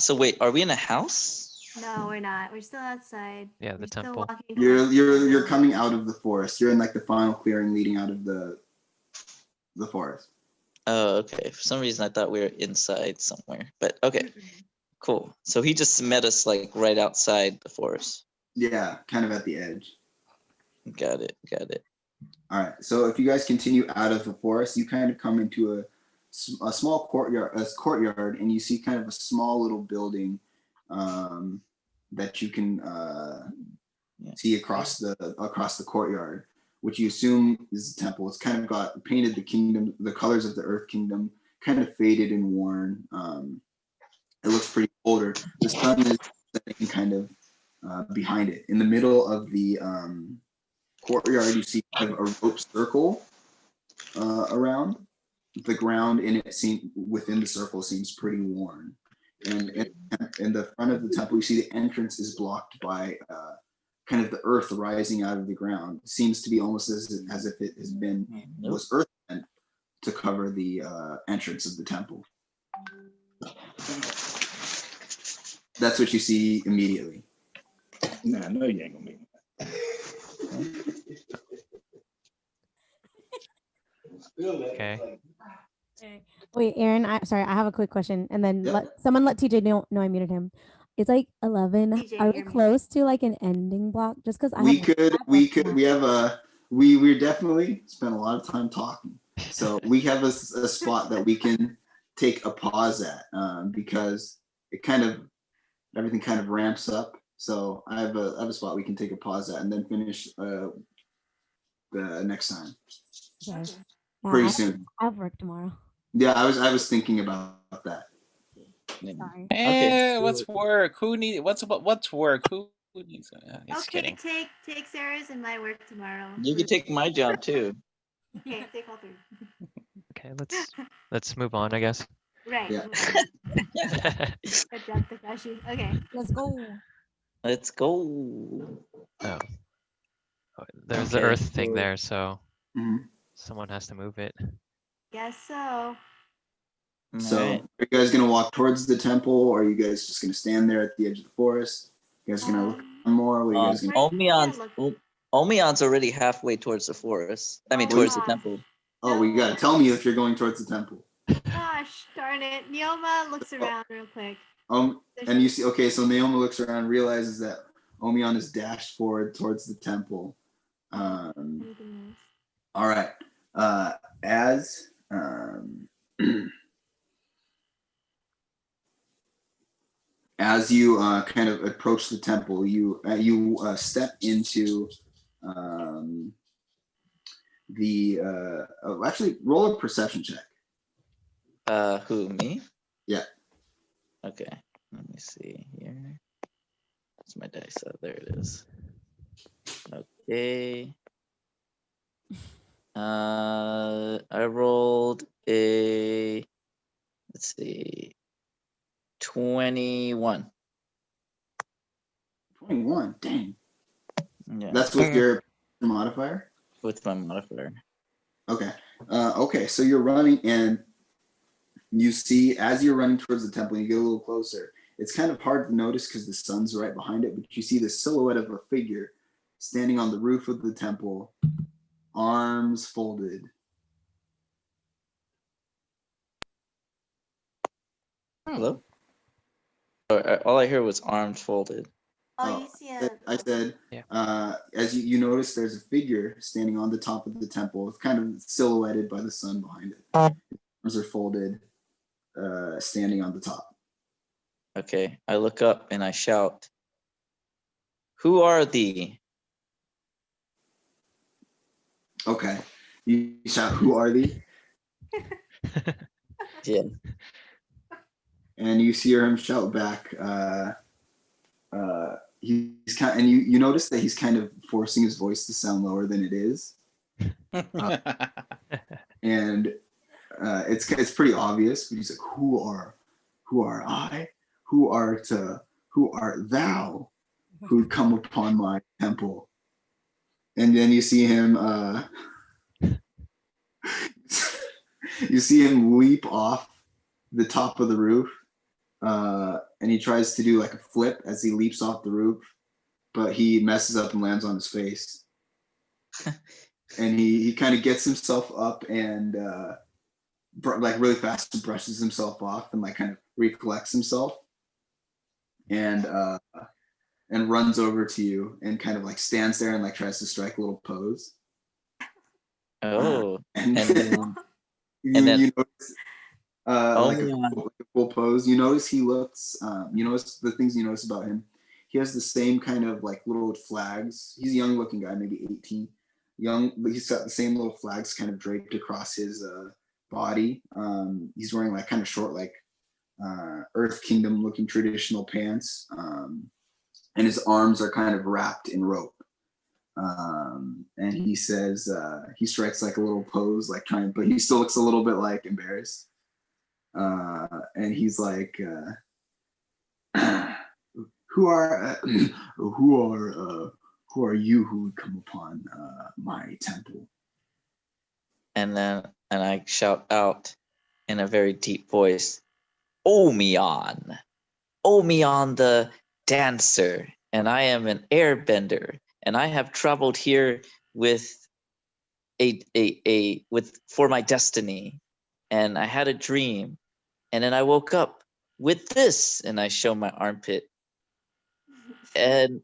So wait, are we in a house? No, we're not. We're still outside. Yeah, the We're still temple. walking You're coming out of the forest. You're in like the final clearing leading out of the forest. Oh, okay. For some reason, I thought we were inside somewhere, but okay, cool. So he just met us like right outside the forest. Yeah, kind of at the edge. Got it. All right. So if you guys continue out of the forest, you kind of come into a small courtyard, and you see kind of a small little building that you can see across the courtyard, which you assume is the temple. It's kind of got painted the colors of the Earth Kingdom, kind of faded and worn. It looks pretty older. The sun is setting kind of behind it. In the middle of the courtyard, you see kind of a rope circle around. The ground within the circle seems pretty worn. And in the front of the temple, you see the entrance is blocked by kind of the earth rising out of the ground. It seems to be almost as if it was earth meant to cover the entrance of the temple. That's what you see immediately. Nah, I know you ain't gonna make Okay. Wait, Aaron, sorry, I have a quick question. And then someone let TJ know I muted him. It's like 11. TJ, Are we you're close to like an ending block? Just because we definitely spent a lot of time talking. So we have a spot that we can take a pause at because everything kind of ramps up. So I have a spot we can take a pause at and then finish the next time. Okay. Pretty soon. I have work tomorrow. Yeah, I was thinking about that. Sorry. What's work? Who needs what's work? Who needs just Okay, kidding. take Sarah's and my work tomorrow. You can take my job too. Okay, take all three. Okay, let's move on, I guess. Right. Yeah. Good job, Takashi. Okay. Let's go. Let's go. Oh. There's Okay, the earth thing so- there, so Mhm. someone has to move it. Guess so. So Alright. are you guys gonna walk towards the temple, or are you guys just gonna stand there at the edge of the forest? You guys gonna look around more? What are you guys gonna Omion's already halfway towards the forest. I mean, Oh, towards the gosh. temple. Oh, you gotta tell me if you're going towards the temple. Gosh darn it. Neoma looks around real quick. And you see, okay, so Naomi looks around, realizes that Omion is dashed forward towards the temple. Anything else? All right. As as you kind of approach the temple, you step into actually roll a perception check. Who, me? Yeah. Okay. Let me see here. That's my dice. Oh, there it is. Okay. I rolled a, let's see, 21. 21. Dang. Yeah. That's with your modifier? With my modifier. Okay. Okay, so you're running, and you see, as you're running towards the temple, you get a little closer. It's kind of hard to notice because the sun's right behind it, but you see the silhouette of a figure standing on the roof of the temple, arms folded. Hello? All I heard was arms folded. Oh, you see a. I said, Yeah. as you notice, there's a figure standing on the top of the temple. It's kind of silhouetted by the sun behind it. Arms are folded, standing on the top. Okay, I look up and I shout, "Who are thee?" Okay. You shout, "Who are thee?" Yeah. And you hear him shout back, he's kind, and you notice that he's kind of forcing his voice to sound lower than it is. And it's pretty obvious, but he's like, who are I? Who art thou who come upon my temple? And then you see him you see him leap off the top of the roof, and he tries to do like a flip as he leaps off the roof, but he messes up and lands on his face. And he kind of gets himself up and like really fast and brushes himself off and like kind of recollects himself and runs over to you and kind of like stands there and like tries to strike a little pose. Oh, and and then you notice like a full pose. You notice he looks. You notice the things you notice about him. He has the same kind of like little flags. He's a young looking guy, maybe 18. Young, but he's got the same little flags kind of draped across his body. He's wearing like kind of short, like Earth Kingdom looking traditional pants. And his arms are kind of wrapped in rope. And he says, he strikes like a little pose, like trying, but he still looks a little bit like embarrassed. And he's like, who are you who would come upon my temple? And I shout out in a very deep voice, Omion the dancer, and I am an airbender, and I have traveled here with for my destiny, and I had a dream, and then I woke up with this, and I show my armpit, and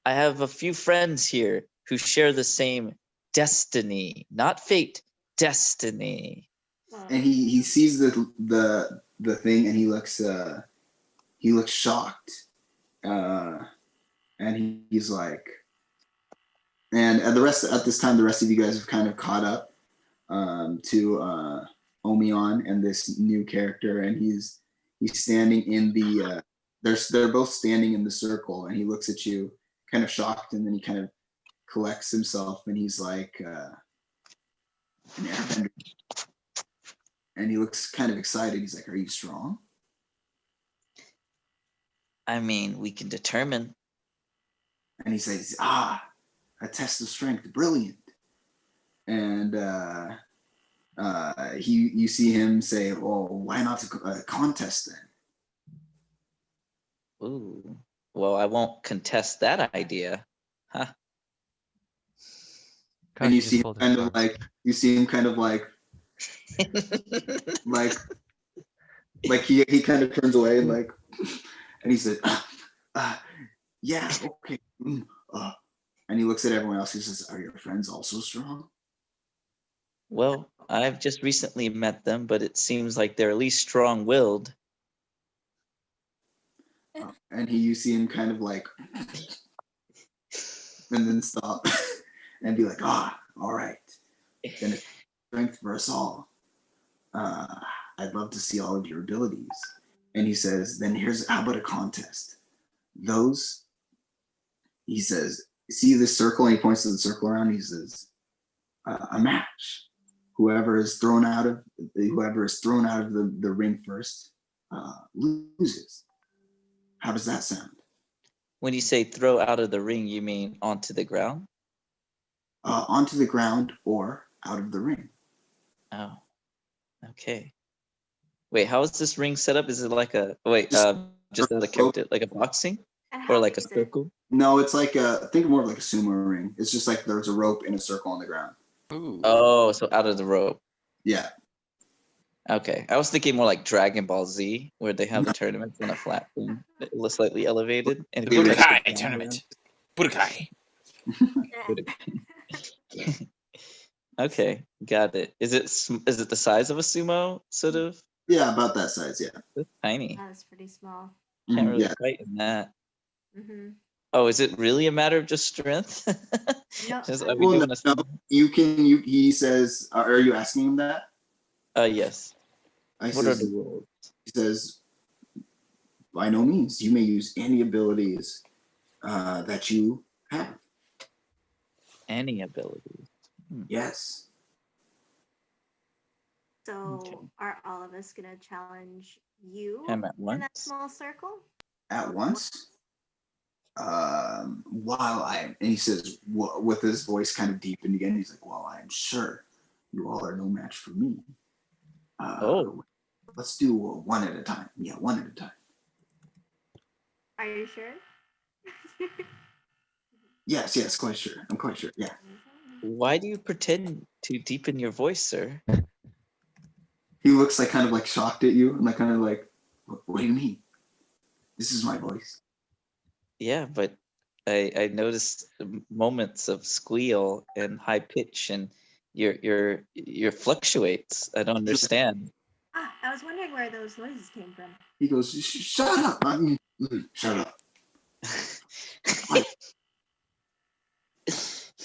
I have a few friends here who share the same destiny, not fate, destiny. And he sees the thing, and he looks shocked, and he's like, and at this time the rest of you guys have kind of caught up to Omion and this new character, and he's standing in the they're both standing in the circle, and he looks at you kind of shocked, and then he kind of collects himself, and he's like an airbender, and he looks kind of excited. He's like, are you strong? I mean, we can determine. And he says, a test of strength, brilliant. And you see him say, well, why not a contest then? Ooh, well, I won't contest that idea, huh? And you see him kind of like, like he kind of turns away and like, and he said, yeah, okay. And he looks at everyone else. He says, are your friends also strong? Well, I've just recently met them, but it seems like they're at least strong-willed. And you see him kind of like, and then stop and be like, all right. Then it's strength for us all. I'd love to see all of your abilities. And he says, then how about a contest? He says, see this circle? And he points to the circle around. He says, a match. Whoever is thrown out of the ring first loses. How does that sound? When you say throw out of the ring, you mean onto the ground? Onto the ground or out of the ring. Oh, okay. Wait, how is this ring set up? Is it like a just as a character, like a boxing, or like a circle? No, it's like think more of like a sumo ring. It's just like there's a rope in a circle on the ground. Ooh. Oh, so out of the rope. Yeah. Okay, I was thinking more like Dragon Ball Z, where they have the tournaments on a flat thing, slightly elevated. And if you touch the Budokai ground tournament. Budokai. around- Okay, got it. Is it the size of a sumo, sort of? Yeah, about that size. Yeah. It's tiny. That's pretty small. Can't really Yeah. fight in that. Mm-hmm. Oh, is it really a matter of just strength? No, Just, I- are we Well, doing no, he says, are you asking him that? Yes. What are the rules? He says, by no means, you may use any abilities that you have. Any abilities? Yes. So Okay. are all of us gonna challenge you Him at in that once? small circle? At once. And he says, with his voice kind of deepened again, he's like, well, I'm sure you all are no match for me. Let's do one at a time. Yeah, one at a time. Are you sure? Yes, quite sure. I'm quite sure. Yeah. Why do you pretend to deepen your voice, sir? He looks like kind of like shocked at you and like kind of like, what do you mean? This is my voice. Yeah, but I noticed moments of squeal and high pitch, and your fluctuates. I don't understand. I was wondering where those noises came from. He goes, shut up. I mean, shut up.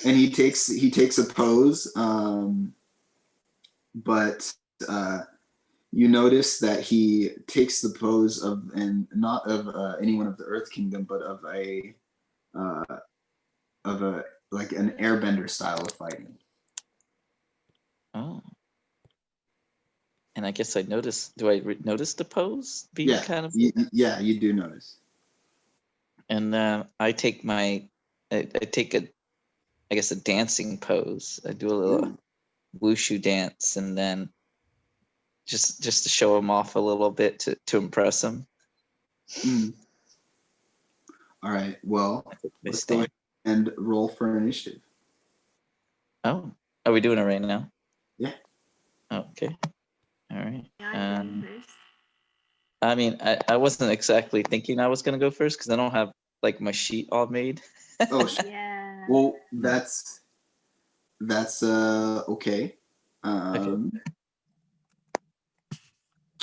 And he takes a pose, but you notice that he takes the pose of, and not of anyone of the Earth Kingdom, but of a like an airbender style of fighting. Oh. And I guess I noticed. Do I notice the pose being kind of? Yeah, you do notice. And I take I take I guess a dancing pose. I do a little wushu dance, and then just to show him off a little bit to impress him. All right. Well, let's go ahead and roll for initiative. Oh, are we doing it right now? Yeah. Okay. All right. Yeah, I'm going first. I mean, I wasn't exactly thinking I was gonna go first because I don't have like my sheet all made. Oh, yeah. Well, that's okay.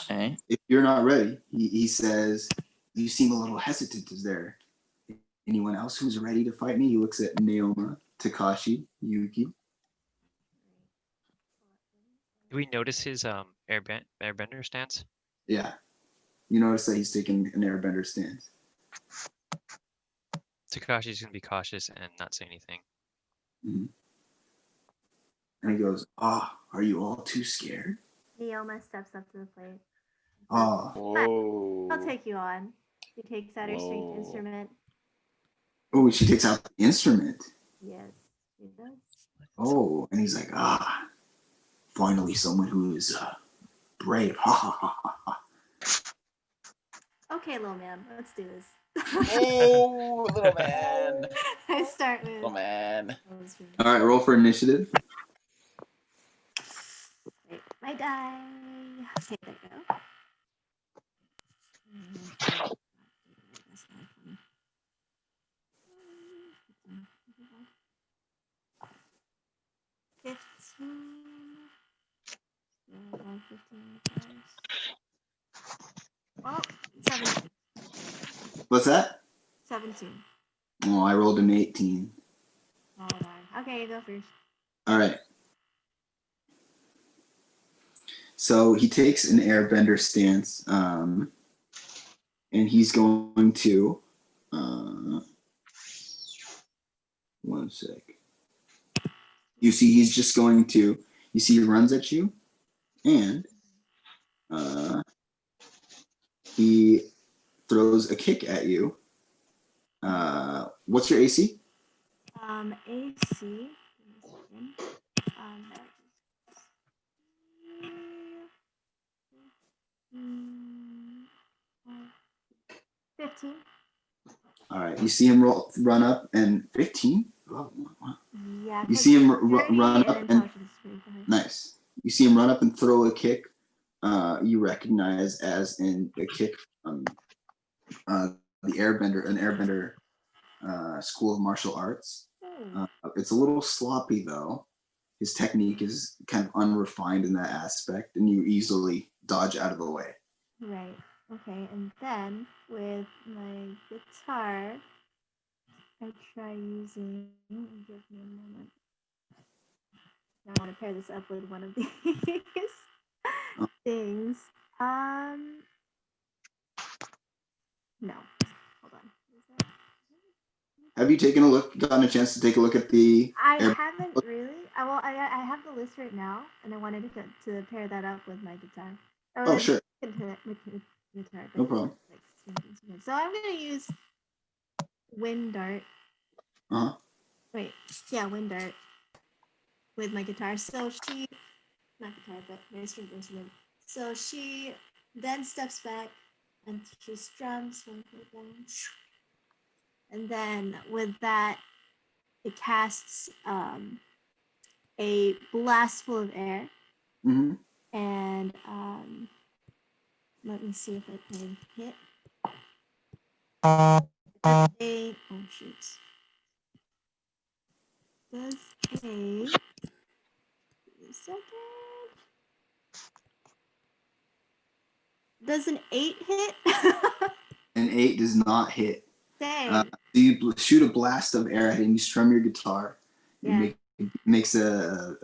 Okay. If you're not ready, he says, you seem a little hesitant. Is there anyone else who's ready to fight me? He looks at Naoma, Takashi, Yuki. Do we notice his airbender stance? Yeah. You notice that he's taking an airbender stance. Takashi's gonna be cautious and not say anything. Mm-hmm. And he goes, are you all too scared? Neoma steps up to the plate. Oh. I'll take you on. She takes out her strength instrument. Oh, she takes out the instrument. Yes, she does. Oh, and he's like, finally someone who is brave. Ha ha ha ha ha. Okay, little man, let's do this. Oh, little man. I start with Little man. All right, roll for initiative. Wait, my die. Okay, there you go. 17. What's that? 17. Oh, I rolled an 18. Oh, darn. Okay, you go first. All right. So he takes an airbender stance, and he's going to. One sec. You see, he's just going to. You see, he runs at you, and he throws a kick at you. What's your AC? AC. 15. All right. You see him run up and 15. Oh, wow. Yeah. You see him run up and intelligence. nice. You see him run up and throw a kick you recognize as in the kick from the Airbender, an Airbender school of martial arts. It's a little sloppy though. His technique is kind of unrefined in that aspect, and you easily dodge out of the way. Right. Okay. And then with my guitar, I try using. Give me a moment. I want to pair this up with one of these things. No. Hold on. Have you gotten a chance to take a look at the? I haven't really. I have the list right now, and I wanted to pair that up with my guitar. Oh, sure. Guitar, No problem. So I'm gonna use Wind Dart. Wait, yeah, Wind Dart with my guitar. So she, not guitar, but my string instrument. So she then steps back and she strums one foot down, and then with that, it casts a blast full of air. Mm-hmm. And let me see if I can hit. Oh shoots. Does a second? Does an 8 hit? An 8 does not hit. Dang. So you shoot a blast of air at him. You strum your guitar. Yeah. It makes a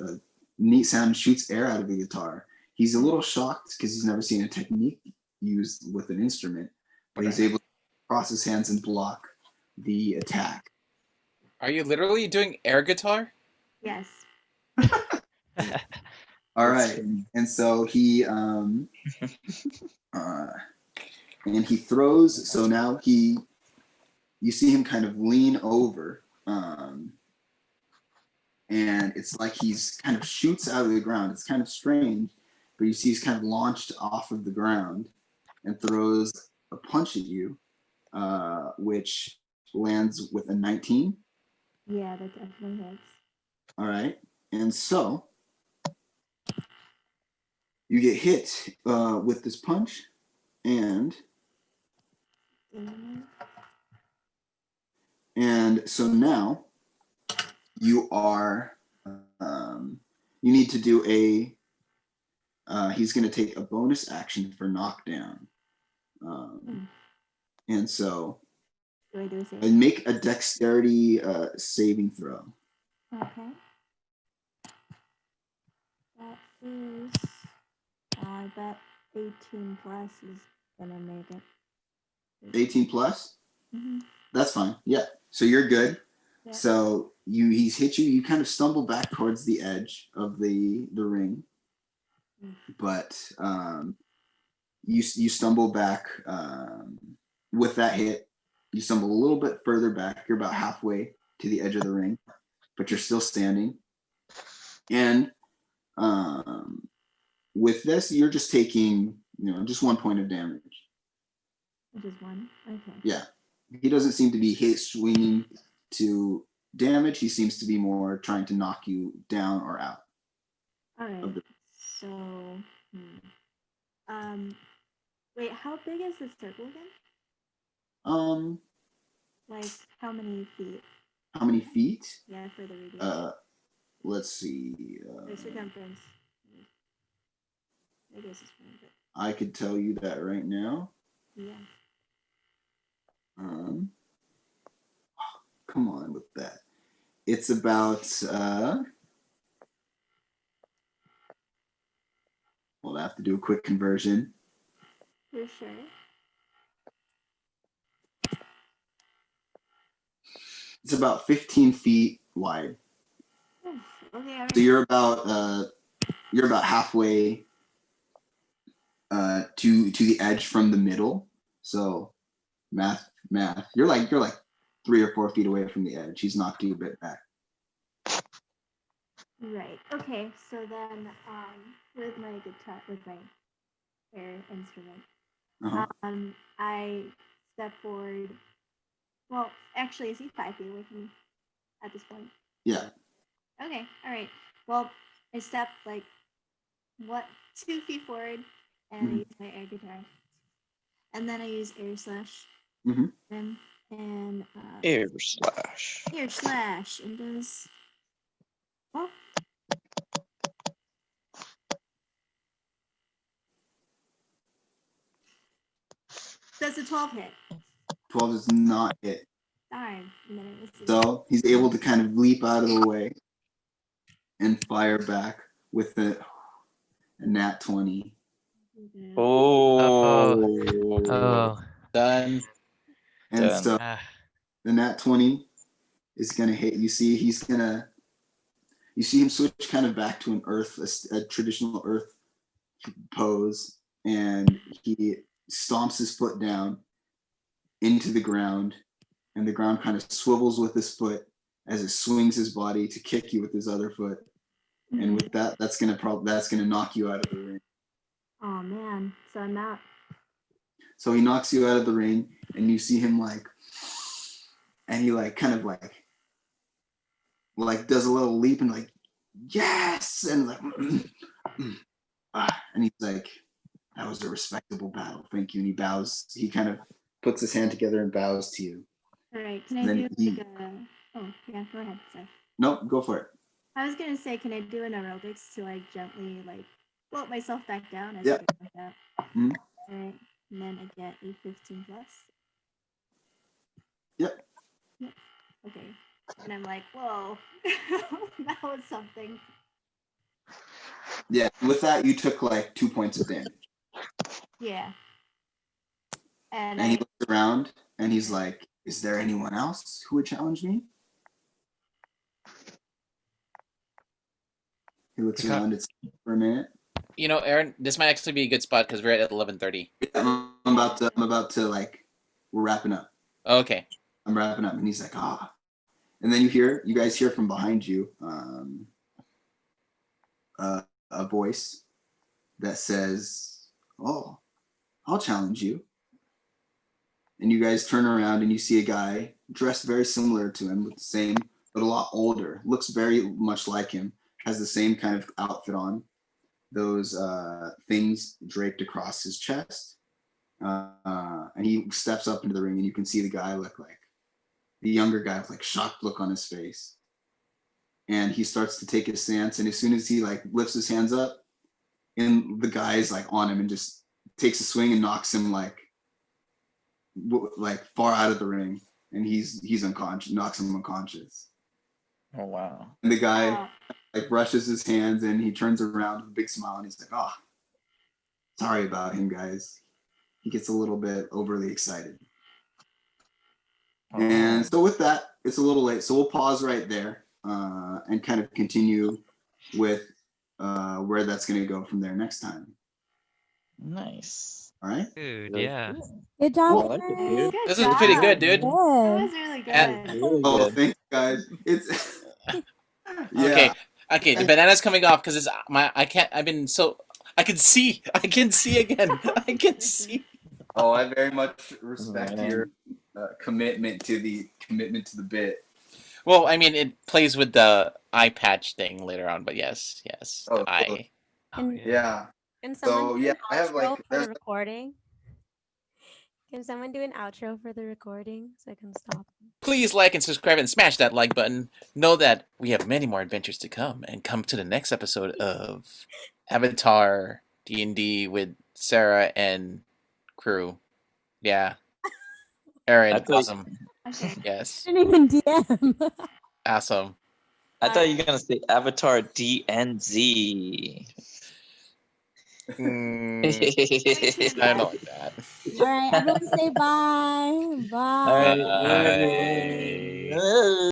neat sound. Shoots air out of the guitar. He's a little shocked because he's never seen a technique used with an instrument, but he's able to cross his hands and block the attack. Are you literally doing air guitar? Yes. All right, and so he and he throws. So now you see him kind of lean over, and it's like he's kind of shoots out of the ground. It's kind of strange, but you see he's kind of launched off of the ground and throws a punch at you, which lands with a 19. Yeah, that definitely hits. All right, and so you get hit with this punch, and so now you are you need to do a he's going to take a bonus action for knockdown, and so do I do a save? and make a dexterity saving throw. Okay. That is that 18 plus is gonna make it. 18 plus? Mm-hmm. That's fine. Yeah. So you're good. Yeah. So he's hit you. You kind of stumble back towards the edge of the ring, but you stumble back with that hit. You stumble a little bit further back. You're about halfway to the edge of the ring, but you're still standing. And with this, you're just taking just 1 point of damage. Just one. Okay. Yeah. He doesn't seem to be swinging to damage. He seems to be more trying to knock you down or out. All right. So, wait, how big is the circle again? Like how many feet? How many feet? Yeah, for the radius. Let's see. The circumference. I guess it's fine, but I could tell you that right now. yeah. Come on with that. It's about we'll have to do a quick conversion. For sure. It's about 15 feet wide. Okay. So you're about halfway to the edge from the middle. So math. You're like 3 or 4 feet away from the edge. He's knocked you a bit back. Right. Okay. So then, with my guitar, with my air instrument, I step forward. Well, actually, is he 5 feet away from me at this point? Yeah. Okay. All right. Well, I step 2 feet forward, and I use my air guitar, and then I use air slash, Mhm. and Air slash. air slash, and does oh. Does a 12 hit? 12 does not hit. Darn. And then it misses. So he's able to kind of leap out of the way and fire back with a nat 20. Oh. Done. And Done. so Ah. the nat 20 is going to hit. You see him switch kind of back to a traditional earth pose, and he stomps his foot down into the ground, and the ground kind of swivels with his foot as it swings his body to kick you with his other foot. And with that, that's gonna knock you out of the ring. Oh man, so I'm out. So he knocks you out of the ring, and you see him and he kind of does a little leap and yes, and and he's like, that was a respectable battle, thank you. And he bows. He kind of puts his hand together and bows to you. All right, can I do oh yeah, go ahead, sorry. Nope, go for it. I was gonna say, can I do an aerobics to gently float myself back down as I Yep. get back out? Mm-hmm. All right, and then I get a 15 plus. Yep. Okay, and I'm like, whoa, that was something. Yeah, with that you took 2 points of damage. Yeah. And he looks around and he's like, is there anyone else who would challenge me? He looks around for a minute. Aaron, this might actually be a good spot because we're at 11:30. I'm about to we're wrapping up. Okay. I'm wrapping up, and he's like, and then you guys hear from behind you a voice that says, oh, I'll challenge you. And you guys turn around and you see a guy dressed very similar to him, with the same, but a lot older, looks very much like him, has the same kind of outfit on, those things draped across his chest. And he steps up into the ring, and you can see the guy look like the younger guy with shocked look on his face. And he starts to take his stance, and as soon as he lifts his hands up, and the guy's on him and just takes a swing and knocks him far out of the ring, and he's unconscious, knocks him unconscious. Oh wow. And the guy brushes his hands, and he turns around with a big smile, and he's like, oh, sorry about him, guys. He gets a little bit overly excited. And so with that, it's a little late, so we'll pause right there and kind of continue with where that's going to go from there next time. Nice. All right. Dude, yeah. Good job. I like it, dude. This is pretty good, dude. That was really good. Really Oh, good. thanks, guys. It's Okay. The banana's coming off because it's I can see again. I can see. Oh, I very much respect your commitment to the bit. Well, I mean, it plays with the eye patch thing later on, but yes, Oh, the eye. Yeah. Can someone do an I have outro for the recording? Can someone do an outro for the recording so I can stop? Please like and subscribe and smash that like button. Know that we have many more adventures to come, and come to the next episode of Avatar D&D with Sarah and crew. Yeah. Aaron, awesome. Yes. I didn't even DM. Awesome. I thought you were gonna say Avatar DNZ. I don't like that. All right, everyone say bye. Bye. Bye.